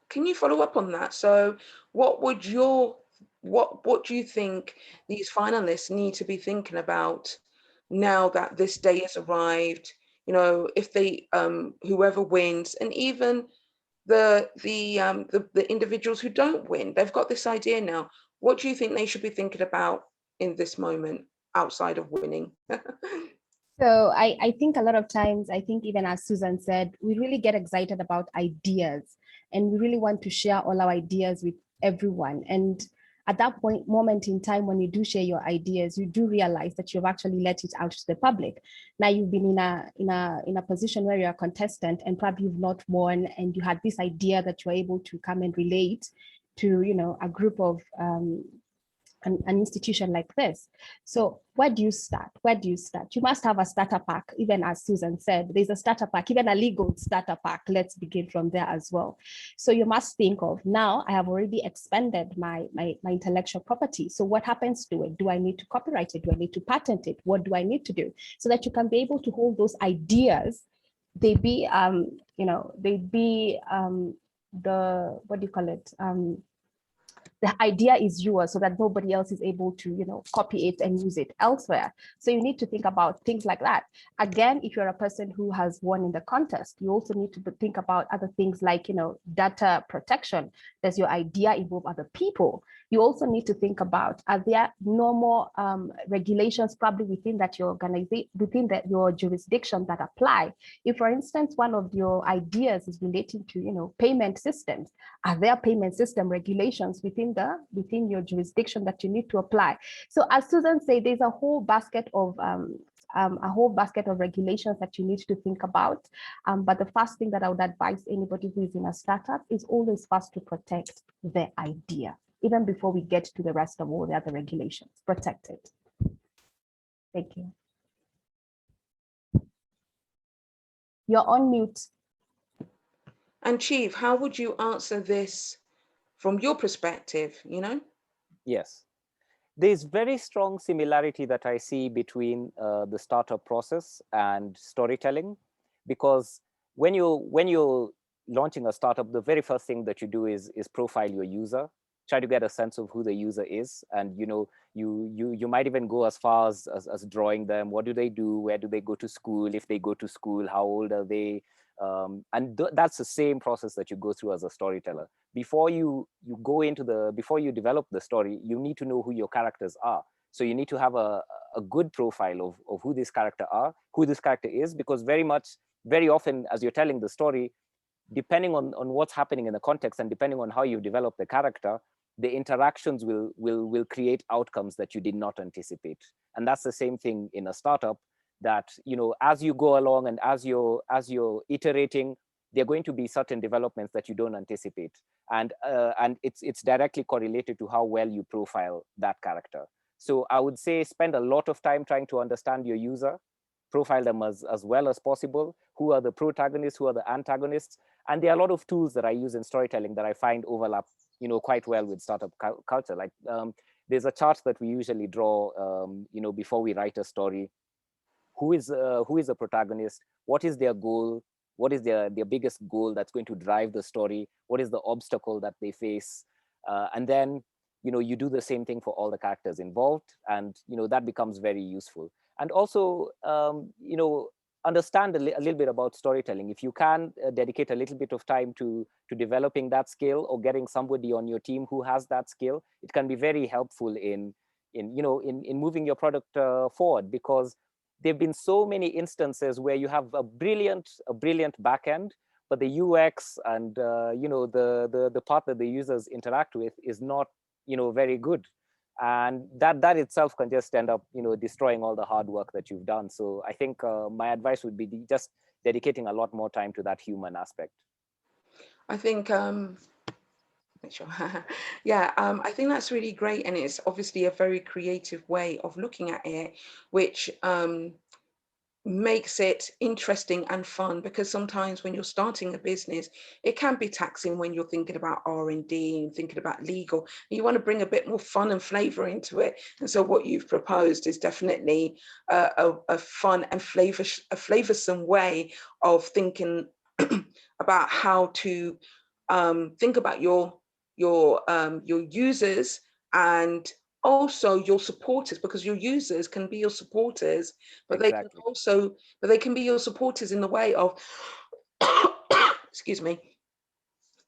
S17: can you follow up on that? So what would what do you think these finalists need to be thinking about now that this day has arrived? You know, if they whoever wins, and even the individuals who don't win, they've got this idea now. What do you think they should be thinking about in this moment outside of winning?
S18: So I think a lot of times, I think even as Susan said, we really get excited about ideas and we really want to share all our ideas with everyone. And at that moment in time, when you do share your ideas, you do realize that you've actually let it out to the public. Now you've been in a position where you're a contestant and probably you've not won, and you had this idea that you're able to come and relate to, you know, a group of an institution like this. So where do you start? Where do you start? You must have a starter pack, even as Susan said, there's a starter pack, even a legal starter pack. Let's begin from there as well. So you must think of, now I have already expanded my intellectual property. So what happens to it? Do I need to copyright it? Do I need to patent it? What do I need to do? So that you can be able to hold those ideas, they be, you know, they be the, what do you call it? The idea is yours, so that nobody else is able to, you know, copy it and use it elsewhere. So you need to think about things like that. Again, if you're a person who has won in the contest, you also need to think about other things like, you know, data protection. Does your idea involve other people? You also need to think about, are there normal regulations probably within that your organization, within your jurisdiction that apply? If, for instance, one of your ideas is relating to, you know, payment systems, are there payment system regulations within your jurisdiction that you need to apply? So as Susan said, there's a whole basket of regulations that you need to think about. But the first thing that I would advise anybody who is in a startup is always first to protect their idea, even before we get to the rest of all the other regulations. Protect it. Thank you. You're on mute.
S17: And Chief, how would you answer this from your perspective, you know?
S19: Yes. There's very strong similarity that I see between the startup process and storytelling, because when you're launching a startup, the very first thing that you do is profile your user, try to get a sense of who the user is, and you know, you might even go as far as drawing them. What do they do? Where do they go to school? If they go to school, how old are they? And that's the same process that you go through as a storyteller. Before you develop the story, you need to know who your characters are. So you need to have a good profile of who this character is, because very often as you're telling the story, depending on what's happening in the context and depending on how you develop the character, the interactions will create outcomes that you did not anticipate. And that's the same thing in a startup, that, you know, as you go along and as you're iterating, there are going to be certain developments that you don't anticipate, and it's directly correlated to how well you profile that character. So I would say spend a lot of time trying to understand your user, profile them as well as possible. Who are the protagonists? Who are the antagonists? And there are a lot of tools that I use in storytelling that I find overlap, you know, quite well with startup culture. Like there's a chart that we usually draw, you know, before we write a story. Who is the protagonist? What is their goal? What is their biggest goal that's going to drive the story? What is the obstacle that they face? And then, you know, you do the same thing for all the characters involved, and you know, that becomes very useful. And also, you know, understand a little bit about storytelling. If you can dedicate a little bit of time to developing that skill, or getting somebody on your team who has that skill, it can be very helpful in moving your product forward, because there've been so many instances where you have a brilliant backend, but the UX and you know, the part that the users interact with is not, you know, very good, and that itself can just end up, you know, destroying all the hard work that you've done. So I think my advice would be just dedicating a lot more time to that human aspect.
S17: I think yeah, I think that's really great, and it's obviously a very creative way of looking at it, which makes it interesting and fun, because sometimes when you're starting a business, it can be taxing when you're thinking about R&D and thinking about legal. You want to bring a bit more fun and flavor into it, and so what you've proposed is definitely a fun and flavorsome way of thinking about how to think about your users and also your supporters, because your users can be your supporters, but they can also, they can be your supporters in the way of, excuse me,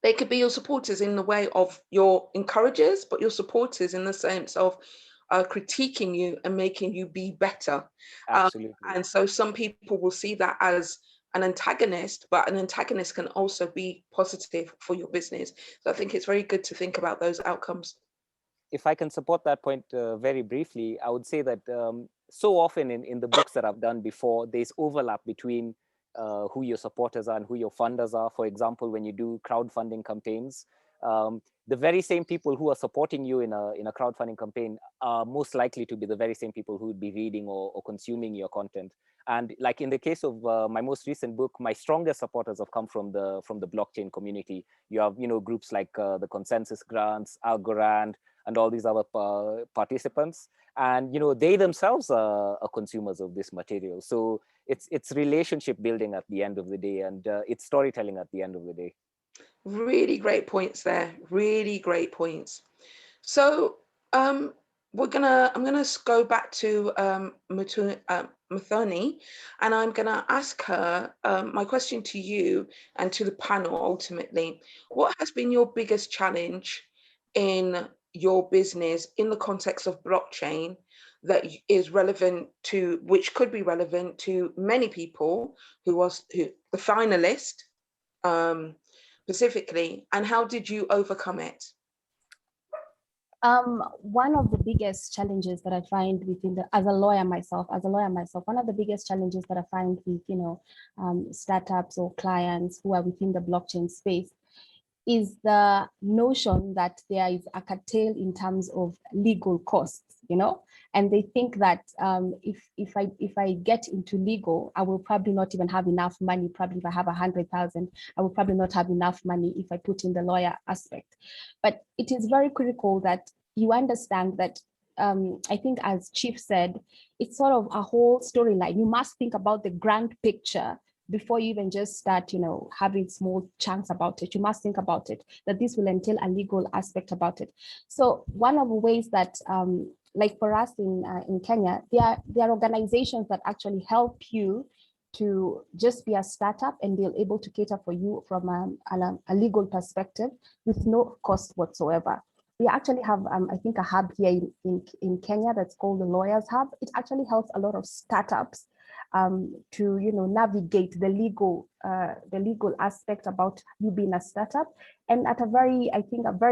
S17: they could be your supporters in the way of your encouragers, but your supporters in the sense of critiquing you and making you be better.
S19: Absolutely.
S17: And so some people will see that as an antagonist, but an antagonist can also be positive for your business. So I think it's very good to think about those outcomes.
S19: If I can support that point very briefly, I would say that so often in the books that I've done before, there's overlap between who your supporters are and who your funders are. For example, when you do crowdfunding campaigns, the very same people who are supporting you in a crowdfunding campaign are most likely to be the very same people who would be reading or consuming your content. And like in the case of my most recent book, my strongest supporters have come from the blockchain community. You have, groups like the Consensus Grants, Algorand, and all these other participants. And, they themselves are consumers of this material. So it's relationship building at the end of the day, and it's storytelling at the end of the day.
S17: Really great points there. Really great points. So I'm gonna go back to Muthoni, and I'm gonna ask her my question to you and to the panel ultimately. What has been your biggest challenge in your business in the context of blockchain that is relevant to, which could be relevant to many people who the finalist specifically, and how did you overcome it?
S18: One of the biggest challenges that I find within as a lawyer myself, one of the biggest challenges that I find with, startups or clients who are within the blockchain space is the notion that there is a curtail in terms of legal costs, and they think that if I get into legal, I will probably not even have enough money. Probably if I have 100,000, I will probably not have enough money if I put in the lawyer aspect. But it is very critical that you understand that I think, as Chief said, it's sort of a whole storyline. You must think about the grand picture before you even just start, having small chunks about it. You must think about it, that this will entail a legal aspect about it. So one of the ways that, like for us in Kenya, there are organizations that actually help you to just be a startup and be able to cater for you from a legal perspective with no cost whatsoever. We actually have, I think, a hub here in Kenya that's called the Lawyers Hub. It actually helps a lot of startups to navigate the legal aspect about you being a startup, and at a very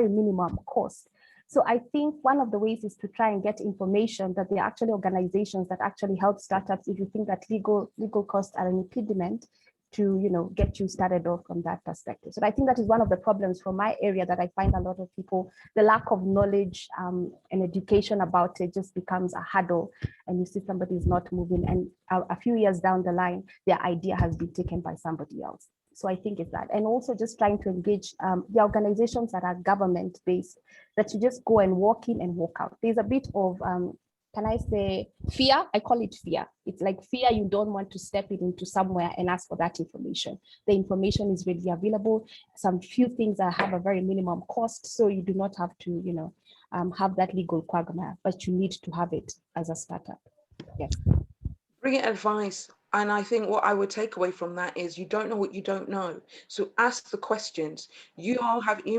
S18: minimum cost. So I think one of the ways is to try and get information that there are actually organizations that actually help startups if you think that legal costs are an impediment to get you started off from that perspective. So I think that is one of the problems from my area, that I find a lot of people, the lack of knowledge and education about it just becomes a hurdle, and you see somebody is not moving, and a few years down the line, their idea has been taken by somebody else. So I think it's that, and also just trying to engage the organizations that are government-based, that you just go and walk in and walk out. There's a bit of can I say fear? I call it fear. It's like fear. You don't want to step into somewhere and ask for that information. The information is readily available. Some few things that have a very minimum cost, so you do not have to, have that legal quagmire, but you need to have it as a startup. Yes.
S17: Brilliant advice. And I think what I would take away from that is you don't know what you don't know. So ask the questions. You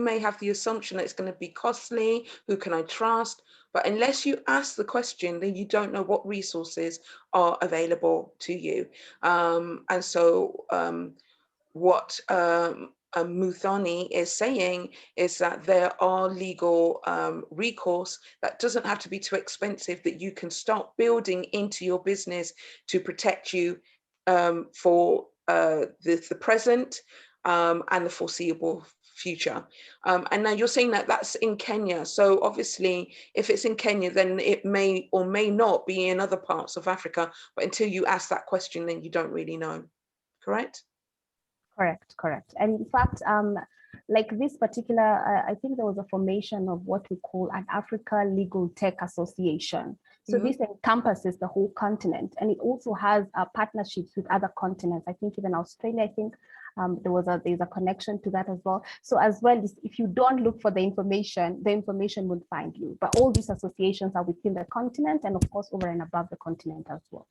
S17: may have the assumption that it's going to be costly. Who can I trust? But unless you ask the question, then you don't know what resources are available to you. And so what Muthoni is saying is that there are legal recourse that doesn't have to be too expensive, that you can start building into your business to protect you for the present and the foreseeable future. And now you're saying that that's in Kenya. So obviously, if it's in Kenya, then it may or may not be in other parts of Africa. But until you ask that question, then you don't really know. Correct?
S18: Correct. And in fact, like this particular, I think there was a formation of what we call an Africa Legal Tech Association. So this encompasses the whole continent, and it also has partnerships with other continents. I think even Australia, There's a connection to that as well. So as well, if you don't look for the information will find you. But all these associations are within the continent and of course over and above the continent as well.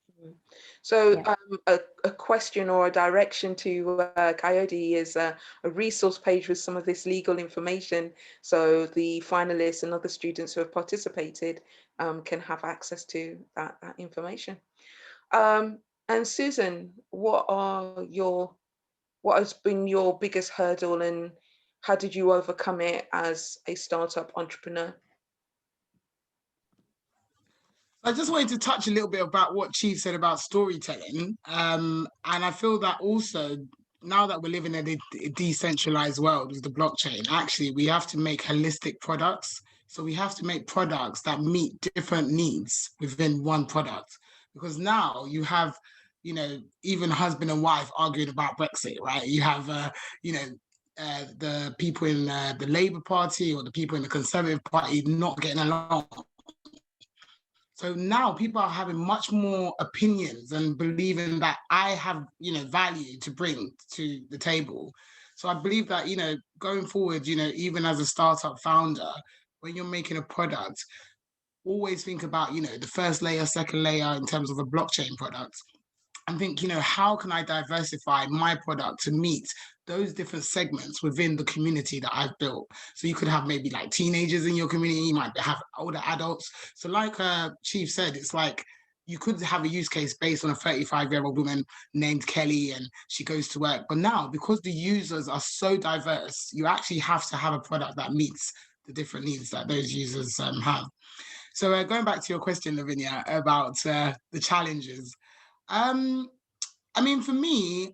S17: So a question or a direction to Coyote is a resource page with some of this legal information, so the finalists and other students who have participated can have access to that information. And Susan, what has been your biggest hurdle and how did you overcome it as a startup entrepreneur?
S20: I just wanted to touch a little bit about what Chief said about storytelling. And I feel that also, now that we're living in a decentralized world with the blockchain, actually, we have to make holistic products. So we have to make products that meet different needs within one product. Because now you have, even husband and wife arguing about Brexit, right? You have, the people in the Labour Party or the people in the Conservative Party not getting along. So now people are having much more opinions and believing that I have, value to bring to the table. So I believe that, going forward, even as a startup founder, when you're making a product, always think about, the first layer, second layer in terms of a blockchain product. And think, how can I diversify my product to meet those different segments within the community that I've built? So you could have maybe like teenagers in your community, you might have older adults. So like Chief said, it's like you could have a use case based on a 35-year-old woman named Kelly and she goes to work. But now, because the users are so diverse, you actually have to have a product that meets the different needs that those users have. So going back to your question, Lavinia, about the challenges. For me,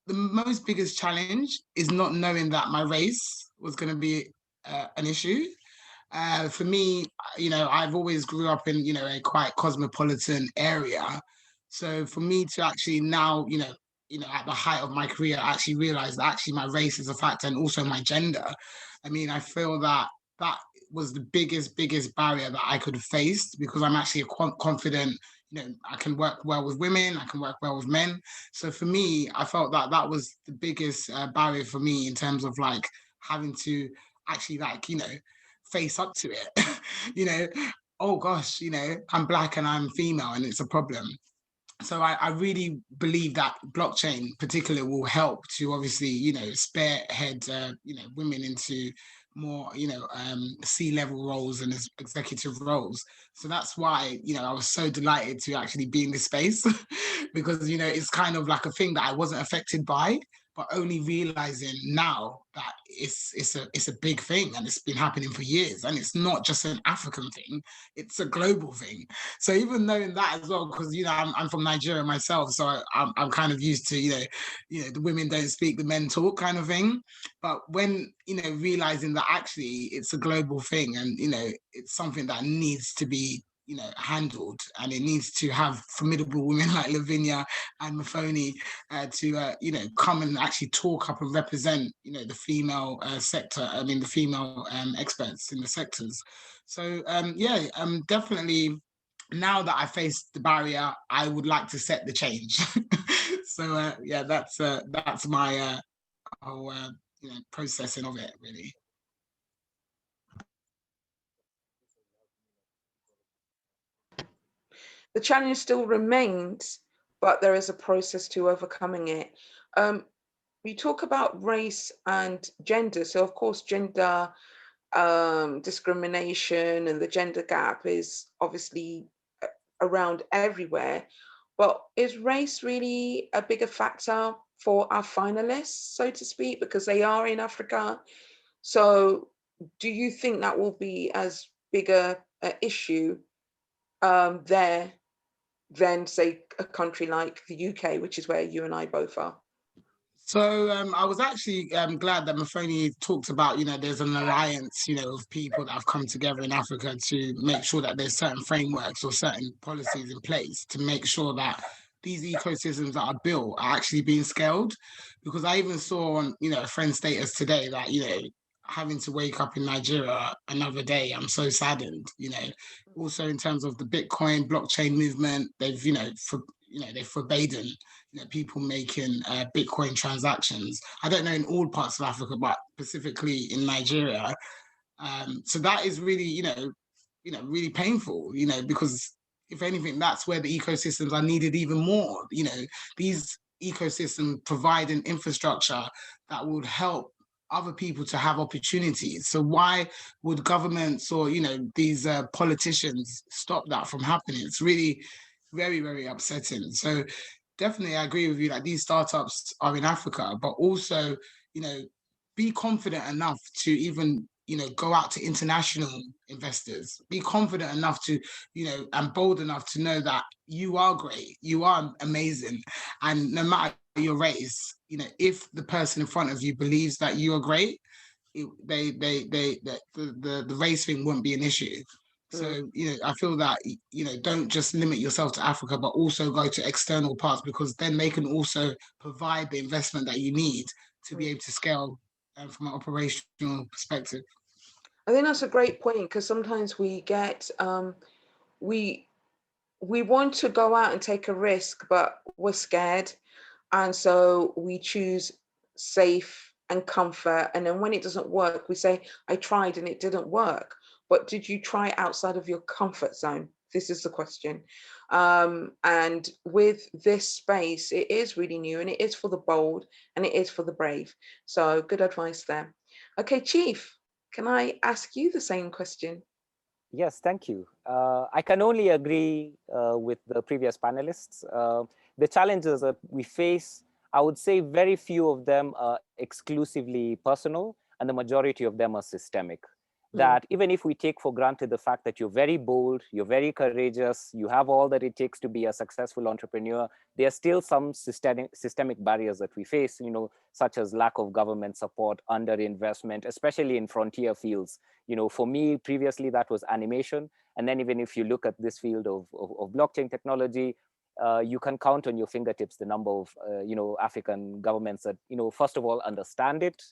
S20: the most biggest challenge is not knowing that my race was going to be an issue. For me, I've always grew up in, a quite cosmopolitan area. So for me to actually now, at the height of my career, actually realize that actually my race is a factor and also my gender. I feel that was the biggest barrier that I could have faced because I'm actually a confident, I can work well with women, I can work well with men. So for me, I felt that that was the biggest barrier for me in terms of like having to actually face up to it. Oh gosh, I'm Black and I'm female and it's a problem. So I really believe that blockchain particularly will help to obviously, spearhead, women into more, C-level roles and executive roles. So that's why, I was so delighted to actually be in this space because, it's kind of like a thing that I wasn't affected by, but only realizing now that it's a big thing and it's been happening for years. And it's not just an African thing, it's a global thing. So even knowing that as well, because, I'm from Nigeria myself, so I'm kind of used to, the women don't speak, the men talk kind of thing. But when, realizing that actually it's a global thing and, it's something that needs to be, handled, and it needs to have formidable women like Lavinia and Mafoni to, come and actually talk up and represent, the female sector, the female experts in the sectors. So, definitely, now that I faced the barrier, I would like to set the change. So, that's my whole, processing of it, really.
S17: The challenge still remains, but there is a process to overcoming it. We talk about race and gender. So of course, gender discrimination and the gender gap is obviously around everywhere. But is race really a bigger factor for our finalists, so to speak, because they are in Africa? So do you think that will be as bigger an issue there than, say, a country like the UK, which is where you and I both are?
S20: So I was actually glad that Mafoni talked about, there's an alliance, of people that have come together in Africa to make sure that there's certain frameworks or certain policies in place to make sure that these ecosystems that are built are actually being scaled. Because I even saw on, a friend's status today that, having to wake up in Nigeria another day, I'm so saddened, Also in terms of the Bitcoin blockchain movement, they've, they've forbidden people making Bitcoin transactions. I don't know in all parts of Africa, but specifically in Nigeria. So that is really, really painful, because if anything, that's where the ecosystems are needed even more. These ecosystems provide an infrastructure that would help other people to have opportunities. So why would governments or these politicians stop that from happening? It's really very, very upsetting. So definitely I agree with you that these startups are in Africa, but also be confident enough to even go out to international investors. Be confident enough to and bold enough to know that you are great, you are amazing, and no matter your race, if the person in front of you believes that you are great, the race thing won't be an issue. So I feel that don't just limit yourself to Africa, but also go to external parts, because then they can also provide the investment that you need to be able to scale from an operational perspective.
S17: I think that's a great point, because sometimes we get we want to go out and take a risk, but we're scared, and so we choose safe and comfort. And then when it doesn't work, we say, I tried and it didn't work. But did you try outside of your comfort zone? This is the question. And with this space, it is really new, and it is for the bold, and it is for the brave. So good advice there. Okay, Chief, can I ask you the same question?
S19: Yes, thank you. I can only agree with the previous panelists. The challenges that we face, I would say very few of them are exclusively personal, and the majority of them are systemic. That even if we take for granted the fact that you're very bold, you're very courageous, you have all that it takes to be a successful entrepreneur, there are still some systemic barriers that we face, such as lack of government support, underinvestment, especially in frontier fields. For me, previously that was animation. And then even if you look at this field of blockchain technology, you can count on your fingertips the number of African governments that, first of all, understand it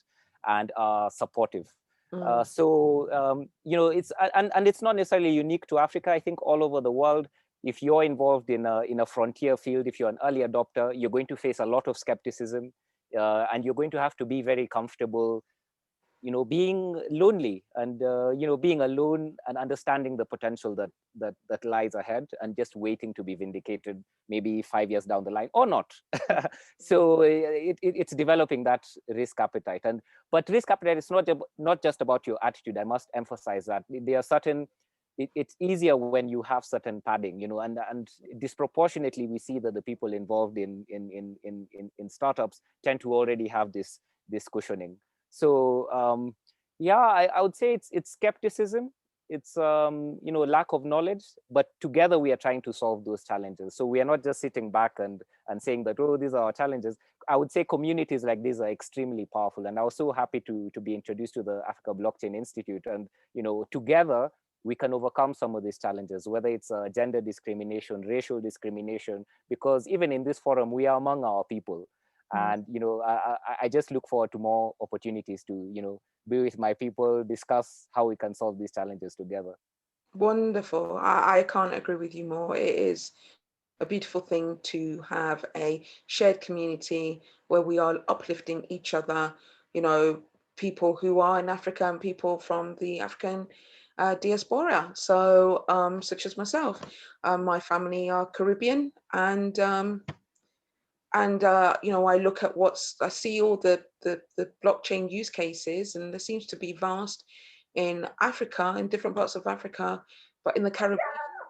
S19: and are supportive. It's and it's not necessarily unique to Africa. I think all over the world, if you're involved in a frontier field, if you're an early adopter, you're going to face a lot of skepticism, and you're going to have to be very comfortable, being lonely and being alone and understanding the potential that lies ahead, and just waiting to be vindicated maybe 5 years down the line or not. So it's developing that risk appetite. But risk appetite is not just about your attitude. I must emphasize that there are certain. It's easier when you have certain padding, and disproportionately we see that the people involved in startups tend to already have this cushioning. So I would say it's skepticism, it's lack of knowledge, but together we are trying to solve those challenges. So we are not just sitting back and saying that, oh, these are our challenges. I would say communities like these are extremely powerful, and I was so happy to be introduced to the Africa Blockchain Institute, and together we can overcome some of these challenges, whether it's gender discrimination, racial discrimination, because even in this forum we are among our people. And I just look forward to more opportunities to be with my people, discuss how we can solve these challenges together.
S17: Wonderful. I can't agree with you more. It is a beautiful thing to have a shared community where we are uplifting each other, people who are in Africa and people from the African diaspora. So such as myself, my family are Caribbean, and I look at I see all the blockchain use cases, and there seems to be vast in Africa, in different parts of Africa, but in the Caribbean,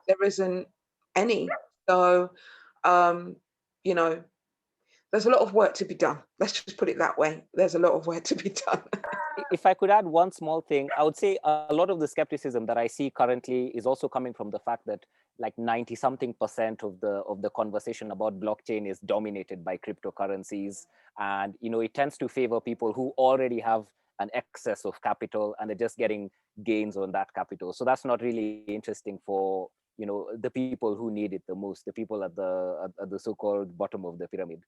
S17: there isn't any. So, there's a lot of work to be done. Let's just put it that way. There's a lot of work to be done.
S19: If I could add one small thing, I would say a lot of the skepticism that I see currently is also coming from the fact that like 90-something% of the conversation about blockchain is dominated by cryptocurrencies. And, it tends to favor people who already have an excess of capital and they're just getting gains on that capital. So that's not really interesting for, the people who need it the most, the people at the so-called bottom of the pyramid.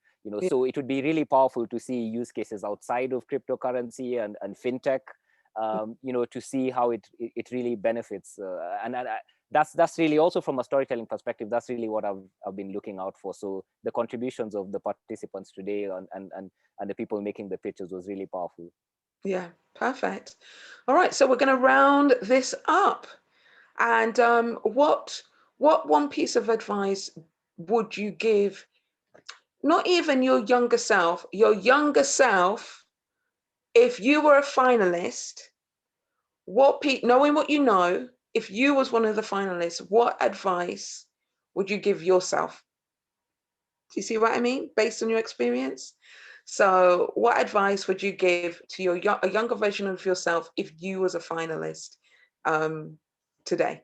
S19: So it would be really powerful to see use cases outside of cryptocurrency and fintech, to see how it really benefits. That's really also from a storytelling perspective, that's really what I've been looking out for. So the contributions of the participants today and the people making the pitches was really powerful.
S17: Yeah, perfect. All right, so we're going to round this up. And what one piece of advice would you give, not even your younger self, if you were a finalist, knowing what you know, if you was one of the finalists, what advice would you give yourself? Do you see what I mean? Based on your experience. So what advice would you give to a younger version of yourself if you was a finalist today?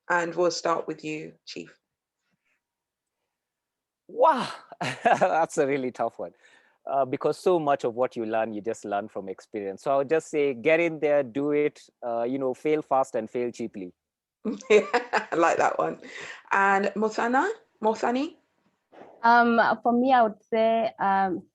S17: And we'll start with you, Chief.
S19: Wow, that's a really tough one. Because so much of what you learn, you just learn from experience. So I would just say, get in there, do it, fail fast and fail cheaply.
S17: Yeah, I like that one. And Mothani?
S18: For me, I would say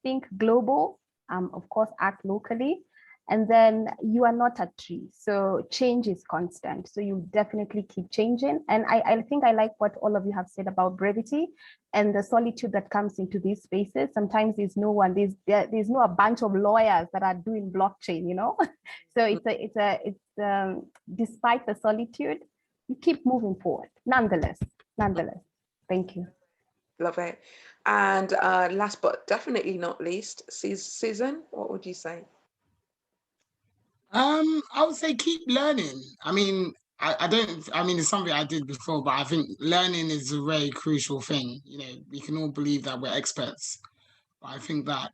S18: think global, of course, act locally. And then you are not a tree, so change is constant. So you definitely keep changing. And I think I like what all of you have said about brevity and the solitude that comes into these spaces. Sometimes there's no one, there's no a bunch of lawyers that are doing blockchain, So it's despite the solitude, you keep moving forward. Nonetheless. Thank you.
S17: Love it. And last but definitely not least, Susan, what would you say?
S20: I would say keep learning. I mean, it's something I did before, but I think learning is a very crucial thing. We can all believe that we're experts, but I think that,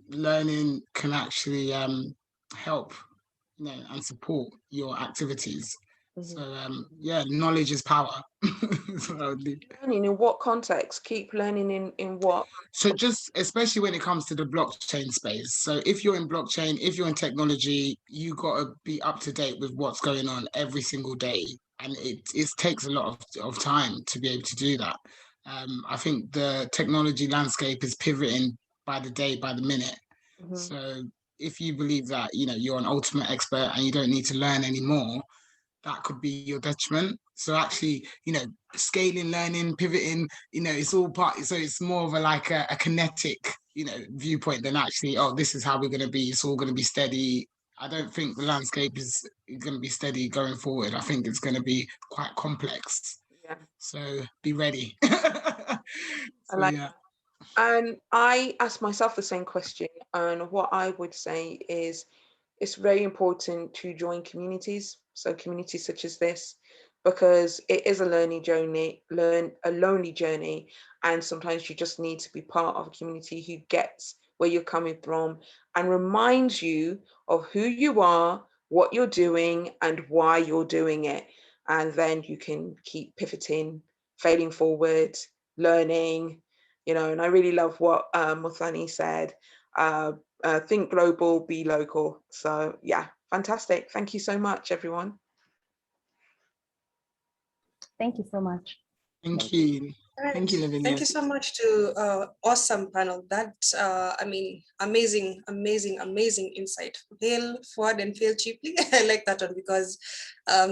S20: learning can actually help, and support your activities. So yeah, knowledge is power. That's what I would do.
S17: Learning in what context? Keep learning in what?
S20: So just especially when it comes to the blockchain space. So if you're in blockchain, if you're in technology, you got to be up to date with what's going on every single day. And it takes a lot of time to be able to do that. I think the technology landscape is pivoting by the day, by the minute. So if you believe that, you're an ultimate expert and you don't need to learn anymore, that could be your detriment. So actually, scaling, learning, pivoting, it's all part. So it's more of a kinetic, viewpoint than actually, oh, this is how we're going to be. It's all going to be steady. I don't think the landscape is going to be steady going forward. I think it's going to be quite complex.
S17: Yeah.
S20: So be ready.
S17: I like that. And I asked myself the same question. And what I would say is, it's very important to join communities. So communities such as this, because it is a lonely journey, and sometimes you just need to be part of a community who gets where you're coming from and reminds you of who you are, what you're doing, and why you're doing it. And then you can keep pivoting, failing forward, learning, and I really love what Mothani said. Think global, be local. So yeah, fantastic. Thank you so much, everyone.
S18: Thank you so much.
S20: Thank you.
S4: Right.
S20: Thank you, Lavinia.
S4: Thank you so much to awesome panel. That amazing insight. Fail forward and fail cheaply. I like that one because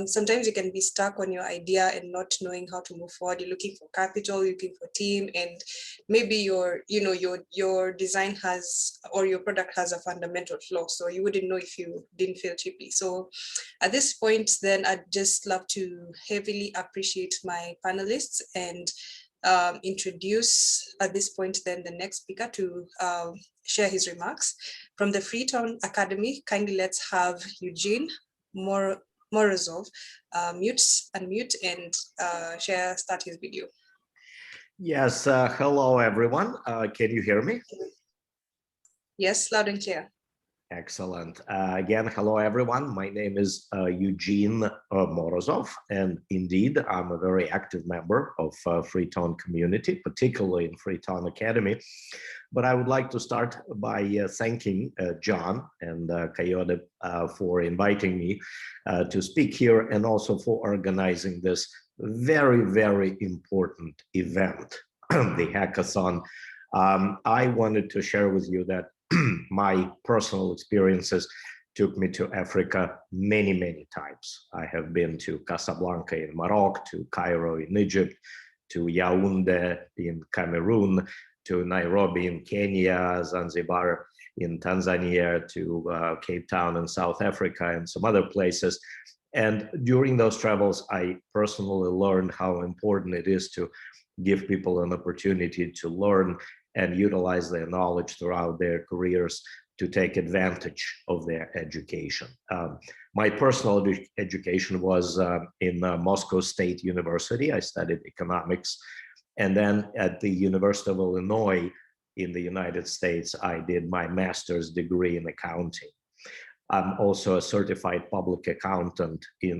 S4: sometimes you can be stuck on your idea and not knowing how to move forward. You're looking for capital, you're looking for team, and maybe your design has or your product has a fundamental flaw. So you wouldn't know if you didn't fail cheaply. So at this point, then I'd just love to heavily appreciate my panelists and introduce at this point then the next speaker to share his remarks. From the Freetown Academy, kindly let's have Eugene Morozov unmute and start his video.
S21: Yes, hello everyone. Can you hear me?
S4: Yes, loud and clear.
S21: Excellent. Again, hello everyone. My name is Eugene Morozov, and indeed, I'm a very active member of Freetown community, particularly in Freetown Academy. But I would like to start by thanking John and Coyote for inviting me to speak here and also for organizing this very, very important event, the Hackathon. I wanted to share with you that my personal experiences took me to Africa many, many times. I have been to Casablanca in Morocco, to Cairo in Egypt, to Yaoundé in Cameroon, to Nairobi in Kenya, Zanzibar in Tanzania, to Cape Town in South Africa, and some other places. And during those travels, I personally learned how important it is to give people an opportunity to learn and utilize their knowledge throughout their careers to take advantage of their education. My personal education was in Moscow State University. I studied economics. And then at the University of Illinois in the United States, I did my master's degree in accounting. I'm also a certified public accountant in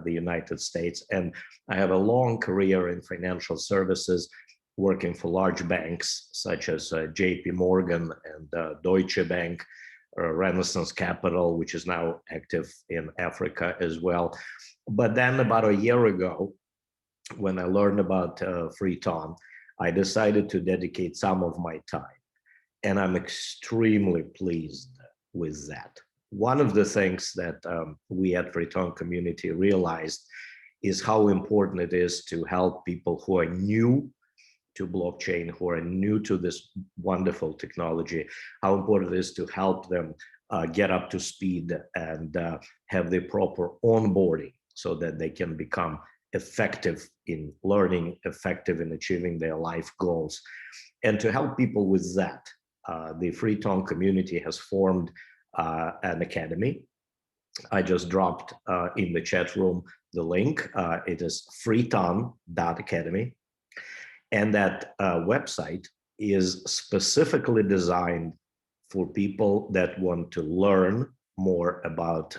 S21: the United States. And I have a long career in financial services, working for large banks such as JP Morgan and Deutsche Bank, Renaissance Capital, which is now active in Africa as well. But then about a year ago, when I learned about Freeton, I decided to dedicate some of my time. And I'm extremely pleased with that. One of the things that we at Freeton community realized is how important it is to help people who are new to blockchain, who are new to this wonderful technology, how important it is to help them get up to speed and have the proper onboarding so that they can become effective in learning, effective in achieving their life goals. And to help people with that, the Freeton community has formed an academy. I just dropped in the chat room the link. It is freeton.academy. And that website is specifically designed for people that want to learn more about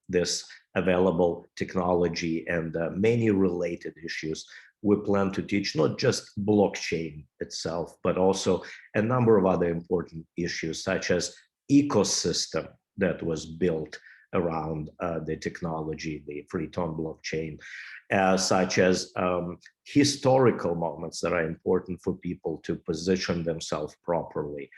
S21: this available technology and many related issues. We plan to teach not just blockchain itself, but also a number of other important issues, such as ecosystem that was built around the technology, the Freeton blockchain, such as historical moments that are important for people to position themselves properly,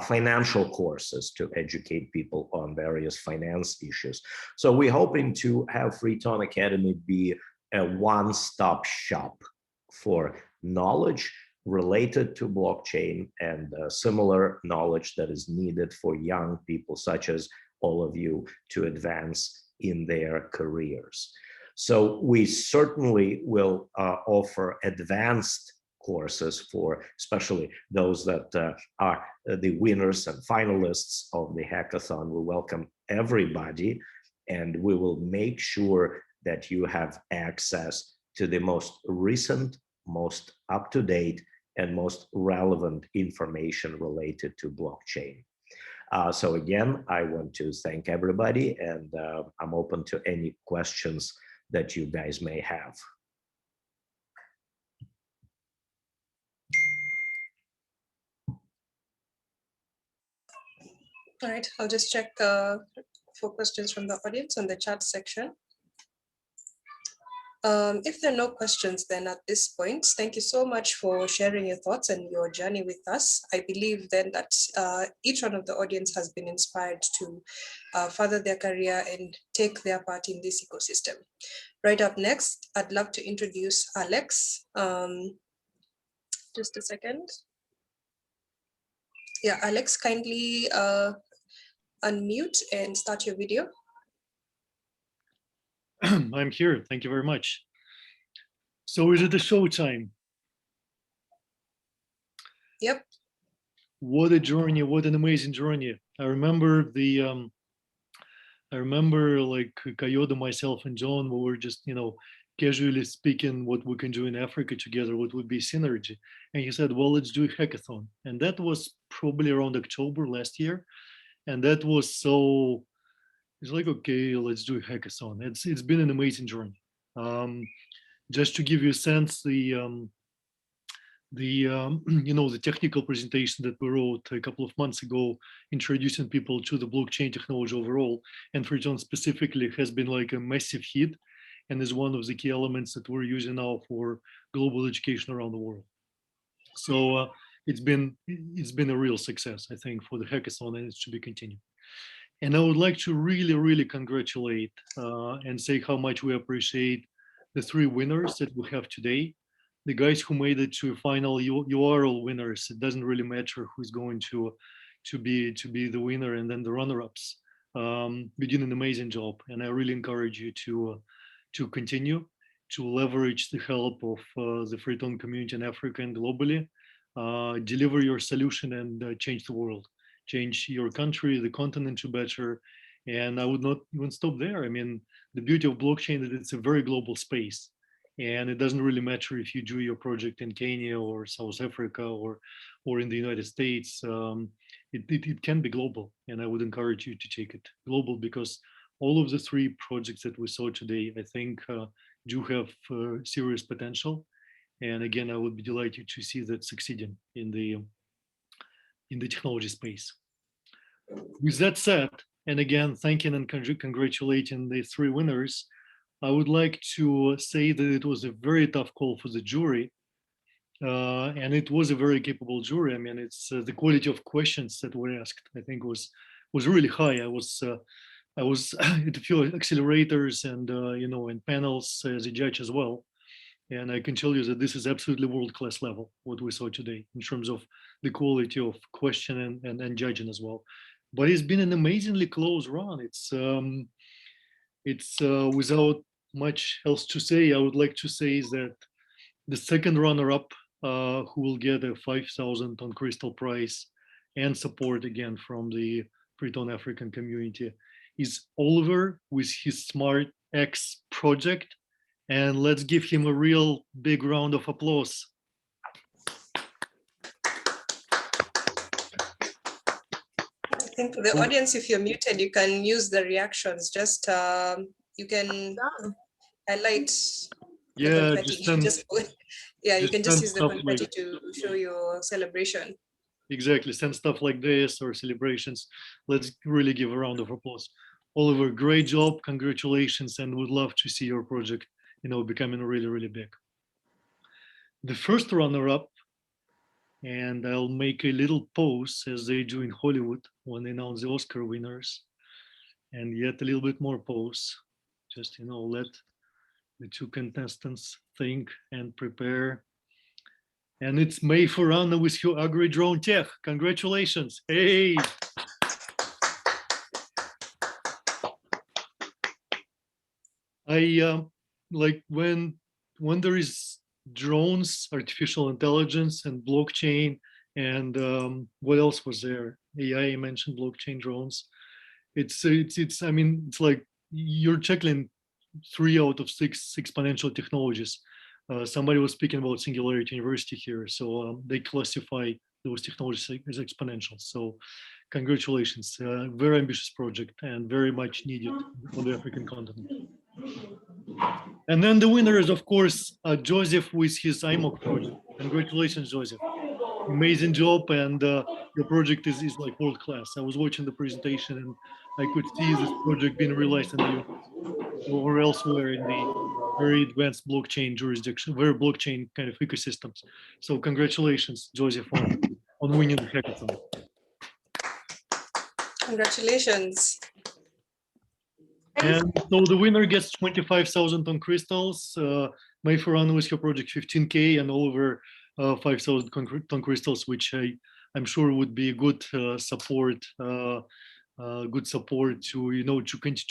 S21: financial courses to educate people on various finance issues. So we're hoping to have Freeton Academy be a one-stop shop for knowledge related to blockchain and similar knowledge that is needed for young people such as all of you to advance in their careers. So we certainly will offer advanced courses for especially those that are the winners and finalists of the hackathon. We welcome everybody, and we will make sure that you have access to the most recent, most up-to-date, and most relevant information related to blockchain. So again, I want to thank everybody, and I'm open to any questions that you guys may have.
S4: All right, I'll just check for questions from the audience on the chat section. If there are no questions then at this point, thank you so much for sharing your thoughts and your journey with us. I believe then that each one of the audience has been inspired to further their career and take their part in this ecosystem. Right up next, I'd love to introduce Alex. Just a second. Yeah, Alex, kindly unmute and start your video.
S2: I'm here. Thank you very much. So is it the show time?
S4: Yep.
S2: What a journey! What an amazing journey! I remember the. I remember like Coyote, myself, and John. We were just casually speaking what we can do in Africa together. What would be synergy? And he said, "Well, let's do a hackathon." And that was probably around October last year. And that was so. It's like, okay, let's do a hackathon. It's been an amazing journey. Just to give you a sense, the technical presentation that we wrote a couple of months ago, introducing people to the blockchain technology overall, and Freeton specifically, has been like a massive hit, and is one of the key elements that we're using now for global education around the world. So it's been a real success, I think, for the hackathon, and it's to be continued. And I would like to really, really congratulate and say how much we appreciate the 3 winners that we have today. The guys who made it to final, you are all winners. It doesn't really matter who's going to be the winner, and then the runner-ups. You did an amazing job, and I really encourage you to continue to leverage the help of the Freetone community in Africa and globally, deliver your solution and change the world, change your country, the continent to better. And I would not even stop there. I mean, the beauty of blockchain is that it's a very global space. And it doesn't really matter if you do your project in Kenya or South Africa or in the United States. It can be global, and I would encourage you to take it global, because all of the 3 projects that we saw today, I think, do have serious potential. And again, I would be delighted to see that succeeding in the technology space. With that said, and again, thanking and congratulating the 3 winners, I would like to say that it was a very tough call for the jury, and it was a very capable jury. I mean, it's the quality of questions that were asked, I think, was really high. I was at a few accelerators and and panels as a judge as well, and I can tell you that this is absolutely world-class level what we saw today in terms of the quality of question and judging as well. But it's been an amazingly close run. It's without much else to say, I would like to say that the second runner-up, who will get a 5,000 on Crystal prize and support again from the Freetone African community, is Oliver with his Smart X project. And let's give him a real big round of applause.
S4: I think for the audience, if you're muted, you can use the reactions. Just you can highlight the confetti. You can just use the confetti to show your celebration.
S2: Exactly, send stuff like this or celebrations. Let's really give a round of applause. Oliver, great job, congratulations, and would love to see your project, becoming really, really big. The first runner-up, and I'll make a little pause as they do in Hollywood when they announce the Oscar winners, and yet a little bit more pause, just, let the 2 contestants think and prepare. And it's May Furana with your Agri Drone Tech. Congratulations. Hey. I like when there is drones, artificial intelligence, and blockchain, and what else was there? AI, I mentioned blockchain, drones. It's I mean, it's like you're checking 3 out of 6 exponential technologies. Somebody was speaking about Singularity University here, so they classify those technologies as exponential. So congratulations, very ambitious project and very much needed on the African continent. And then the winner is, of course, Joseph with his IMOC project. Congratulations, Joseph. Amazing job, and your project is like world class. I was watching the presentation and I could see this project being realized in the US or elsewhere in the very advanced blockchain jurisdiction, very blockchain kind of ecosystems. So congratulations, Joseph, on winning the hackathon.
S4: Congratulations.
S2: And so the winner gets 25,000 on crystals. May Ferrano with her project 15K, and Oliver 5,000 ton crystals, which I'm sure would be a good support. Good support to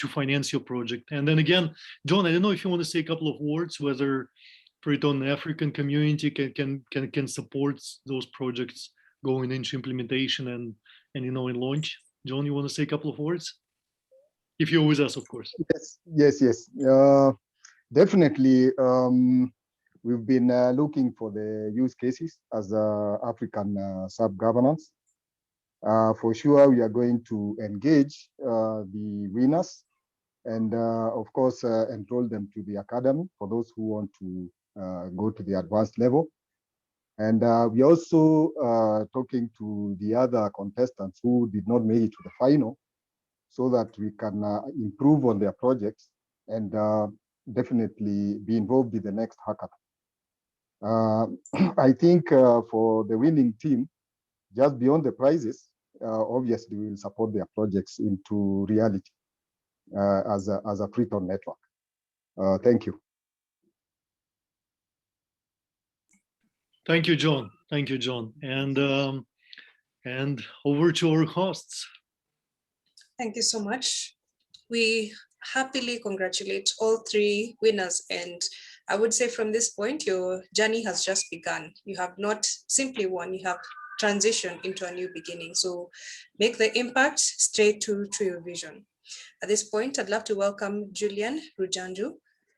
S2: to finance your project. And then again, John, I don't know if you want to say a couple of words whether Freetone African community can support those projects going into implementation and in launch. John, you want to say a couple of words? If you're with us, of course.
S3: Yes. Definitely. We've been looking for the use cases as African sub-governance. For sure, we are going to engage the winners and, of course, enroll them to the academy for those who want to go to the advanced level. And we're also talking to the other contestants who did not make it to the final so that we can improve on their projects and definitely be involved in the next hackathon. I think for the winning team, just beyond the prizes,
S5: obviously we will support their projects into reality as a Freeton network. Thank you.
S2: Thank you, John. Thank you, John. And over to our hosts.
S4: Thank you so much. We happily congratulate all three winners. And I would say from this point, your journey has just begun. You have not simply won, you have transitioned into a new beginning. So make the impact, stay true to your vision. At this point, I'd love to welcome Julian Rujanju,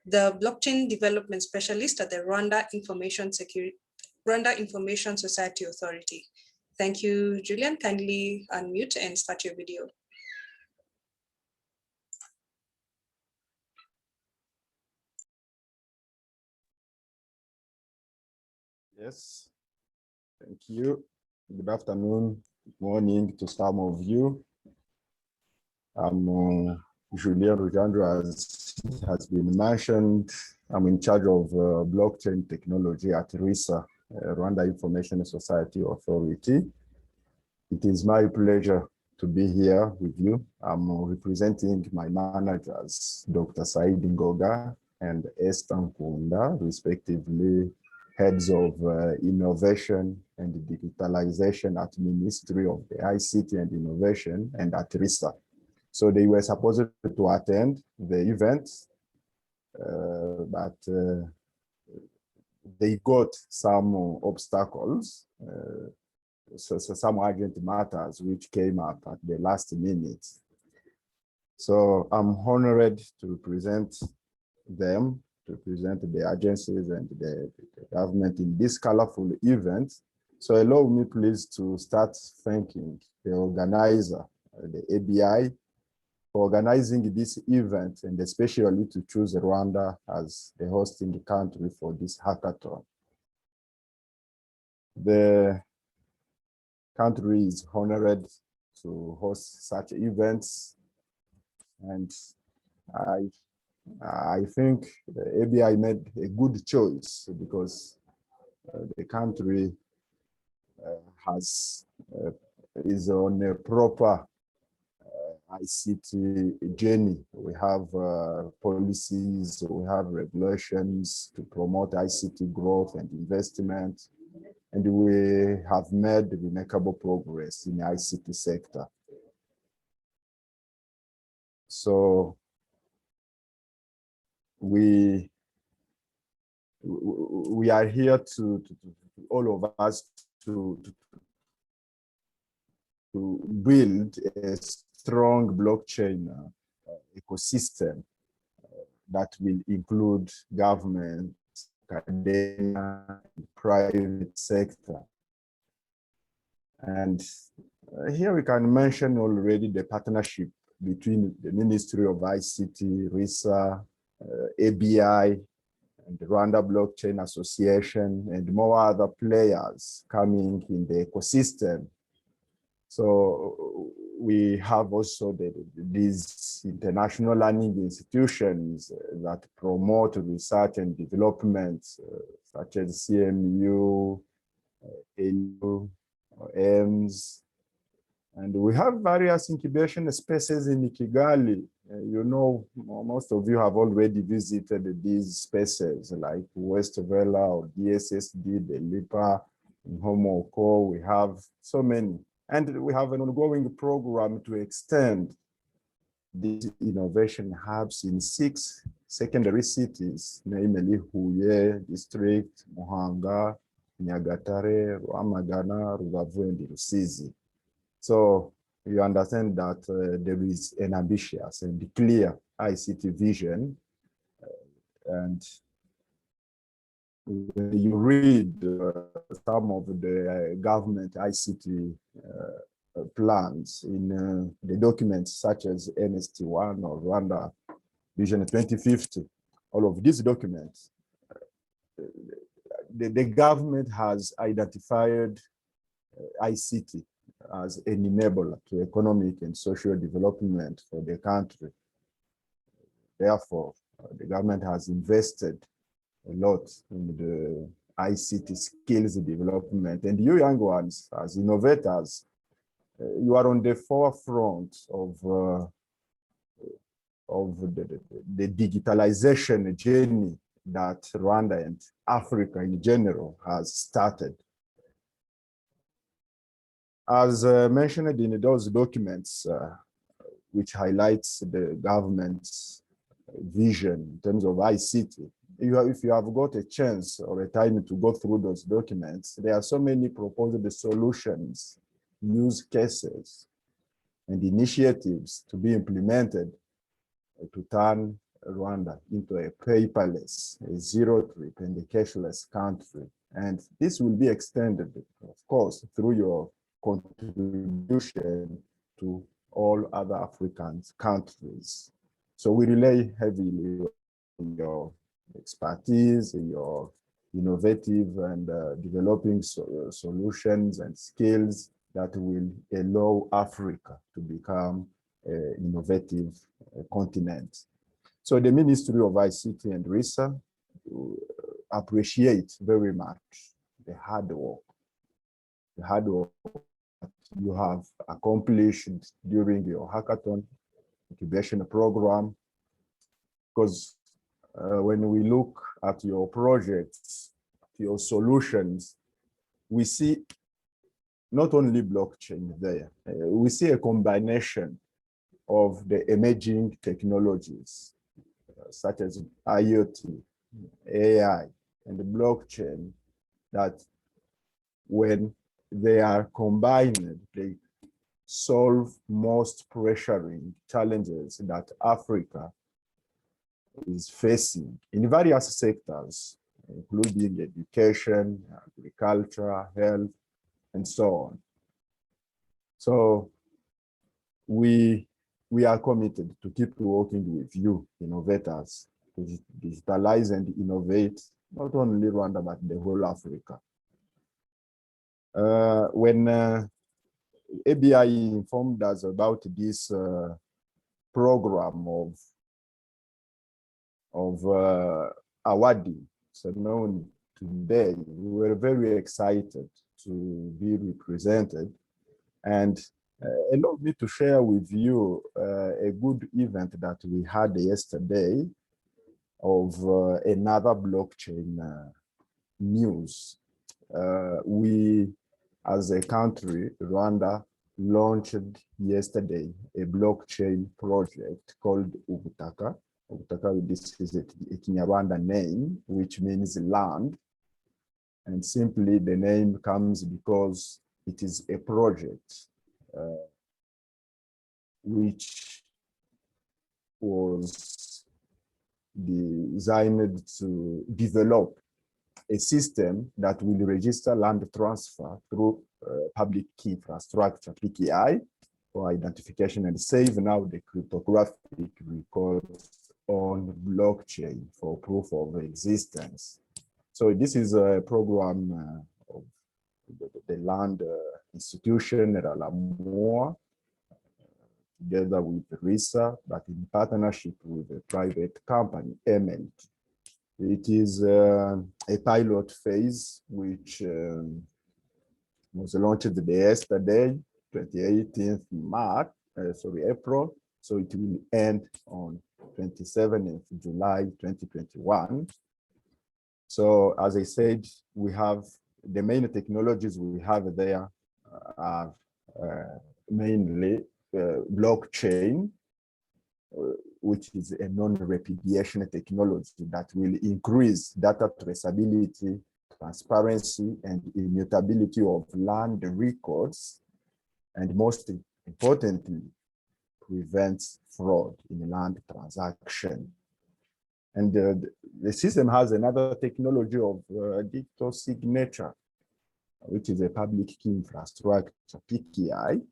S4: the blockchain development specialist at the Rwanda Information Society Authority. Thank you, Julian. Kindly unmute and start your video.
S22: Yes, thank you. Good afternoon, good morning to some of you. I'm Julien Rujandro, as has been mentioned. I'm in charge of blockchain technology at RISA, Rwanda Information Society Authority. It is my pleasure to be here with you. I'm representing my managers, Dr. Said Ngoga and Esther Nkunda, respectively, heads of innovation and digitalization at Ministry of the ICT and Innovation and at RISA. So they were supposed to attend the event, but they got some obstacles, so some urgent matters which came up at the last minute. So I'm honored to represent them, to present the agencies and the government in this colorful event. So allow me please to start thanking the organizer, the ABI, for organizing this event and especially to choose Rwanda as the hosting country for this hackathon. The country is honored to host such events, and I think the ABI made a good choice because the country is on a proper ICT journey. We have policies, we have regulations to promote ICT growth and investment, and we have made remarkable progress in the ICT sector. So we are here to all of us to build a strong blockchain ecosystem that will include government, academia, private sector. And here we can mention already the partnership between the Ministry of ICT, RISA, ABI, and the Rwanda Blockchain Association, and more other players coming in the ecosystem. So we have also these international learning institutions that promote research and development, such as CMU, AU, EMS, and we have various incubation spaces in Kigali. You know, most of you have already visited these spaces like West Vela or DSSD, the LIPA, in Homoko. We have so many. And we have an ongoing program to extend these innovation hubs in 6 secondary cities, namely Huye District, Muhanga, Nyagatare, Rwamagana, Rubavu, and Rusizi. So you understand that there is an ambitious and clear ICT vision. And when you read some of the government ICT plans in the documents such as NST1 or Rwanda Vision 2050, all of these documents, the government has identified ICT as an enabler to economic and social development for the country. Therefore, the government has invested a lot in the ICT skills development, and you young ones as innovators you are on the forefront of the digitalization journey that Rwanda and Africa in general has started. As mentioned in those documents, which highlights the government's vision in terms of ICT, if you have got a chance or a time to go through those documents, there are so many proposed solutions, use cases, and initiatives to be implemented to turn Rwanda into a paperless, a zero trip, and a cashless country. And this will be extended, of course, through your contribution to all other African countries. So we rely heavily on your expertise, in your innovative and developing solutions and skills that will allow Africa to become an innovative continent. So the Ministry of ICT and Research appreciate very much the hard work you have accomplished during your hackathon incubation program, because when we look at your projects, your solutions, we see not only blockchain there, we see a combination of the emerging technologies such as IoT, AI, and the blockchain that when they are combined, they solve most pressuring challenges that Africa is facing in various sectors, including education, agriculture, health, and so on. So we are committed to keep working with you, innovators, to digitalize and innovate, not only Rwanda, but the whole Africa. When ABI informed us about this program of awarding ceremony today, we were very excited to be represented. And allow me to share with you a good event that we had yesterday of another blockchain news. We, as a country, Rwanda, launched yesterday a blockchain project called Ubutaka. Ubutaka, this is a Kinyarwanda name, which means land. And simply the name comes because it is a project which was designed to develop a system that will register land transfer through public key infrastructure, PKI, for identification and save now the cryptographic records on blockchain for proof of existence. So this is a program of the land institution, Ralamoa, together with RISA, but in partnership with a private company, Eman. It is a pilot phase which was launched yesterday, 28th April. So it will end on 27th July 2021. So as I said, we have the main technologies we have there are mainly blockchain, which is a non-repudiation technology that will increase data traceability, transparency, and immutability of land records, and most importantly, prevents fraud in land transaction. And the system has another technology of digital signature, which is a public key infrastructure, PKI.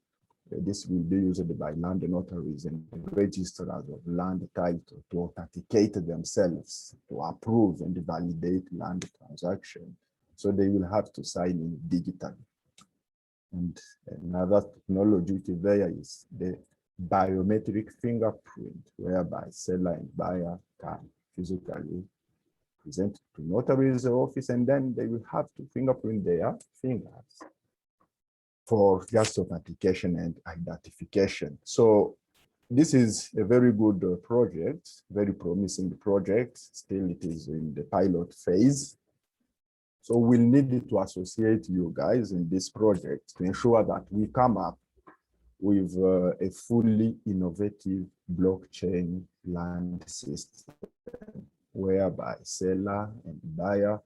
S22: This will be used by land notaries and registrars of land title to authenticate themselves, to approve and validate land transaction. So they will have to sign in digitally. And another technology there is the biometric fingerprint, whereby seller and buyer can physically present to notary's office, and then they will have to fingerprint their fingers. for just authentication and identification. So this is a very good project, very promising project. Still, it is in the pilot phase. So we'll need to associate you guys in this project to ensure that we come up with a fully innovative blockchain land system, whereby seller and buyer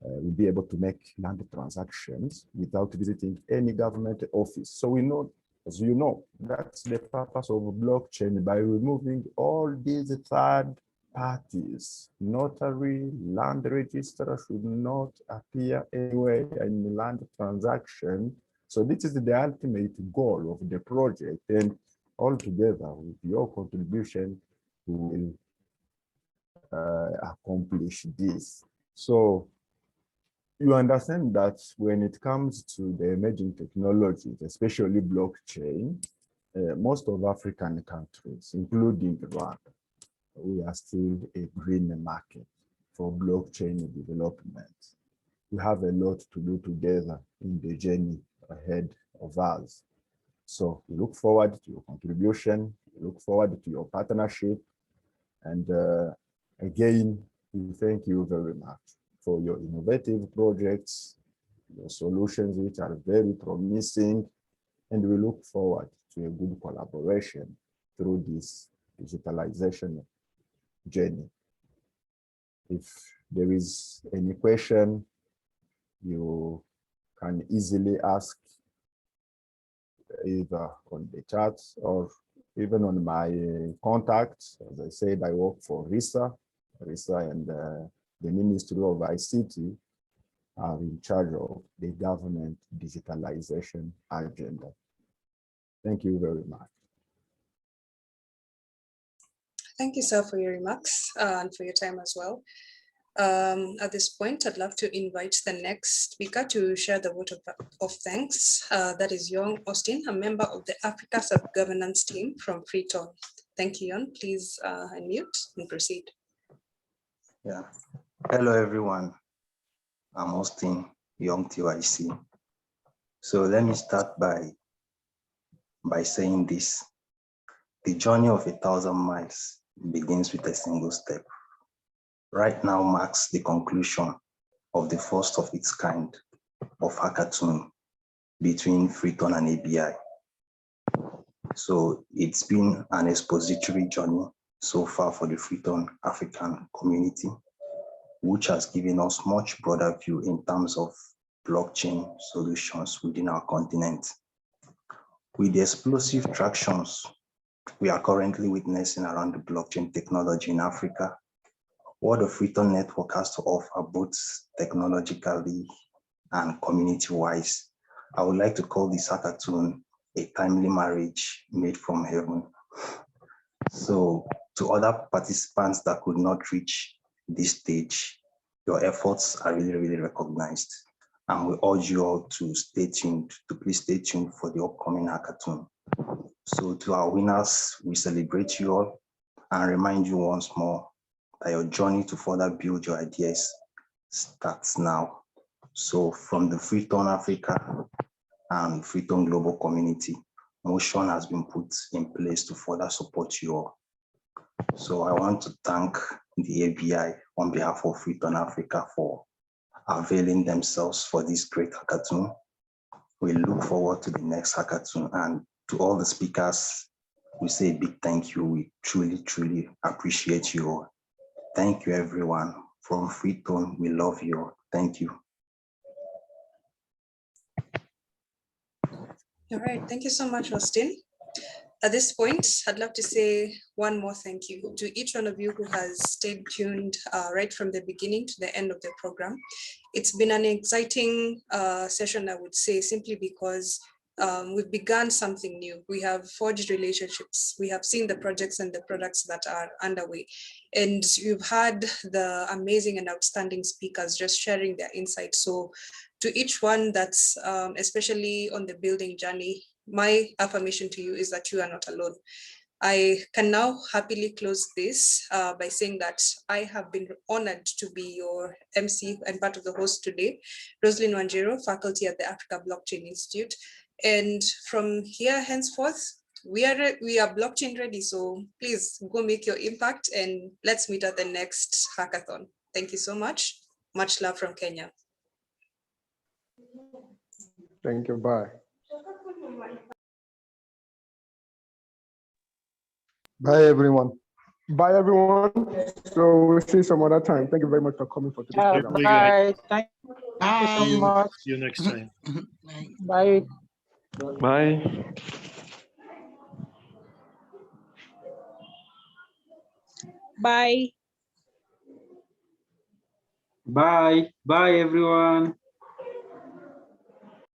S22: will be able to make land transactions without visiting any government office. So we know, as you know, that's the purpose of blockchain, by removing all these third parties. Notary, land registrar should not appear anywhere in land transaction. So this is the ultimate goal of the project, and all together with your contribution, we will accomplish this. So you understand that when it comes to the emerging technologies, especially blockchain, most of African countries, including Rwanda, we are still a green market for blockchain development. We have a lot to do together in the journey ahead of us. So we look forward to your contribution, we look forward to your partnership, and again, we thank you very much for your innovative projects, your solutions, which are very promising, and we look forward to a good collaboration through this digitalization journey. If there is any question, you can easily ask either on the chat or even on my contacts. As I said, I work for RISA and the Ministry of ICT are in charge of the government digitalization agenda. Thank you very much.
S4: Thank you, sir, for your remarks and for your time as well. At this point, I'd love to invite the next speaker to share the vote of thanks. That is Young Austin, a member of the Africa Sub-Governance team from Freetown. Thank you, Young. Please unmute and proceed.
S14: Yeah. Hello, everyone. I'm Austin, Young TYC. So let me start by saying this. The journey of 1,000 miles begins with a single step. Right now marks the conclusion of the first of its kind of hackathon between Freetown and ABI. So it's been an expository journey so far for the Freetown African community, which has given us much broader view in terms of blockchain solutions within our continent. With the explosive tractions we are currently witnessing around the blockchain technology in Africa, what the Freetown network has to offer both technologically and community-wise, I would like to call this hackathon a timely marriage made from heaven. So to other participants that could not reach this stage, your efforts are really, really recognized. And we urge you all to stay tuned, to please stay tuned for the upcoming hackathon. So to our winners, we celebrate you all and remind you once more that your journey to further build your ideas starts now. So from the Freetown Africa and Freetown Global community, motion has been put in place to further support you all. So I want to thank the ABI on behalf of Freetown Africa for availing themselves for this great hackathon. We look forward to the next hackathon, and to all the speakers, we say a big thank you. We truly, truly appreciate you all. Thank you, everyone. From Freetown, we love you all. Thank you.
S4: All right, thank you so much, Austin. At this point, I'd love to say one more thank you to each one of you who has stayed tuned right from the beginning to the end of the program. It's been an exciting session, I would say, simply because we've begun something new. We have forged relationships. We have seen the projects and the products that are underway. And you've had the amazing and outstanding speakers just sharing their insights. So to each one that's especially on the building journey, my affirmation to you is that you are not alone. I can now happily close this by saying that I have been honored to be your MC and part of the host today, Rosalyn Wanjiro, faculty at the Africa Blockchain Institute. And from here henceforth, we are blockchain ready. So please go make your impact and let's meet at the next hackathon. Thank you so much. Much love from Kenya.
S1: Thank you. Bye. Bye, everyone. Bye, everyone. So we'll see you some other time. Thank you very much for coming for today's program.
S9: Bye. Thank you so much.
S2: See you next time.
S9: Bye.
S1: Bye.
S6: Bye. Bye, everyone.